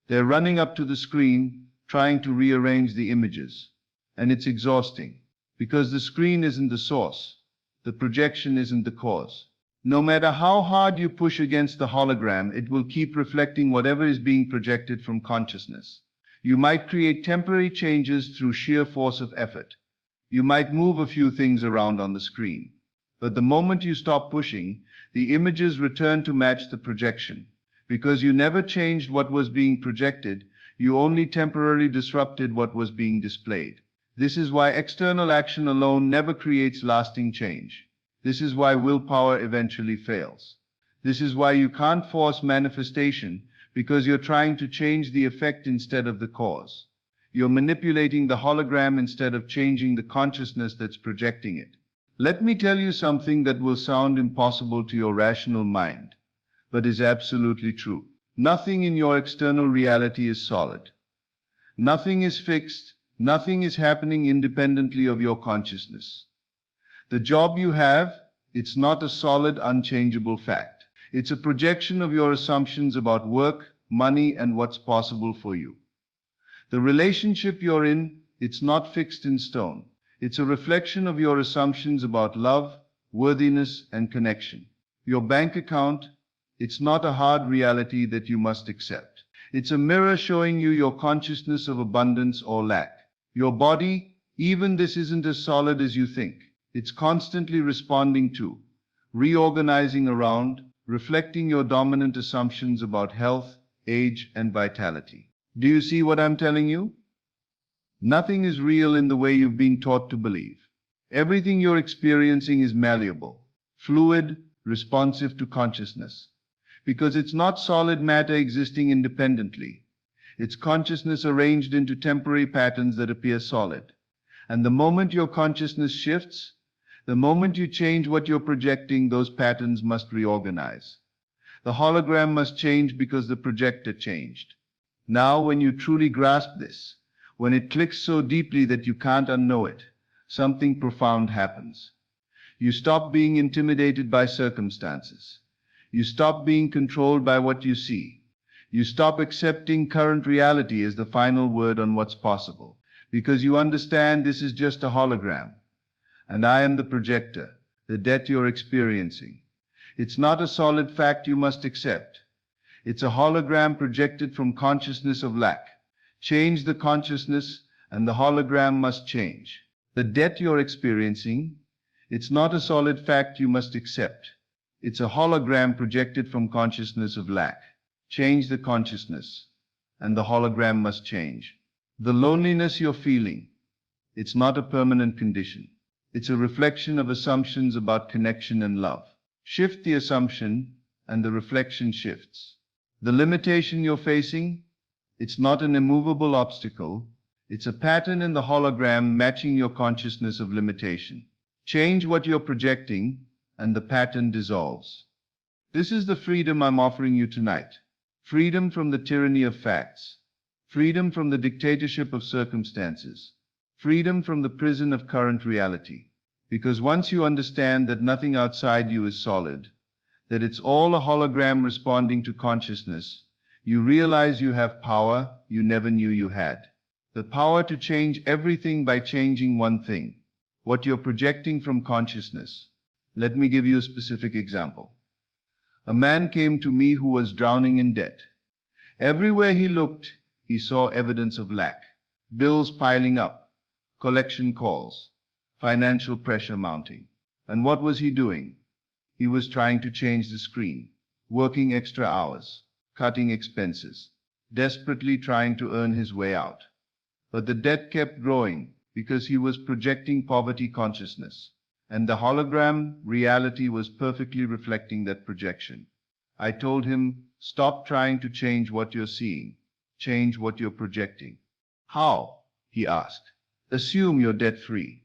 C: They're running up to the screen, trying to rearrange the images. And it's exhausting, because the screen isn't the source. The projection isn't the cause. No matter how hard you push against the hologram, it will keep reflecting whatever is being projected from consciousness. You might create temporary changes through sheer force of effort. You might move a few things around on the screen. But the moment you stop pushing, the images return to match the projection. Because you never changed what was being projected, you only temporarily disrupted what was being displayed. This is why external action alone never creates lasting change. This is why willpower eventually fails. This is why you can't force manifestation, because you're trying to change the effect instead of the cause. You're manipulating the hologram instead of changing the consciousness that's projecting it. Let me tell you something that will sound impossible to your rational mind, but is absolutely true. Nothing in your external reality is solid. Nothing is fixed. Nothing is happening independently of your consciousness. The job you have, it's not a solid, unchangeable fact. It's a projection of your assumptions about work, money, and what's possible for you. The relationship you're in, it's not fixed in stone. It's a reflection of your assumptions about love, worthiness, and connection. Your bank account, it's not a hard reality that you must accept. It's a mirror showing you your consciousness of abundance or lack. Your body, even this isn't as solid as you think. It's constantly responding to, reorganizing around, reflecting your dominant assumptions about health, age, and vitality. Do you see what I'm telling you? Nothing is real in the way you've been taught to believe. Everything you're experiencing is malleable, fluid, responsive to consciousness. Because it's not solid matter existing independently. It's consciousness arranged into temporary patterns that appear solid. And the moment your consciousness shifts, the moment you change what you're projecting, those patterns must reorganize. The hologram must change because the projector changed. Now, when you truly grasp this, when it clicks so deeply that you can't unknow it, something profound happens. You stop being intimidated by circumstances. You stop being controlled by what you see. You stop accepting current reality as the final word on what's possible, because you understand this is just a hologram. And I am the projector, the debt you're experiencing. It's not a solid fact you must accept. It's a hologram projected from consciousness of lack. Change the consciousness, and the hologram must change. The debt you're experiencing, it's not a solid fact you must accept. It's a hologram projected from consciousness of lack. Change the consciousness, and the hologram must change. The loneliness you're feeling, it's not a permanent condition. It's a reflection of assumptions about connection and love. Shift the assumption, and the reflection shifts. The limitation you're facing, it's not an immovable obstacle. It's a pattern in the hologram matching your consciousness of limitation. Change what you're projecting, and the pattern dissolves. This is the freedom I'm offering you tonight. Freedom from the tyranny of facts. Freedom from the dictatorship of circumstances. Freedom from the prison of current reality. Because once you understand that nothing outside you is solid, that it's all a hologram responding to consciousness, you realize you have power you never knew you had. The power to change everything by changing one thing, what you're projecting from consciousness. Let me give you a specific example. A man came to me who was drowning in debt. Everywhere he looked, he saw evidence of lack. Bills piling up, collection calls, financial pressure mounting. And what was he doing? He was trying to change the screen, working extra hours, cutting expenses, desperately trying to earn his way out. But the debt kept growing because he was projecting poverty consciousness. And the hologram reality was perfectly reflecting that projection. I told him, stop trying to change what you're seeing. Change what you're projecting. How? He asked. Assume you're debt-free.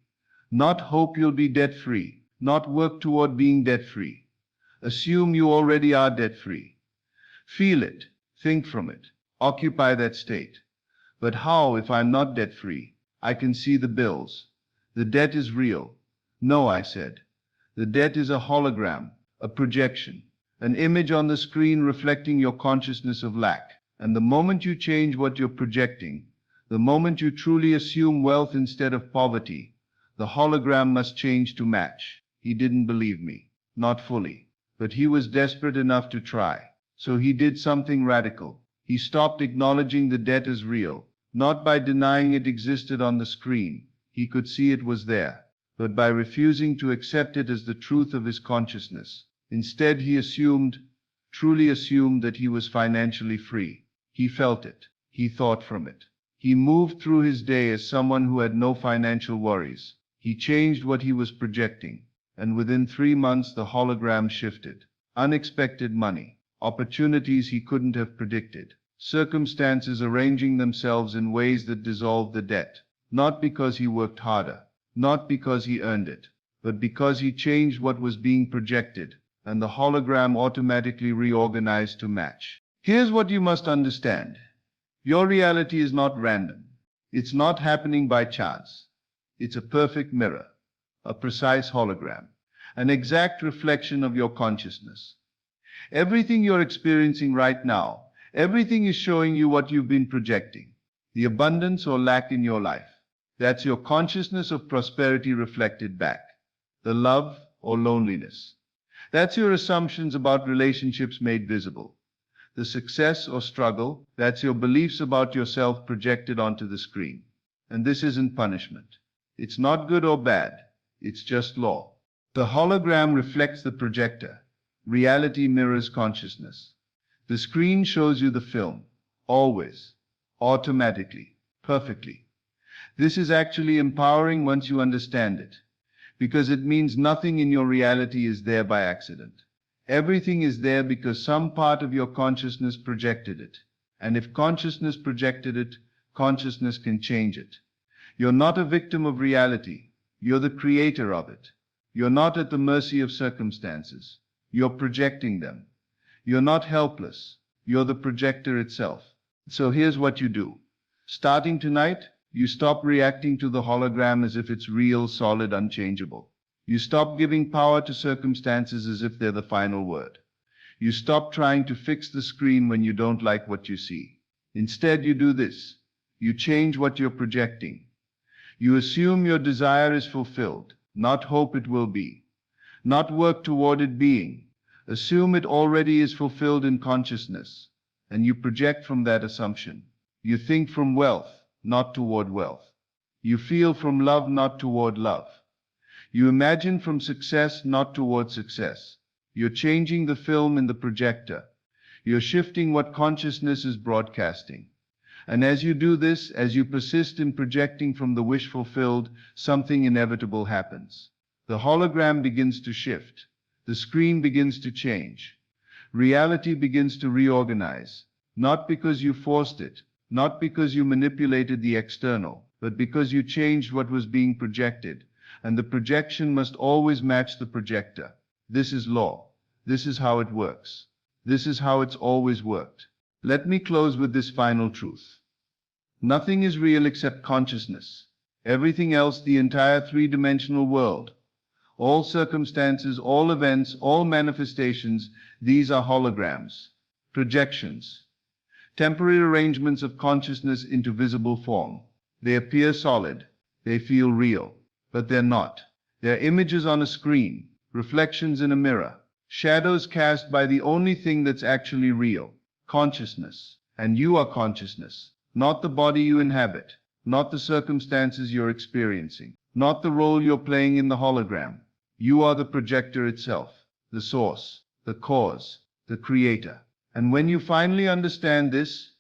C: Not hope you'll be debt-free. Not work toward being debt-free. Assume you already are debt-free. Feel it. Think from it. Occupy that state. But how if I'm not debt-free? I can see the bills. The debt is real. No, I said. The debt is a hologram, a projection, an image on the screen reflecting your consciousness of lack. And the moment you change what you're projecting, the moment you truly assume wealth instead of poverty, the hologram must change to match. He didn't believe me. Not fully. But he was desperate enough to try. So he did something radical. He stopped acknowledging the debt as real, not by denying it existed on the screen. He could see it was there. But by refusing to accept it as the truth of his consciousness. Instead, he assumed, truly assumed, that he was financially free. He felt it. He thought from it. He moved through his day as someone who had no financial worries. He changed what he was projecting. And within 3 months, the hologram shifted. Unexpected money. Opportunities he couldn't have predicted. Circumstances arranging themselves in ways that dissolved the debt. Not because he worked harder. Not because he earned it, but because he changed what was being projected, and the hologram automatically reorganized to match. Here's what you must understand. Your reality is not random. It's not happening by chance. It's a perfect mirror, a precise hologram, an exact reflection of your consciousness. Everything you're experiencing right now, everything is showing you what you've been projecting, the abundance or lack in your life. That's your consciousness of prosperity reflected back. The love or loneliness. That's your assumptions about relationships made visible. The success or struggle, that's your beliefs about yourself projected onto the screen. And this isn't punishment. It's not good or bad. It's just law. The hologram reflects the projector. Reality mirrors consciousness. The screen shows you the film. Always. Automatically. Perfectly. This is actually empowering once you understand it, because it means nothing in your reality is there by accident. Everything is there because some part of your consciousness projected it. And if consciousness projected it, consciousness can change it. You're not a victim of reality. You're the creator of it. You're not at the mercy of circumstances. You're projecting them. You're not helpless. You're the projector itself. So here's what you do. Starting tonight, you stop reacting to the hologram as if it's real, solid, unchangeable. You stop giving power to circumstances as if they're the final word. You stop trying to fix the screen when you don't like what you see. Instead, you do this. You change what you're projecting. You assume your desire is fulfilled, not hope it will be. Not work toward it being. Assume it already is fulfilled in consciousness. And you project from that assumption. You think from wealth, not toward wealth. You feel from love, not toward love. You imagine from success, not toward success. You're changing the film in the projector. You're shifting what consciousness is broadcasting. And as you do this, as you persist in projecting from the wish fulfilled, something inevitable happens. The hologram begins to shift. The screen begins to change. Reality begins to reorganize. Not because you forced it, not because you manipulated the external, but because you changed what was being projected. And the projection must always match the projector. This is law. This is how it works. This is how it's always worked. Let me close with this final truth. Nothing is real except consciousness. Everything else, the entire three-dimensional world, all circumstances, all events, all manifestations, these are holograms, projections, temporary arrangements of consciousness into visible form. They appear solid. They feel real. But they're not. They're images on a screen, reflections in a mirror, shadows cast by the only thing that's actually real, consciousness. And you are consciousness, not the body you inhabit, not the circumstances you're experiencing, not the role you're playing in the hologram. You are the projector itself, the source, the cause, the creator. And when you finally understand this,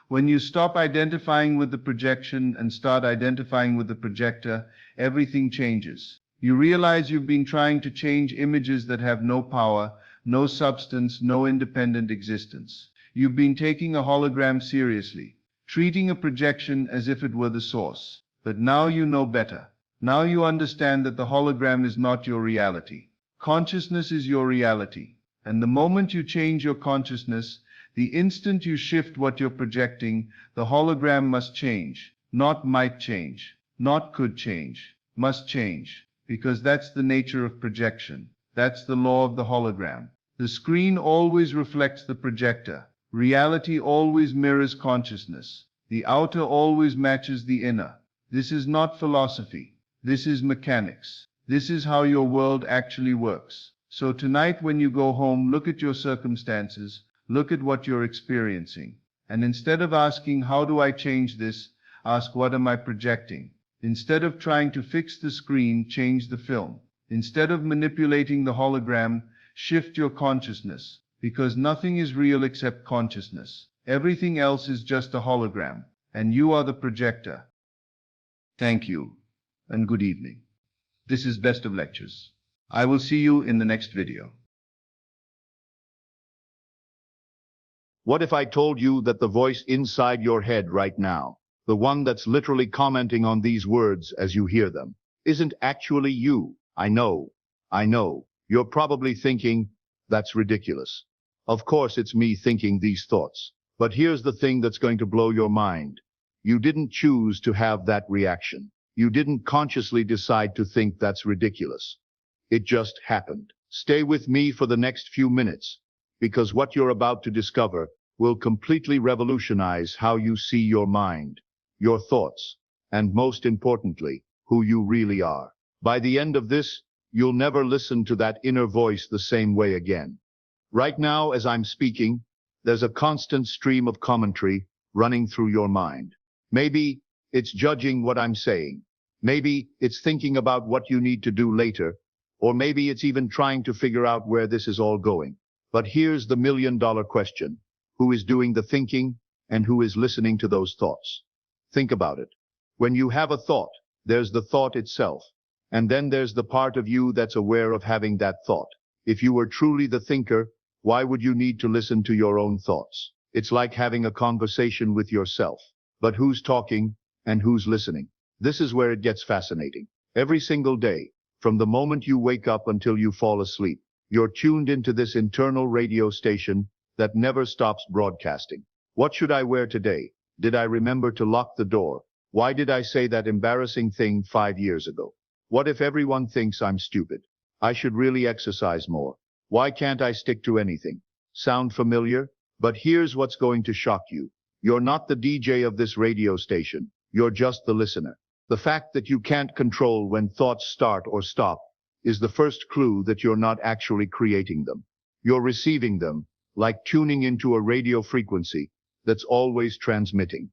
C: when you stop identifying with the projection and start identifying with the projector, everything changes. You realize you've been trying to change images that have no power, no substance, no independent existence. You've been taking a hologram seriously, treating a projection as if it were the source. But now you know better. Now you understand that the hologram is not your reality. Consciousness is your reality. And the moment you change your consciousness, the instant you shift what you're projecting, the hologram must change. Not might change, not could change, must change. Because that's the nature of projection. That's the law of the hologram. The screen always reflects the projector. Reality always mirrors consciousness. The outer always matches the inner. This is not philosophy. This is mechanics. This is how your world actually works. So tonight when you go home, look at your circumstances, look at what you're experiencing. And instead of asking, how do I change this? Ask, what am I projecting? Instead of trying to fix the screen, change the film. Instead of manipulating the hologram, shift your consciousness. Because nothing is real except consciousness. Everything else is just a hologram. And you are the projector. Thank you, and good evening. This is Best of Lectures. I will see you in the next video.
D: What if I told you that the voice inside your head right now, the one that's literally commenting on these words as you hear them, isn't actually you? I know. You're probably thinking, that's ridiculous. Of course it's me thinking these thoughts. But here's the thing that's going to blow your mind. You didn't choose to have that reaction. You didn't consciously decide to think that's ridiculous. It just happened. Stay with me for the next few minutes, because what you're about to discover will completely revolutionize how you see your mind, your thoughts, and most importantly, who you really are. By the end of this, you'll never listen to that inner voice the same way again. Right now, as I'm speaking, there's a constant stream of commentary running through your mind. Maybe it's judging what I'm saying. Maybe it's thinking about what you need to do later, or maybe it's even trying to figure out where this is all going. But here's the million-dollar question. Who is doing the thinking and who is listening to those thoughts? Think about it. When you have a thought, there's the thought itself, and then there's the part of you that's aware of having that thought. If you were truly the thinker, why would you need to listen to your own thoughts? It's like having a conversation with yourself. But who's talking and who's listening? This is where it gets fascinating. Every single day, from the moment you wake up until you fall asleep, you're tuned into this internal radio station that never stops broadcasting. What should I wear today? Did I remember to lock the door? Why did I say that embarrassing thing 5 years ago? What if everyone thinks I'm stupid? I should really exercise more. Why can't I stick to anything? Sound familiar? But here's what's going to shock you. You're not the DJ of this radio station. You're just the listener. The fact that you can't control when thoughts start or stop is the first clue that you're not actually creating them. You're receiving them, like tuning into a radio frequency that's always transmitting.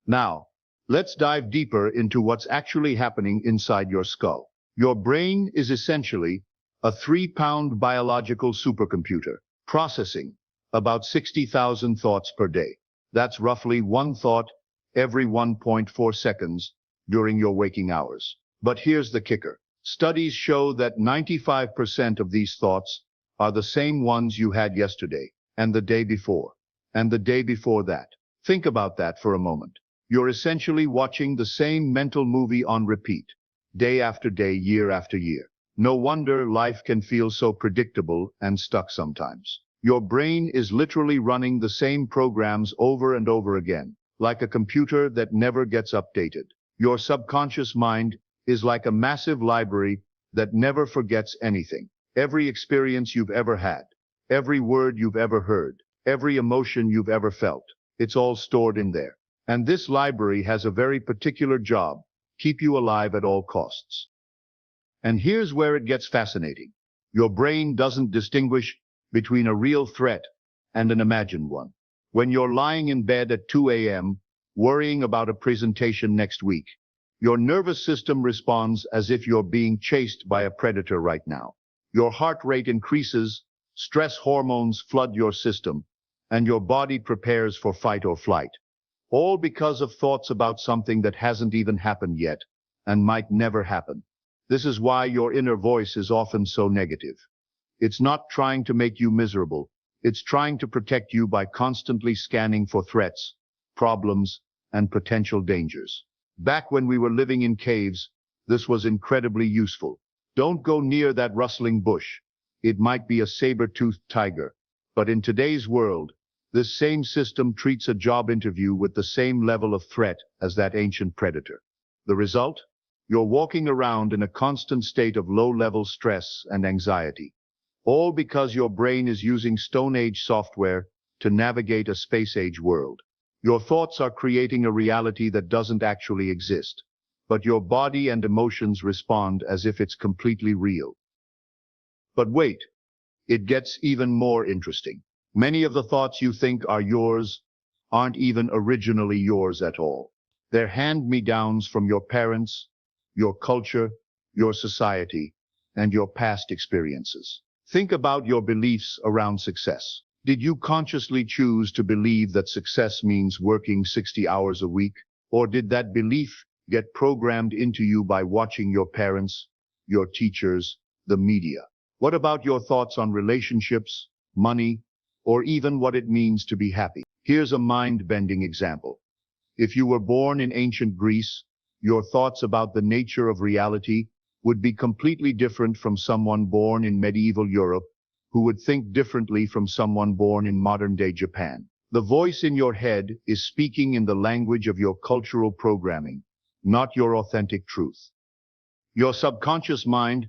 D: Now, let's dive deeper into what's actually happening inside your skull. Your brain is essentially a 3-pound biological supercomputer, processing about 60,000 thoughts per day. That's roughly one thought every 1.4 seconds during your waking hours. But here's the kicker. Studies show that 95% of these thoughts are the same ones you had yesterday, and the day before, and the day before that. Think about that for a moment. You're essentially watching the same mental movie on repeat, day after day, year after year. No wonder life can feel so predictable and stuck sometimes. Your brain is literally running the same programs over and over again, like a computer that never gets updated. Your subconscious mind is like a massive library that never forgets anything. Every experience you've ever had, every word you've ever heard, every emotion you've ever felt, it's all stored in there. And this library has a very particular job: keep you alive at all costs. And here's where it gets fascinating. Your brain doesn't distinguish between a real threat and an imagined one. When you're lying in bed at 2 a.m., worrying about a presentation next week, your nervous system responds as if you're being chased by a predator right now. Your heart rate increases, stress hormones flood your system, and your body prepares for fight or flight. All because of thoughts about something that hasn't even happened yet and might never happen. This is why your inner voice is often so negative. It's not trying to make you miserable. It's trying to protect you by constantly scanning for threats, problems, and potential dangers. Back when we were living in caves, this was incredibly useful. Don't go near that rustling bush. It might be a saber-toothed tiger. But in today's world, this same system treats a job interview with the same level of threat as that ancient predator. The result? You're walking around in a constant state of low-level stress and anxiety. All because your brain is using Stone Age software to navigate a space-age world. Your thoughts are creating a reality that doesn't actually exist, but your body and emotions respond as if it's completely real. But wait, it gets even more interesting. Many of the thoughts you think are yours aren't even originally yours at all. They're hand-me-downs from your parents, your culture, your society, and your past experiences. Think about your beliefs around success. Did you consciously choose to believe that success means working 60 hours a week? Or did that belief get programmed into you by watching your parents, your teachers, the media? What about your thoughts on relationships, money, or even what it means to be happy? Here's a mind-bending example. If you were born in ancient Greece, your thoughts about the nature of reality would be completely different from someone born in medieval Europe, who would think differently from someone born in modern-day Japan. The voice in your head is speaking in the language of your cultural programming, not your authentic truth. Your subconscious mind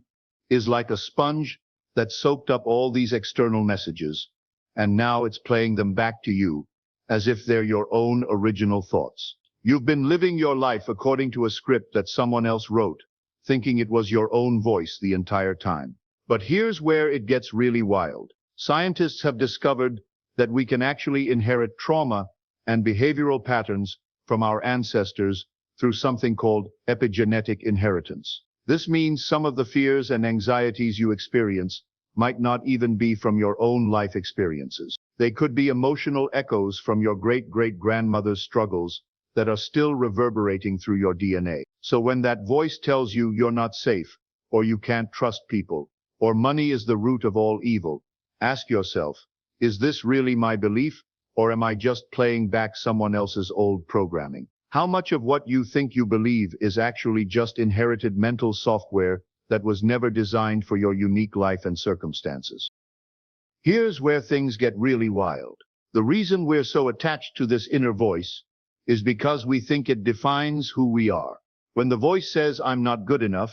D: is like a sponge that soaked up all these external messages, and now it's playing them back to you as if they're your own original thoughts. You've been living your life according to a script that someone else wrote, thinking it was your own voice the entire time. But here's where it gets really wild. Scientists have discovered that we can actually inherit trauma and behavioral patterns from our ancestors through something called epigenetic inheritance. This means some of the fears and anxieties you experience might not even be from your own life experiences. They could be emotional echoes from your great-great-grandmother's struggles that are still reverberating through your DNA. So when that voice tells you you're not safe, or you can't trust people, or money is the root of all evil, ask yourself, is this really my belief, or am I just playing back someone else's old programming? How much of what you think you believe is actually just inherited mental software that was never designed for your unique life and circumstances? Here's where things get really wild. The reason we're so attached to this inner voice is because we think it defines who we are. When the voice says, "I'm not good enough,"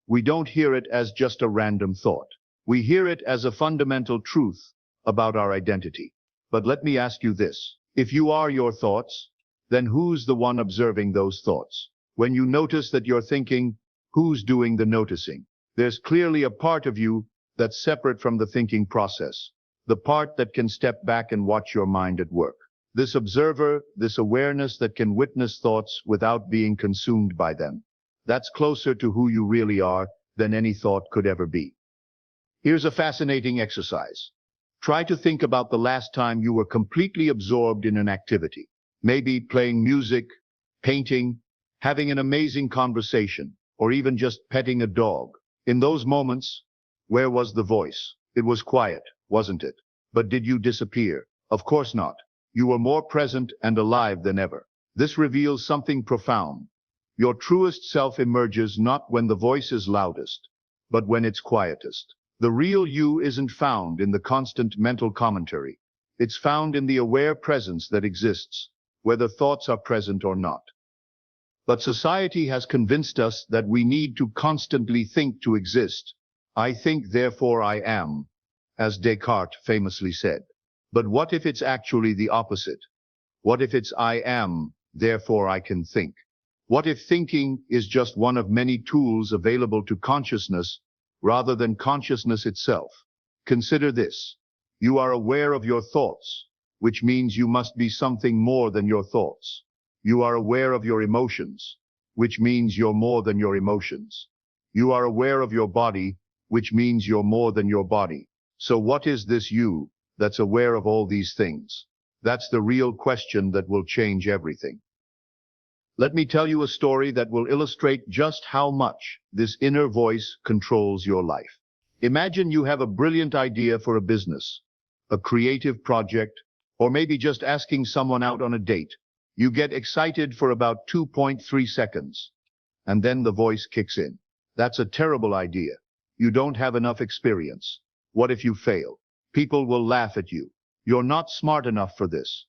D: we don't hear it as just a random thought. We hear it as a fundamental truth about our identity. But let me ask you this. If you are your thoughts, then who's the one observing those thoughts? When you notice that you're thinking, who's doing the noticing? There's clearly a part of you that's separate from the thinking process, the part that can step back and watch your mind at work. This observer, this awareness that can witness thoughts without being consumed by them. That's closer to who you really are than any thought could ever be. Here's a fascinating exercise. Try to think about the last time you were completely absorbed in an activity. Maybe playing music, painting, having an amazing conversation, or even just petting a dog. In those moments, where was the voice? It was quiet, wasn't it? But did you disappear? Of course not. You were more present and alive than ever. This reveals something profound. Your truest self emerges not when the voice is loudest, but when it's quietest. The real you isn't found in the constant mental commentary. It's found in the aware presence that exists, whether thoughts are present or not. But society has convinced us that we need to constantly think to exist. I think, therefore I am, as Descartes famously said. But what if it's actually the opposite? What if it's I am, therefore I can think? What if thinking is just one of many tools available to consciousness rather than consciousness itself? Consider this. You are aware of your thoughts, which means you must be something more than your thoughts. You are aware of your emotions, which means you're more than your emotions. You are aware of your body, which means you're more than your body. So what is this you that's aware of all these things? That's the real question that will change everything. Let me tell you a story that will illustrate just how much this inner voice controls your life. Imagine you have a brilliant idea for a business, a creative project, or maybe just asking someone out on a date. You get excited for about 2.3 seconds, and then the voice kicks in. That's a terrible idea. You don't have enough experience. What if you fail? People will laugh at you. You're not smart enough for this.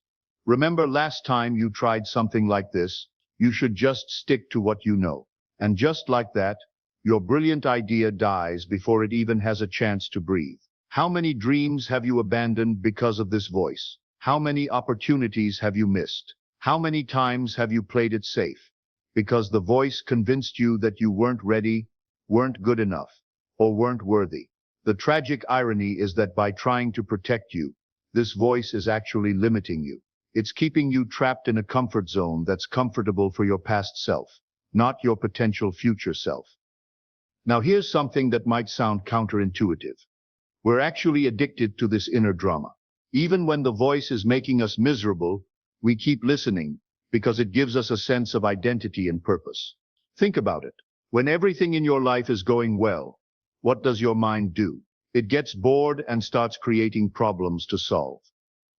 D: Remember last time you tried something like this? You should just stick to what you know. And just like that, your brilliant idea dies before it even has a chance to breathe. How many dreams have you abandoned because of this voice? How many opportunities have you missed? How many times have you played it safe? Because the voice convinced you that you weren't ready, weren't good enough, or weren't worthy. The tragic irony is that by trying to protect you, this voice is actually limiting you. It's keeping you trapped in a comfort zone that's comfortable for your past self, not your potential future self. Now here's something that might sound counterintuitive. We're actually addicted to this inner drama. Even when the voice is making us miserable, we keep listening because it gives us a sense of identity and purpose. Think about it. When everything in your life is going well, what does your mind do? It gets bored and starts creating problems to solve.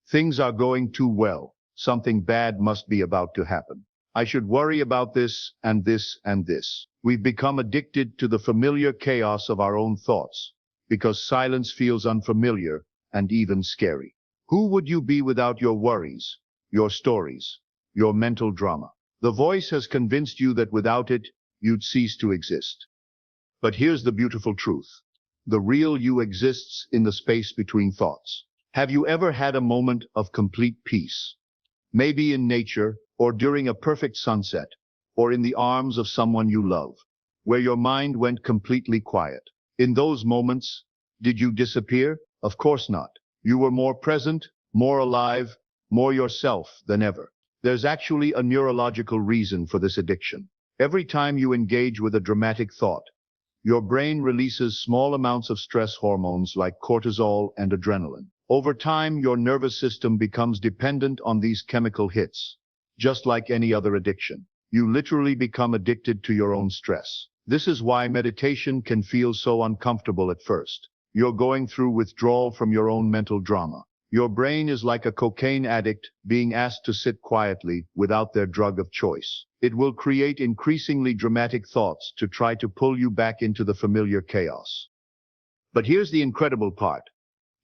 D: Things are going too well. Something bad must be about to happen. I should worry about this and this and this. We've become addicted to the familiar chaos of our own thoughts because silence feels unfamiliar and even scary. Who would you be without your worries, your stories, your mental drama? The voice has convinced you that without it, you'd cease to exist. But here's the beautiful truth. The real you exists in the space between thoughts. Have you ever had a moment of complete peace? Maybe in nature, or during a perfect sunset, or in the arms of someone you love. where your mind went completely quiet. In those moments, did you disappear? Of course not. You were more present, more alive, more yourself than ever. There's actually a neurological reason for this addiction. Every time you engage with a dramatic thought, your brain releases small amounts of stress hormones like cortisol and adrenaline. Over time, your nervous system becomes dependent on these chemical hits. Just like any other addiction, you literally become addicted to your own stress. This is why meditation can feel so uncomfortable at first. You're going through withdrawal from your own mental drama. Your brain is like a cocaine addict being asked to sit quietly without their drug of choice. It will create increasingly dramatic thoughts to try to pull you back into the familiar chaos. But here's the incredible part.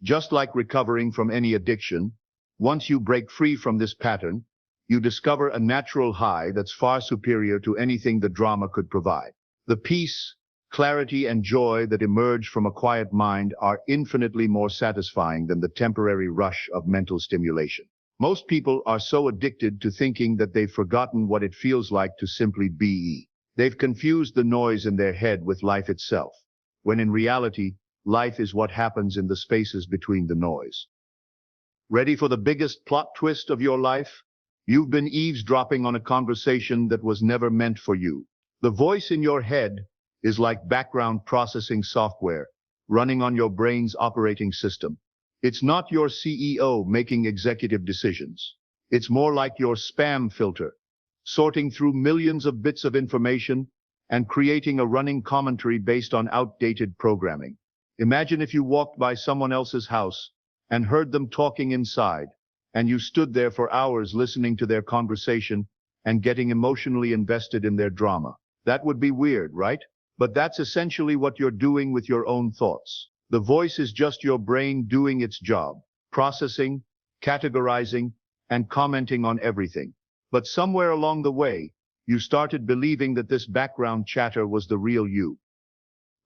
D: Just like recovering from any addiction, once you break free from this pattern, you discover a natural high that's far superior to anything the drama could provide. The peace, clarity, and joy that emerge from a quiet mind are infinitely more satisfying than the temporary rush of mental stimulation. Most people are so addicted to thinking that they've forgotten what it feels like to simply be. They've confused the noise in their head with life itself, when in reality, life is what happens in the spaces between the noise. Ready for the biggest plot twist of your life? You've been eavesdropping on a conversation that was never meant for you. The voice in your head is like background processing software running on your brain's operating system. It's not your CEO making executive decisions. It's more like your spam filter, sorting through millions of bits of information and creating a running commentary based on outdated programming. Imagine if you walked by someone else's house and heard them talking inside, and you stood there for hours listening to their conversation and getting emotionally invested in their drama. That would be weird, right? But that's essentially what you're doing with your own thoughts. The voice is just your brain doing its job, processing, categorizing, and commenting on everything. But somewhere along the way, you started believing that this background chatter was the real you.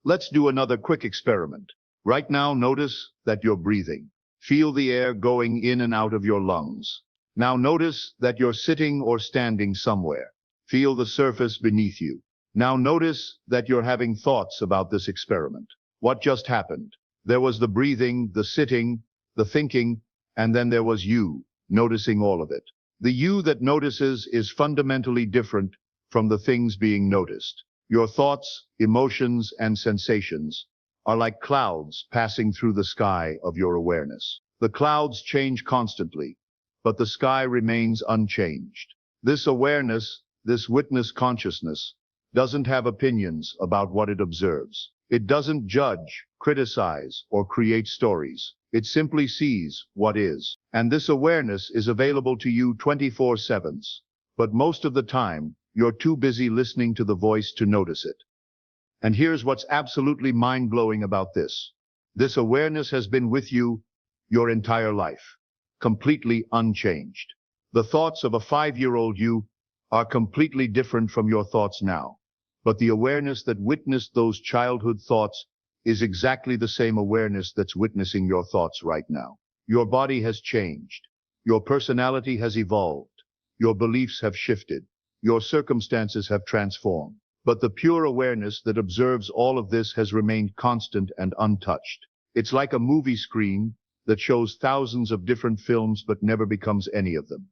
D: Let's do another quick experiment. Right now, notice that you're breathing. Feel the air going in and out of your lungs. Now notice that you're sitting or standing somewhere. Feel the surface beneath you. Now notice that you're having thoughts about this experiment. What just happened? There was the breathing, the sitting, the thinking, and then there was you, noticing all of it. The you that notices is fundamentally different from the things being noticed. Your thoughts, emotions, and sensations are like clouds passing through the sky of your awareness. The clouds change constantly, but the sky remains unchanged. This awareness, this witness consciousness, doesn't have opinions about what it observes. It doesn't judge, criticize, or create stories. It simply sees what is. And this awareness is available to you 24/7. But most of the time, you're too busy listening to the voice to notice it. And here's what's absolutely mind-blowing about this. This awareness has been with you your entire life, completely unchanged. The thoughts of a 5-year-old you are completely different from your thoughts now. But the awareness that witnessed those childhood thoughts is exactly the same awareness that's witnessing your thoughts right now. Your body has changed. Your personality has evolved. Your beliefs have shifted. Your circumstances have transformed. But the pure awareness that observes all of this has remained constant and untouched. It's like a movie screen that shows thousands of different films but never becomes any of them.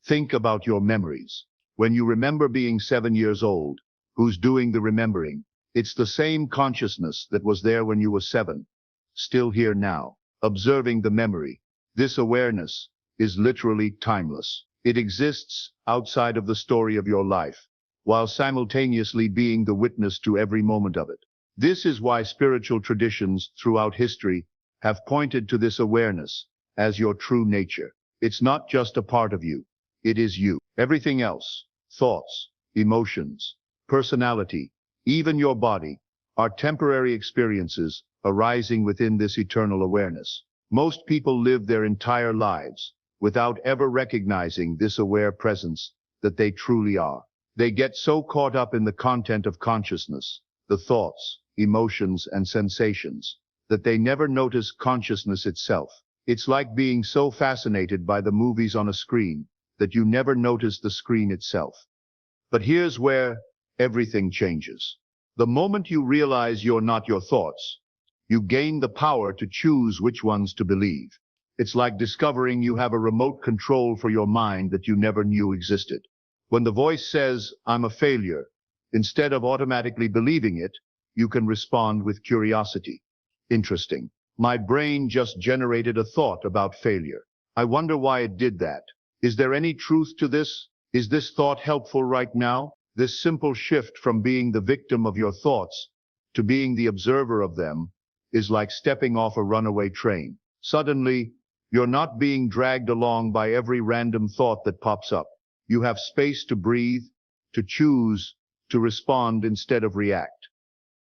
D: Think about your memories. When you remember being 7 years old, who's doing the remembering? It's the same consciousness that was there when you were 7, still here now, observing the memory. This awareness is literally timeless. It exists outside of the story of your life, while simultaneously being the witness to every moment of it. This is why spiritual traditions throughout history have pointed to this awareness as your true nature. It's not just a part of you. It is you. Everything else, thoughts, emotions, personality, even your body, are temporary experiences arising within this eternal awareness. Most people live their entire lives without ever recognizing this aware presence that they truly are. They get so caught up in the content of consciousness, the thoughts, emotions, and sensations, that they never notice consciousness itself. It's like being so fascinated by the movies on a screen that you never notice the screen itself. But here's where everything changes. The moment you realize you're not your thoughts, you gain the power to choose which ones to believe. It's like discovering you have a remote control for your mind that you never knew existed. When the voice says, "I'm a failure," instead of automatically believing it, you can respond with curiosity. Interesting. My brain just generated a thought about failure. I wonder why it did that. Is there any truth to this? Is this thought helpful right now? This simple shift from being the victim of your thoughts to being the observer of them is like stepping off a runaway train. Suddenly, you're not being dragged along by every random thought that pops up. You have space to breathe, to choose, to respond instead of react.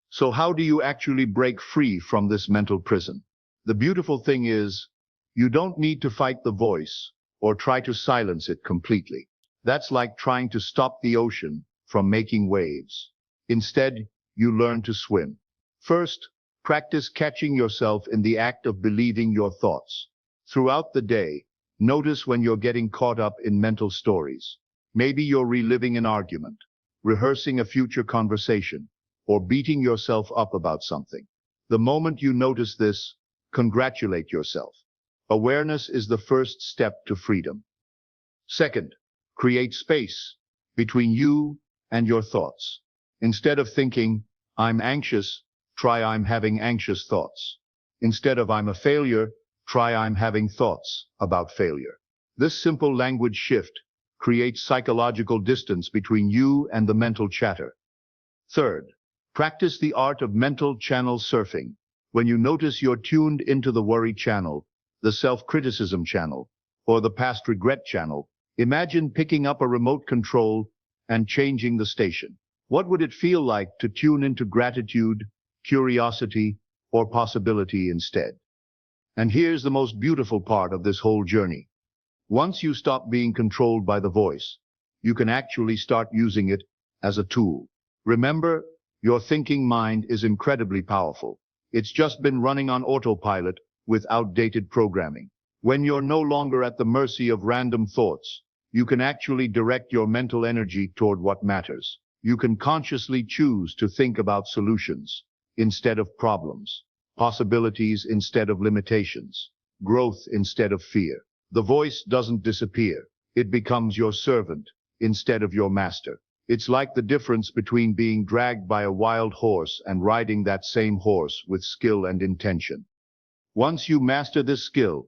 D: So how do you actually break free from this mental prison? The beautiful thing is, you don't need to fight the voice or try to silence it completely. That's like trying to stop the ocean from making waves. Instead, you learn to swim. First, practice catching yourself in the act of believing your thoughts. Throughout the day, notice when you're getting caught up in mental stories. Maybe you're reliving an argument, rehearsing a future conversation, or beating yourself up about something. The moment you notice this, congratulate yourself. Awareness is the first step to freedom. Second, create space between you and your thoughts. Instead of thinking, "I'm anxious," try, "I'm having anxious thoughts." Instead of "I'm a failure," try, "I'm having thoughts about failure." This simple language shift creates psychological distance between you and the mental chatter. Third, practice the art of mental channel surfing. When you notice you're tuned into the worry channel, the self-criticism channel, or the past regret channel, imagine picking up a remote control and changing the station. What would it feel like to tune into gratitude, curiosity, or possibility instead? And here's the most beautiful part of this whole journey. Once you stop being controlled by the voice, you can actually start using it as a tool. Remember, your thinking mind is incredibly powerful. It's just been running on autopilot with outdated programming. When you're no longer at the mercy of random thoughts, you can actually direct your mental energy toward what matters. You can consciously choose to think about solutions instead of problems, possibilities instead of limitations, growth instead of fear. The voice doesn't disappear. It becomes your servant instead of your master. It's like the difference between being dragged by a wild horse and riding that same horse with skill and intention. Once you master this skill,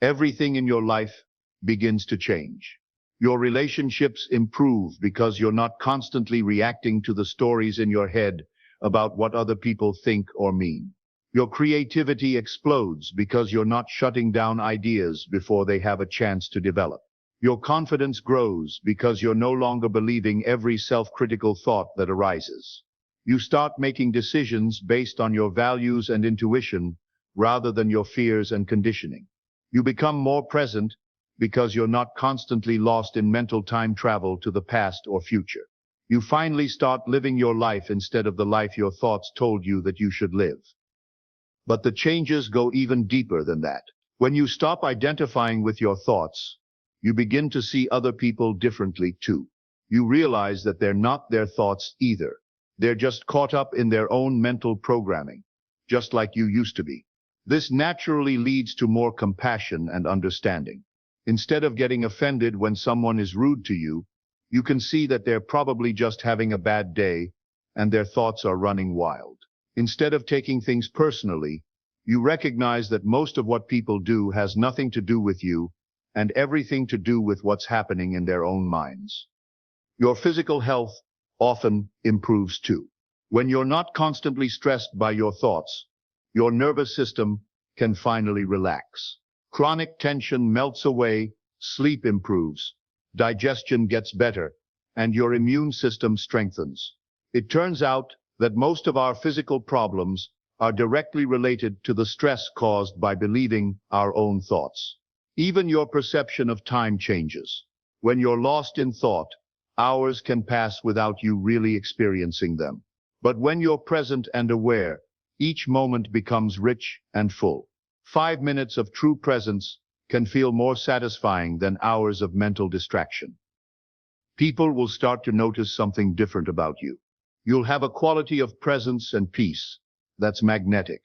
D: everything in your life begins to change. Your relationships improve because you're not constantly reacting to the stories in your head about what other people think or mean. Your creativity explodes because you're not shutting down ideas before they have a chance to develop. Your confidence grows because you're no longer believing every self-critical thought that arises. You start making decisions based on your values and intuition rather than your fears and conditioning. You become more present because you're not constantly lost in mental time travel to the past or future. You finally start living your life instead of the life your thoughts told you that you should live. But the changes go even deeper than that. When you stop identifying with your thoughts, you begin to see other people differently too. You realize that they're not their thoughts either. They're just caught up in their own mental programming, just like you used to be. This naturally leads to more compassion and understanding. Instead of getting offended when someone is rude to you, you can see that they're probably just having a bad day and their thoughts are running wild. Instead of taking things personally, you recognize that most of what people do has nothing to do with you and everything to do with what's happening in their own minds. Your physical health often improves too. When you're not constantly stressed by your thoughts, your nervous system can finally relax. Chronic tension melts away, sleep improves, digestion gets better, and your immune system strengthens. It turns out that most of our physical problems are directly related to the stress caused by believing our own thoughts. Even your perception of time changes. When you're lost in thought, hours can pass without you really experiencing them. But when you're present and aware, each moment becomes rich and full. 5 minutes of true presence can feel more satisfying than hours of mental distraction. People will start to notice something different about you. You'll have a quality of presence and peace that's magnetic.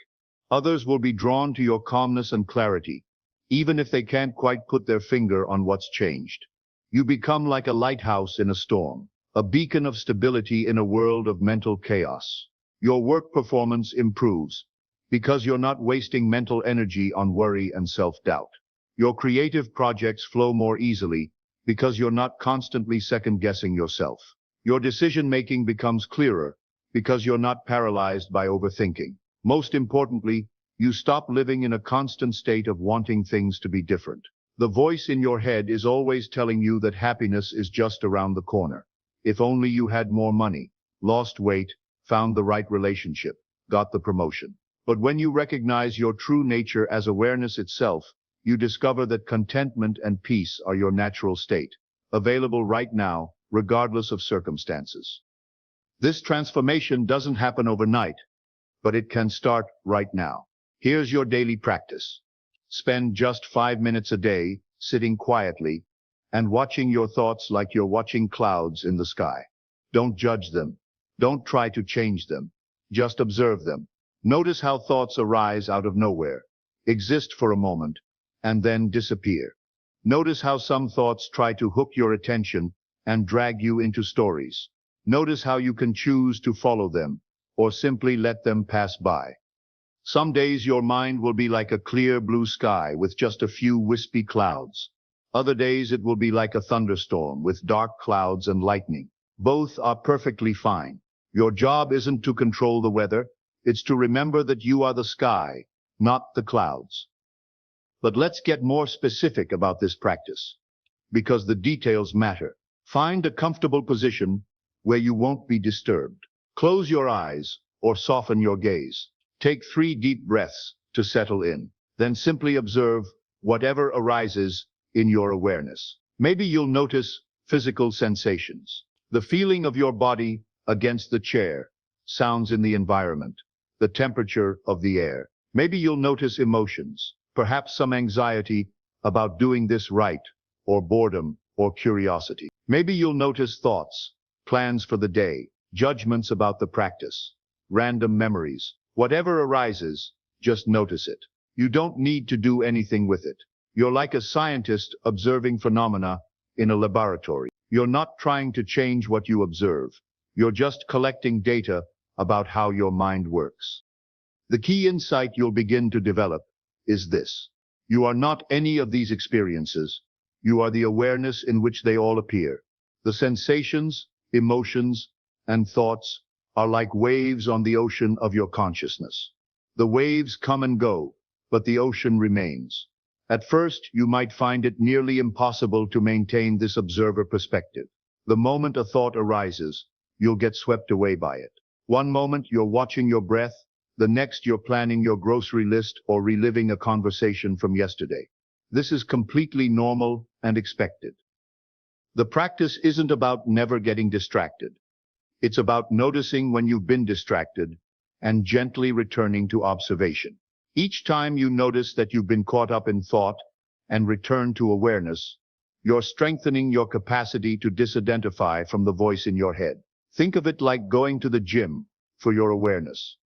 D: Others will be drawn to your calmness and clarity, even if they can't quite put their finger on what's changed. You become like a lighthouse in a storm, a beacon of stability in a world of mental chaos. Your work performance improves because you're not wasting mental energy on worry and self-doubt. Your creative projects flow more easily because you're not constantly second-guessing yourself. Your decision-making becomes clearer because you're not paralyzed by overthinking. Most importantly, you stop living in a constant state of wanting things to be different. The voice in your head is always telling you that happiness is just around the corner. If only you had more money, lost weight, found the right relationship, got the promotion. But when you recognize your true nature as awareness itself, you discover that contentment and peace are your natural state, available right now, regardless of circumstances. This transformation doesn't happen overnight, but it can start right now. Here's your daily practice. Spend just 5 minutes a day sitting quietly and watching your thoughts like you're watching clouds in the sky. Don't judge them. Don't try to change them. Just observe them. Notice how thoughts arise out of nowhere, exist for a moment, and then disappear. Notice how some thoughts try to hook your attention and drag you into stories. Notice how you can choose to follow them or simply let them pass by. Some days your mind will be like a clear blue sky with just a few wispy clouds. Other days it will be like a thunderstorm with dark clouds and lightning. Both are perfectly fine. Your job isn't to control the weather, it's to remember that you are the sky, not the clouds. But let's get more specific about this practice, because the details matter. Find a comfortable position where you won't be disturbed. Close your eyes or soften your gaze. Take 3 deep breaths to settle in. Then simply observe whatever arises in your awareness. Maybe you'll notice physical sensations, the feeling of your body against the chair, sounds in the environment, the temperature of the air. Maybe you'll notice emotions, perhaps some anxiety about doing this right, or boredom, or curiosity. Maybe you'll notice thoughts, plans for the day, judgments about the practice, random memories. Whatever arises, just notice it. You don't need to do anything with it. You're like a scientist observing phenomena in a laboratory. You're not trying to change what you observe. You're just collecting data about how your mind works. The key insight you'll begin to develop is this. You are not any of these experiences. You are the awareness in which they all appear. The sensations, emotions, and thoughts are like waves on the ocean of your consciousness. The waves come and go, but the ocean remains. At first, you might find it nearly impossible to maintain this observer perspective. The moment a thought arises, you'll get swept away by it. One moment you're watching your breath, the next you're planning your grocery list or reliving a conversation from yesterday. This is completely normal and expected. The practice isn't about never getting distracted. It's about noticing when you've been distracted and gently returning to observation. Each time you notice that you've been caught up in thought and return to awareness, you're strengthening your capacity to disidentify from the voice in your head. Think of it like going to the gym for your awareness.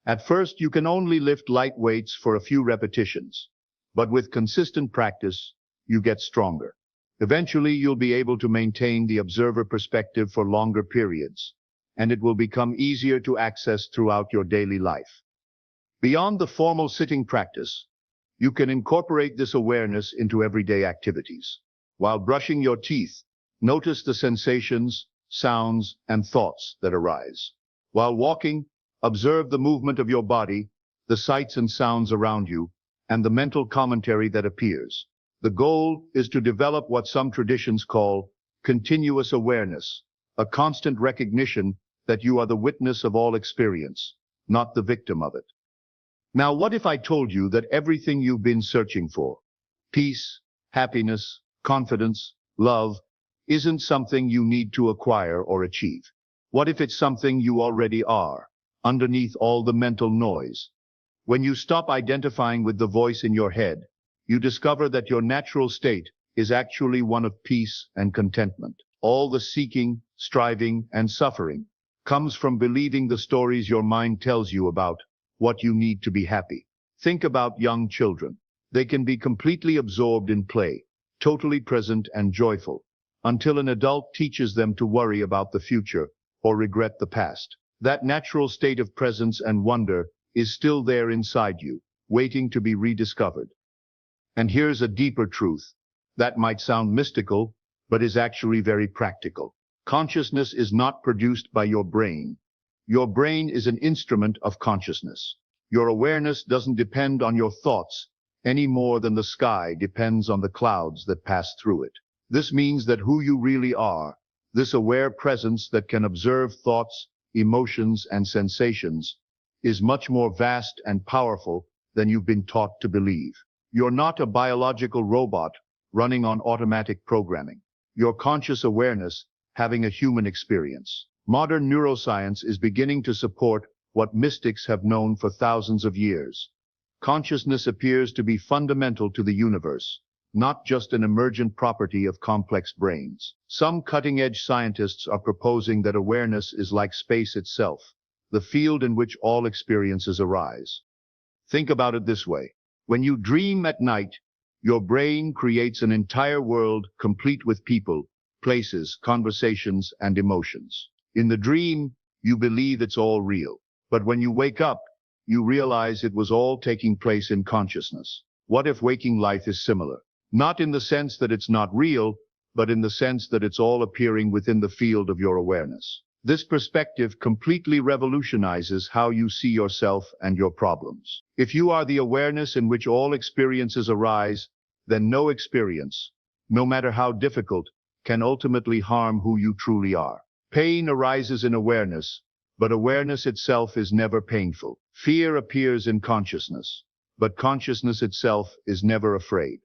D: At first, you can only lift light weights for a few repetitions, but with consistent practice, you get stronger. Eventually, you'll be able to maintain the observer perspective for longer periods, and it will become easier to access throughout your daily life. Beyond the formal sitting practice, you can incorporate this awareness into everyday activities. While brushing your teeth, notice the sensations, sounds, and thoughts that arise. While walking, observe the movement of your body, the sights and sounds around you, and the mental commentary that appears. The goal is to develop what some traditions call continuous awareness, a constant recognition that you are the witness of all experience, not the victim of it. Now, what if I told you that everything you've been searching for, peace, happiness, confidence, love, isn't something you need to acquire or achieve? What if it's something you already are, underneath all the mental noise? When you stop identifying with the voice in your head, you discover that your natural state is actually one of peace and contentment. All the seeking, striving, and suffering comes from believing the stories your mind tells you about what you need to be happy. Think about young children. They can be completely absorbed in play, totally present and joyful, until an adult teaches them to worry about the future or regret the past. That natural state of presence and wonder is still there inside you, waiting to be rediscovered. And here's a deeper truth that might sound mystical, but is actually very practical. Consciousness is not produced by your brain. Your brain is an instrument of consciousness. Your awareness doesn't depend on your thoughts any more than the sky depends on the clouds that pass through it. This means that who you really are, this aware presence that can observe thoughts, emotions, and sensations, is much more vast and powerful than you've been taught to believe. You're not a biological robot running on automatic programming. Your conscious awareness having a human experience. Modern neuroscience is beginning to support what mystics have known for thousands of years. Consciousness appears to be fundamental to the universe, not just an emergent property of complex brains. Some cutting-edge scientists are proposing that awareness is like space itself, the field in which all experiences arise. Think about it this way. When you dream at night, your brain creates an entire world complete with people, places, conversations, and emotions. In the dream, you believe it's all real. But when you wake up, you realize it was all taking place in consciousness. What if waking life is similar? Not in the sense that it's not real, but in the sense that it's all appearing within the field of your awareness. This perspective completely revolutionizes how you see yourself and your problems. If you are the awareness in which all experiences arise, then no experience, no matter how difficult, can ultimately harm who you truly are. Pain arises in awareness, but awareness itself is never painful. Fear appears in consciousness, but consciousness itself is never afraid.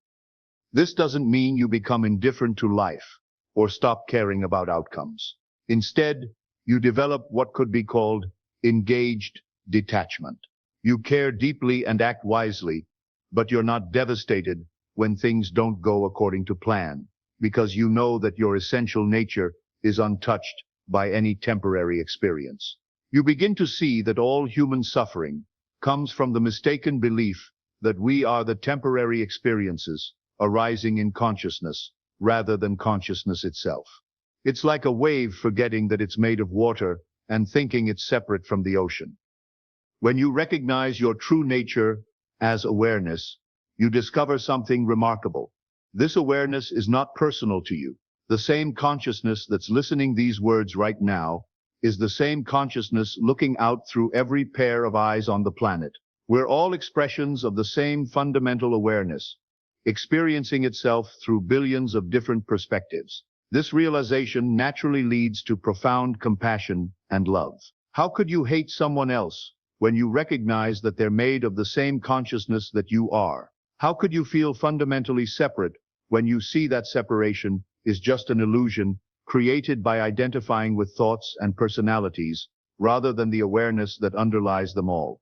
D: This doesn't mean you become indifferent to life or stop caring about outcomes. Instead, you develop what could be called engaged detachment. You care deeply and act wisely, but you're not devastated when things don't go according to plan, because you know that your essential nature is untouched by any temporary experience. You begin to see that all human suffering comes from the mistaken belief that we are the temporary experiences arising in consciousness rather than consciousness itself. It's like a wave forgetting that it's made of water and thinking it's separate from the ocean. When you recognize your true nature as awareness, you discover something remarkable. This awareness is not personal to you. The same consciousness that's listening these words right now is the same consciousness looking out through every pair of eyes on the planet. We're all expressions of the same fundamental awareness, experiencing itself through billions of different perspectives. This realization naturally leads to profound compassion and love. How could you hate someone else when you recognize that they're made of the same consciousness that you are? How could you feel fundamentally separate when you see that separation is just an illusion created by identifying with thoughts and personalities rather than the awareness that underlies them all?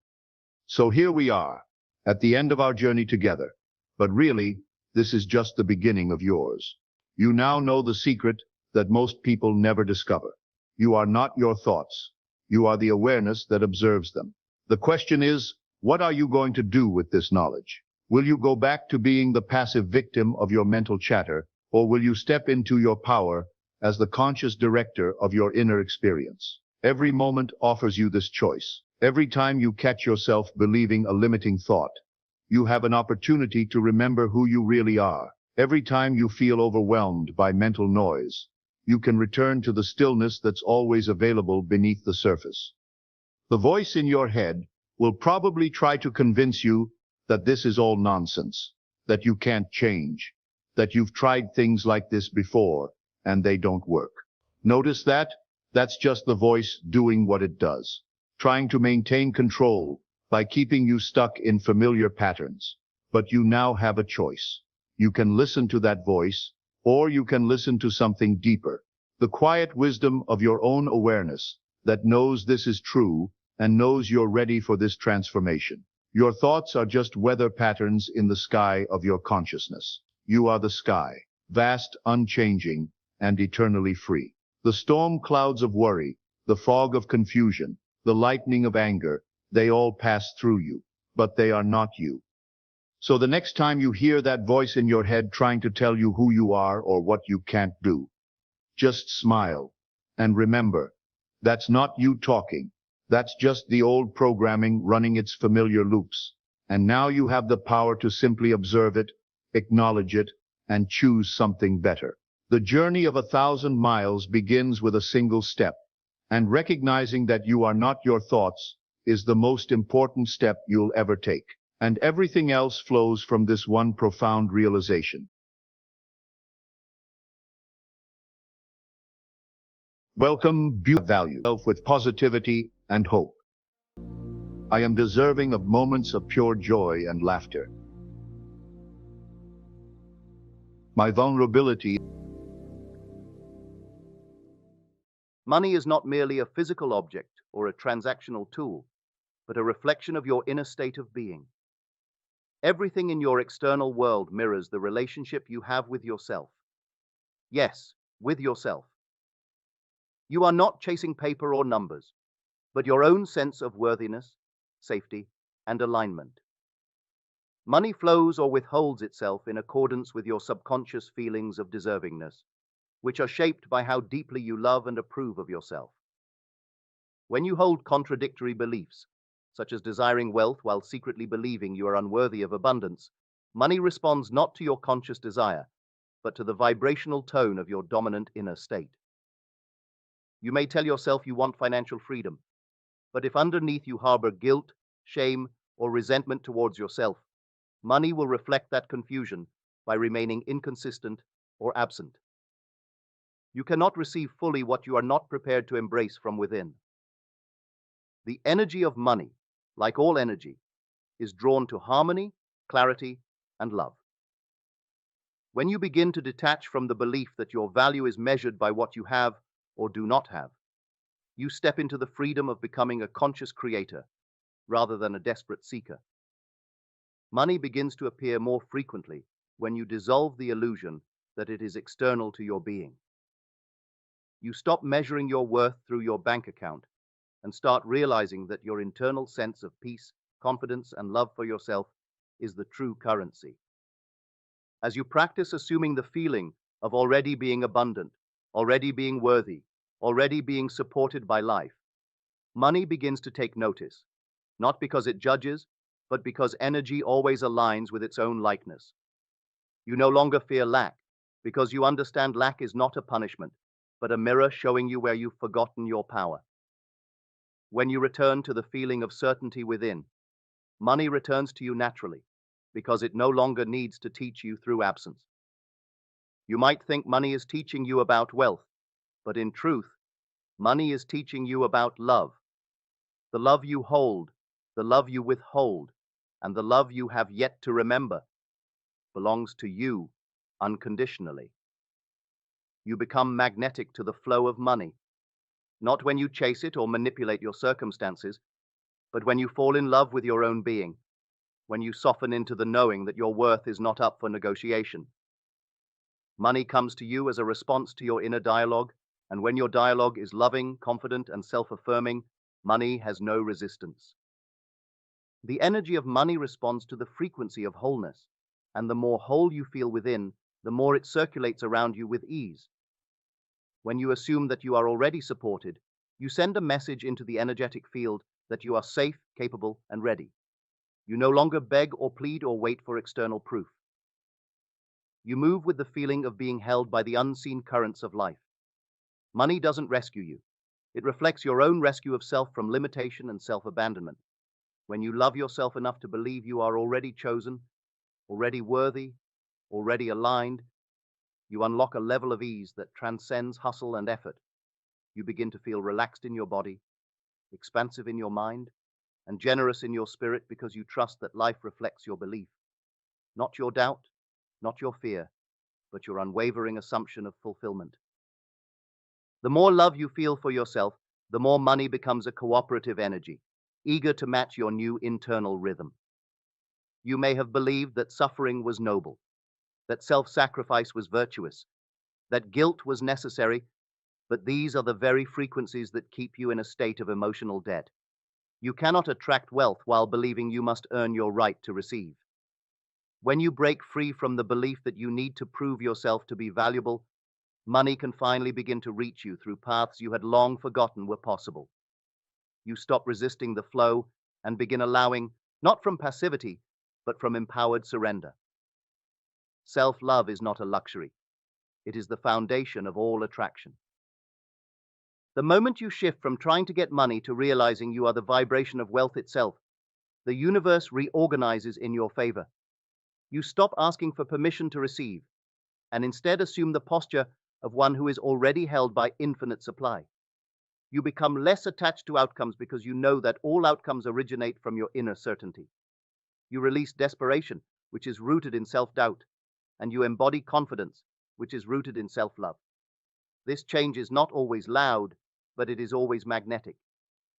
D: So here we are, at the end of our journey together. But really, this is just the beginning of yours. You now know the secret that most people never discover. You are not your thoughts. You are the awareness that observes them. The question is, what are you going to do with this knowledge? Will you go back to being the passive victim of your mental chatter, or will you step into your power as the conscious director of your inner experience? Every moment offers you this choice. Every time you catch yourself believing a limiting thought, you have an opportunity to remember who you really are. Every time you feel overwhelmed by mental noise, you can return to the stillness that's always available beneath the surface. The voice in your head will probably try to convince you that this is all nonsense, that you can't change, that you've tried things like this before and they don't work. Notice that? That's just the voice doing what it does, trying to maintain control by keeping you stuck in familiar patterns. But you now have a choice. You can listen to that voice, or you can listen to something deeper, the quiet wisdom of your own awareness that knows this is true and knows you're ready for this transformation. Your thoughts are just weather patterns in the sky of your consciousness. You are the sky, vast, unchanging, and eternally free. The storm clouds of worry, the fog of confusion, the lightning of anger, they all pass through you, but they are not you. So the next time you hear that voice in your head trying to tell you who you are or what you can't do, just smile. And remember, that's not you talking. That's just the old programming running its familiar loops. And now you have the power to simply observe it, acknowledge it, and choose something better. The journey of 1,000 miles begins with a single step, and recognizing that you are not your thoughts is the most important step you'll ever take. And everything else flows from this one profound realization. Welcome, value self with positivity and hope. I am deserving of moments of pure joy and laughter. My vulnerability.
B: Money is not merely a physical object or a transactional tool, but a reflection of your inner state of being. Everything in your external world mirrors the relationship you have with yourself. Yes, with yourself. You are not chasing paper or numbers, but your own sense of worthiness, safety, and alignment. Money flows or withholds itself in accordance with your subconscious feelings of deservingness, which are shaped by how deeply you love and approve of yourself. When you hold contradictory beliefs, such as desiring wealth while secretly believing you are unworthy of abundance, money responds not to your conscious desire, but to the vibrational tone of your dominant inner state. You may tell yourself you want financial freedom, but if underneath you harbor guilt, shame, or resentment towards yourself, money will reflect that confusion by remaining inconsistent or absent. You cannot receive fully what you are not prepared to embrace from within. The energy of money, like all energy, is drawn to harmony, clarity, and love. When you begin to detach from the belief that your value is measured by what you have or do not have, you step into the freedom of becoming a conscious creator rather than a desperate seeker. Money begins to appear more frequently when you dissolve the illusion that it is external to your being. You stop measuring your worth through your bank account and start realizing that your internal sense of peace, confidence, and love for yourself is the true currency. As you practice assuming the feeling of already being abundant, already being worthy, already being supported by life, money begins to take notice, not because it judges, but because energy always aligns with its own likeness. You no longer fear lack, because you understand lack is not a punishment, but a mirror showing you where you've forgotten your power. When you return to the feeling of certainty within, money returns to you naturally, because it no longer needs to teach you through absence. You might think money is teaching you about wealth, but in truth, money is teaching you about love. The love you hold, the love you withhold, and the love you have yet to remember belongs to you unconditionally. You become magnetic to the flow of money, not when you chase it or manipulate your circumstances, but when you fall in love with your own being, when you soften into the knowing that your worth is not up for negotiation. Money comes to you as a response to your inner dialogue, and when your dialogue is loving, confident, and self-affirming, money has no resistance. The energy of money responds to the frequency of wholeness, and the more whole you feel within, the more it circulates around you with ease. When you assume that you are already supported, you send a message into the energetic field that you are safe, capable, and ready. You no longer beg or plead or wait for external proof. You move with the feeling of being held by the unseen currents of life. Money doesn't rescue you. It reflects your own rescue of self from limitation and self-abandonment. When you love yourself enough to believe you are already chosen, already worthy, already aligned, you unlock a level of ease that transcends hustle and effort. You begin to feel relaxed in your body, expansive in your mind, and generous in your spirit because you trust that life reflects your belief. Not your doubt, not your fear, but your unwavering assumption of fulfillment. The more love you feel for yourself, the more money becomes a cooperative energy, eager to match your new internal rhythm. You may have believed that suffering was noble, that self-sacrifice was virtuous, that guilt was necessary, But these are the very frequencies that keep you in a state of emotional debt. You cannot attract wealth while believing you must earn your right to receive. When you break free from the belief that you need to prove yourself to be valuable, money can finally begin to reach you through paths you had long forgotten were possible. You stop resisting the flow and begin allowing, not from passivity, but from empowered surrender. Self-love is not a luxury. It is the foundation of all attraction. The moment you shift from trying to get money to realizing you are the vibration of wealth itself, the universe reorganizes in your favor. You stop asking for permission to receive, and instead assume the posture of one who is already held by infinite supply. You become less attached to outcomes because you know that all outcomes originate from your inner certainty. You release desperation, which is rooted in self-doubt, and you embody confidence, which is rooted in self-love. This change is not always loud, but it is always magnetic.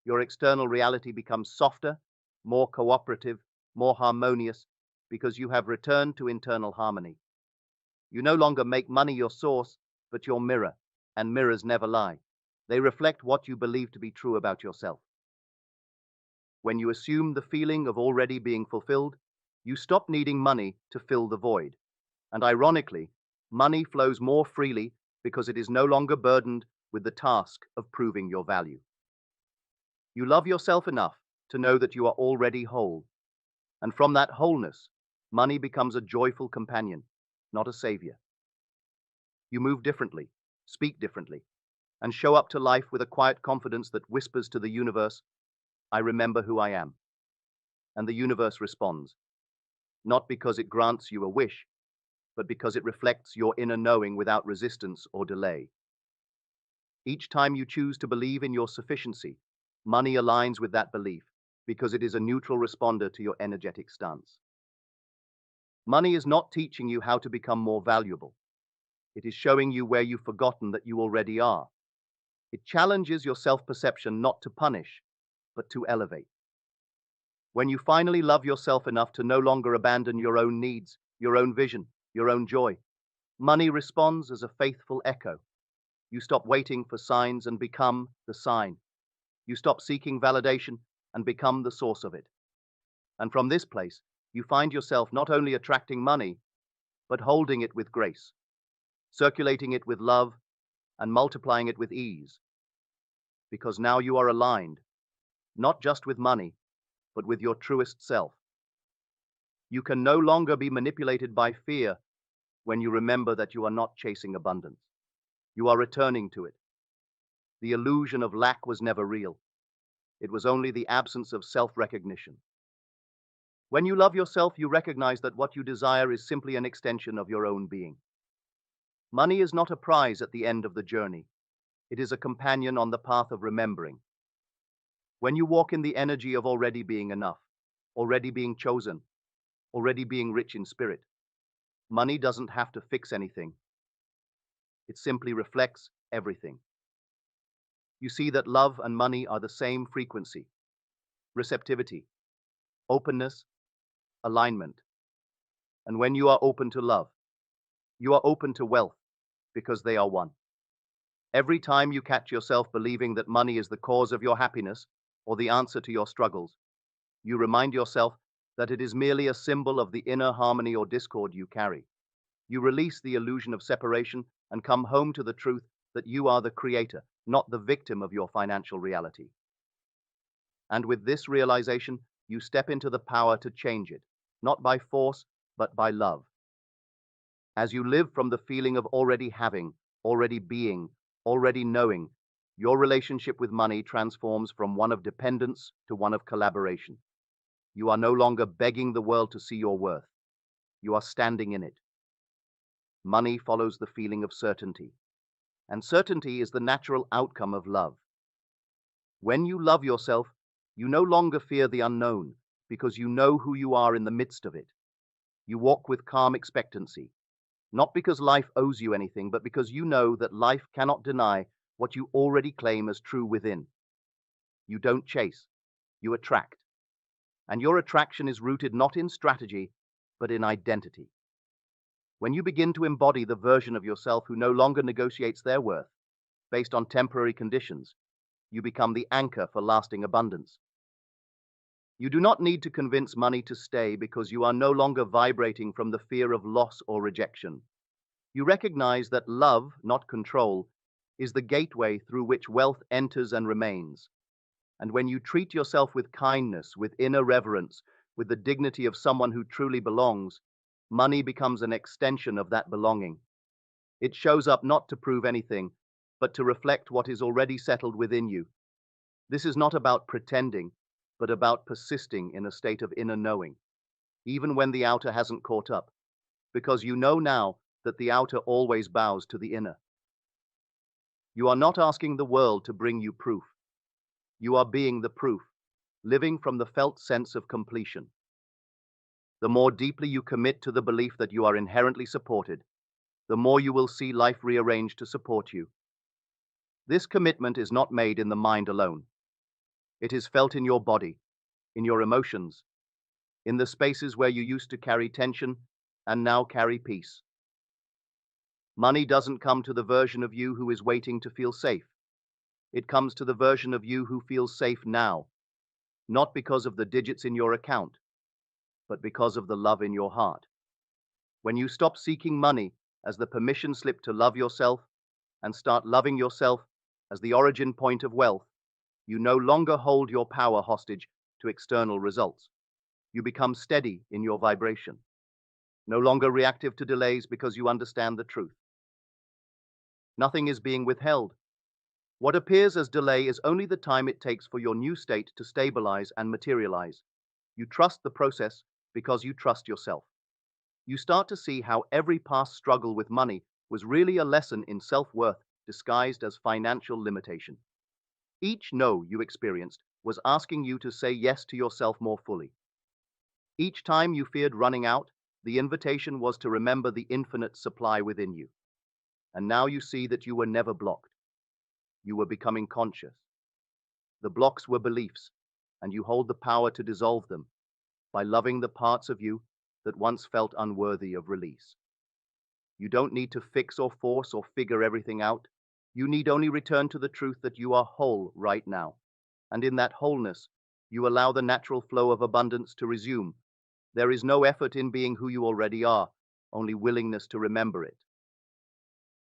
B: Your external reality becomes softer, more cooperative, more harmonious, because you have returned to internal harmony. You no longer make money your source, but your mirror, and mirrors never lie. They reflect what you believe to be true about yourself. When you assume the feeling of already being fulfilled, you stop needing money to fill the void. And ironically, money flows more freely because it is no longer burdened with the task of proving your value. You love yourself enough to know that you are already whole. And from that wholeness, money becomes a joyful companion, not a savior. You move differently, speak differently, and show up to life with a quiet confidence that whispers to the universe, "I remember who I am." And the universe responds, not because it grants you a wish, but because it reflects your inner knowing without resistance or delay. Each time you choose to believe in your sufficiency, money aligns with that belief because it is a neutral responder to your energetic stance. Money is not teaching you how to become more valuable. It is showing you where you've forgotten that you already are. It challenges your self-perception not to punish, but to elevate. When you finally love yourself enough to no longer abandon your own needs, your own vision, your own joy, money responds as a faithful echo. You stop waiting for signs and become the sign. You stop seeking validation and become the source of it. And from this place, you find yourself not only attracting money, but holding it with grace, circulating it with love, and multiplying it with ease. Because now you are aligned, not just with money, but with your truest self. You can no longer be manipulated by fear when you remember that you are not chasing abundance. You are returning to it. The illusion of lack was never real. It was only the absence of self-recognition. When you love yourself, you recognize that what you desire is simply an extension of your own being. Money is not a prize at the end of the journey. It is a companion on the path of remembering. When you walk in the energy of already being enough, already being chosen, already being rich in spirit, money doesn't have to fix anything. It simply reflects everything. You see that love and money are the same frequency: receptivity, openness, alignment. And when you are open to love, you are open to wealth because they are one. Every time you catch yourself believing that money is the cause of your happiness or the answer to your struggles, you remind yourself that it is merely a symbol of the inner harmony or discord you carry. You release the illusion of separation and come home to the truth that you are the creator, not the victim of your financial reality. And with this realization, you step into the power to change it, not by force, but by love. As you live from the feeling of already having, already being, already knowing, your relationship with money transforms from one of dependence to one of collaboration. You are no longer begging the world to see your worth. You are standing in it. Money follows the feeling of certainty, and certainty is the natural outcome of love. When you love yourself, you no longer fear the unknown because you know who you are in the midst of it. You walk with calm expectancy, not because life owes you anything, but because you know that life cannot deny what you already claim as true within. You don't chase, you attract. And your attraction is rooted not in strategy, but in identity. When you begin to embody the version of yourself who no longer negotiates their worth, based on temporary conditions. You become the anchor for lasting abundance. You do not need to convince money to stay because you are no longer vibrating from the fear of loss or rejection. You recognize that love, not control, is the gateway through which wealth enters and remains. And when you treat yourself with kindness, with inner reverence, with the dignity of someone who truly belongs, money becomes an extension of that belonging. It shows up not to prove anything, but to reflect what is already settled within you. This is not about pretending, but about persisting in a state of inner knowing, even when the outer hasn't caught up, because you know now that the outer always bows to the inner. You are not asking the world to bring you proof. You are being the proof, living from the felt sense of completion. The more deeply you commit to the belief that you are inherently supported, the more you will see life rearranged to support you. This commitment is not made in the mind alone. It is felt in your body, in your emotions, in the spaces where you used to carry tension and now carry peace. Money doesn't come to the version of you who is waiting to feel safe. It comes to the version of you who feels safe now, not because of the digits in your account, but because of the love in your heart. When you stop seeking money as the permission slip to love yourself and start loving yourself as the origin point of wealth, you no longer hold your power hostage to external results. You become steady in your vibration, no longer reactive to delays because you understand the truth. Nothing is being withheld. What appears as delay is only the time it takes for your new state to stabilize and materialize. You trust the process because you trust yourself. You start to see how every past struggle with money was really a lesson in self-worth disguised as financial limitation. Each no you experienced was asking you to say yes to yourself more fully. Each time you feared running out, the invitation was to remember the infinite supply within you. And now you see that you were never blocked. You were becoming conscious. The blocks were beliefs, and you hold the power to dissolve them by loving the parts of you that once felt unworthy of release. You don't need to fix or force or figure everything out. You need only return to the truth that you are whole right now. And in that wholeness, you allow the natural flow of abundance to resume. There is no effort in being who you already are, only willingness to remember it.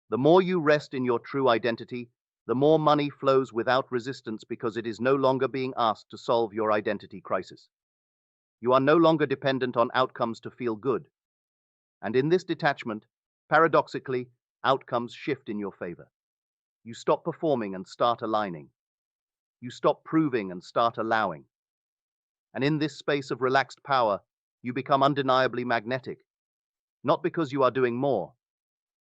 B: The more you rest in your true identity, the more money flows without resistance because it is no longer being asked to solve your identity crisis. You are no longer dependent on outcomes to feel good. And in this detachment, paradoxically, outcomes shift in your favor. You stop performing and start aligning. You stop proving and start allowing. And in this space of relaxed power, you become undeniably magnetic, not because you are doing more,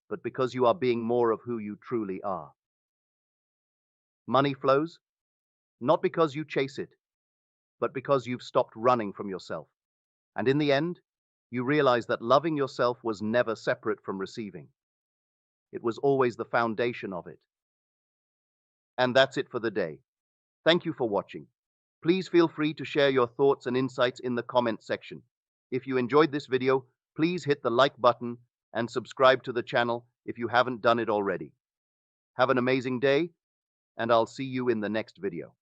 B: but because you are being more of who you truly are. Money flows, not because you chase it, but because you've stopped running from yourself. And in the end, you realize that loving yourself was never separate from receiving. It was always the foundation of it. And that's it for the day. Thank you for watching. Please feel free to share your thoughts and insights in the comment section. If you enjoyed this video, please hit the like button and subscribe to the channel if you haven't done it already. Have an amazing day, and I'll see you in the next video.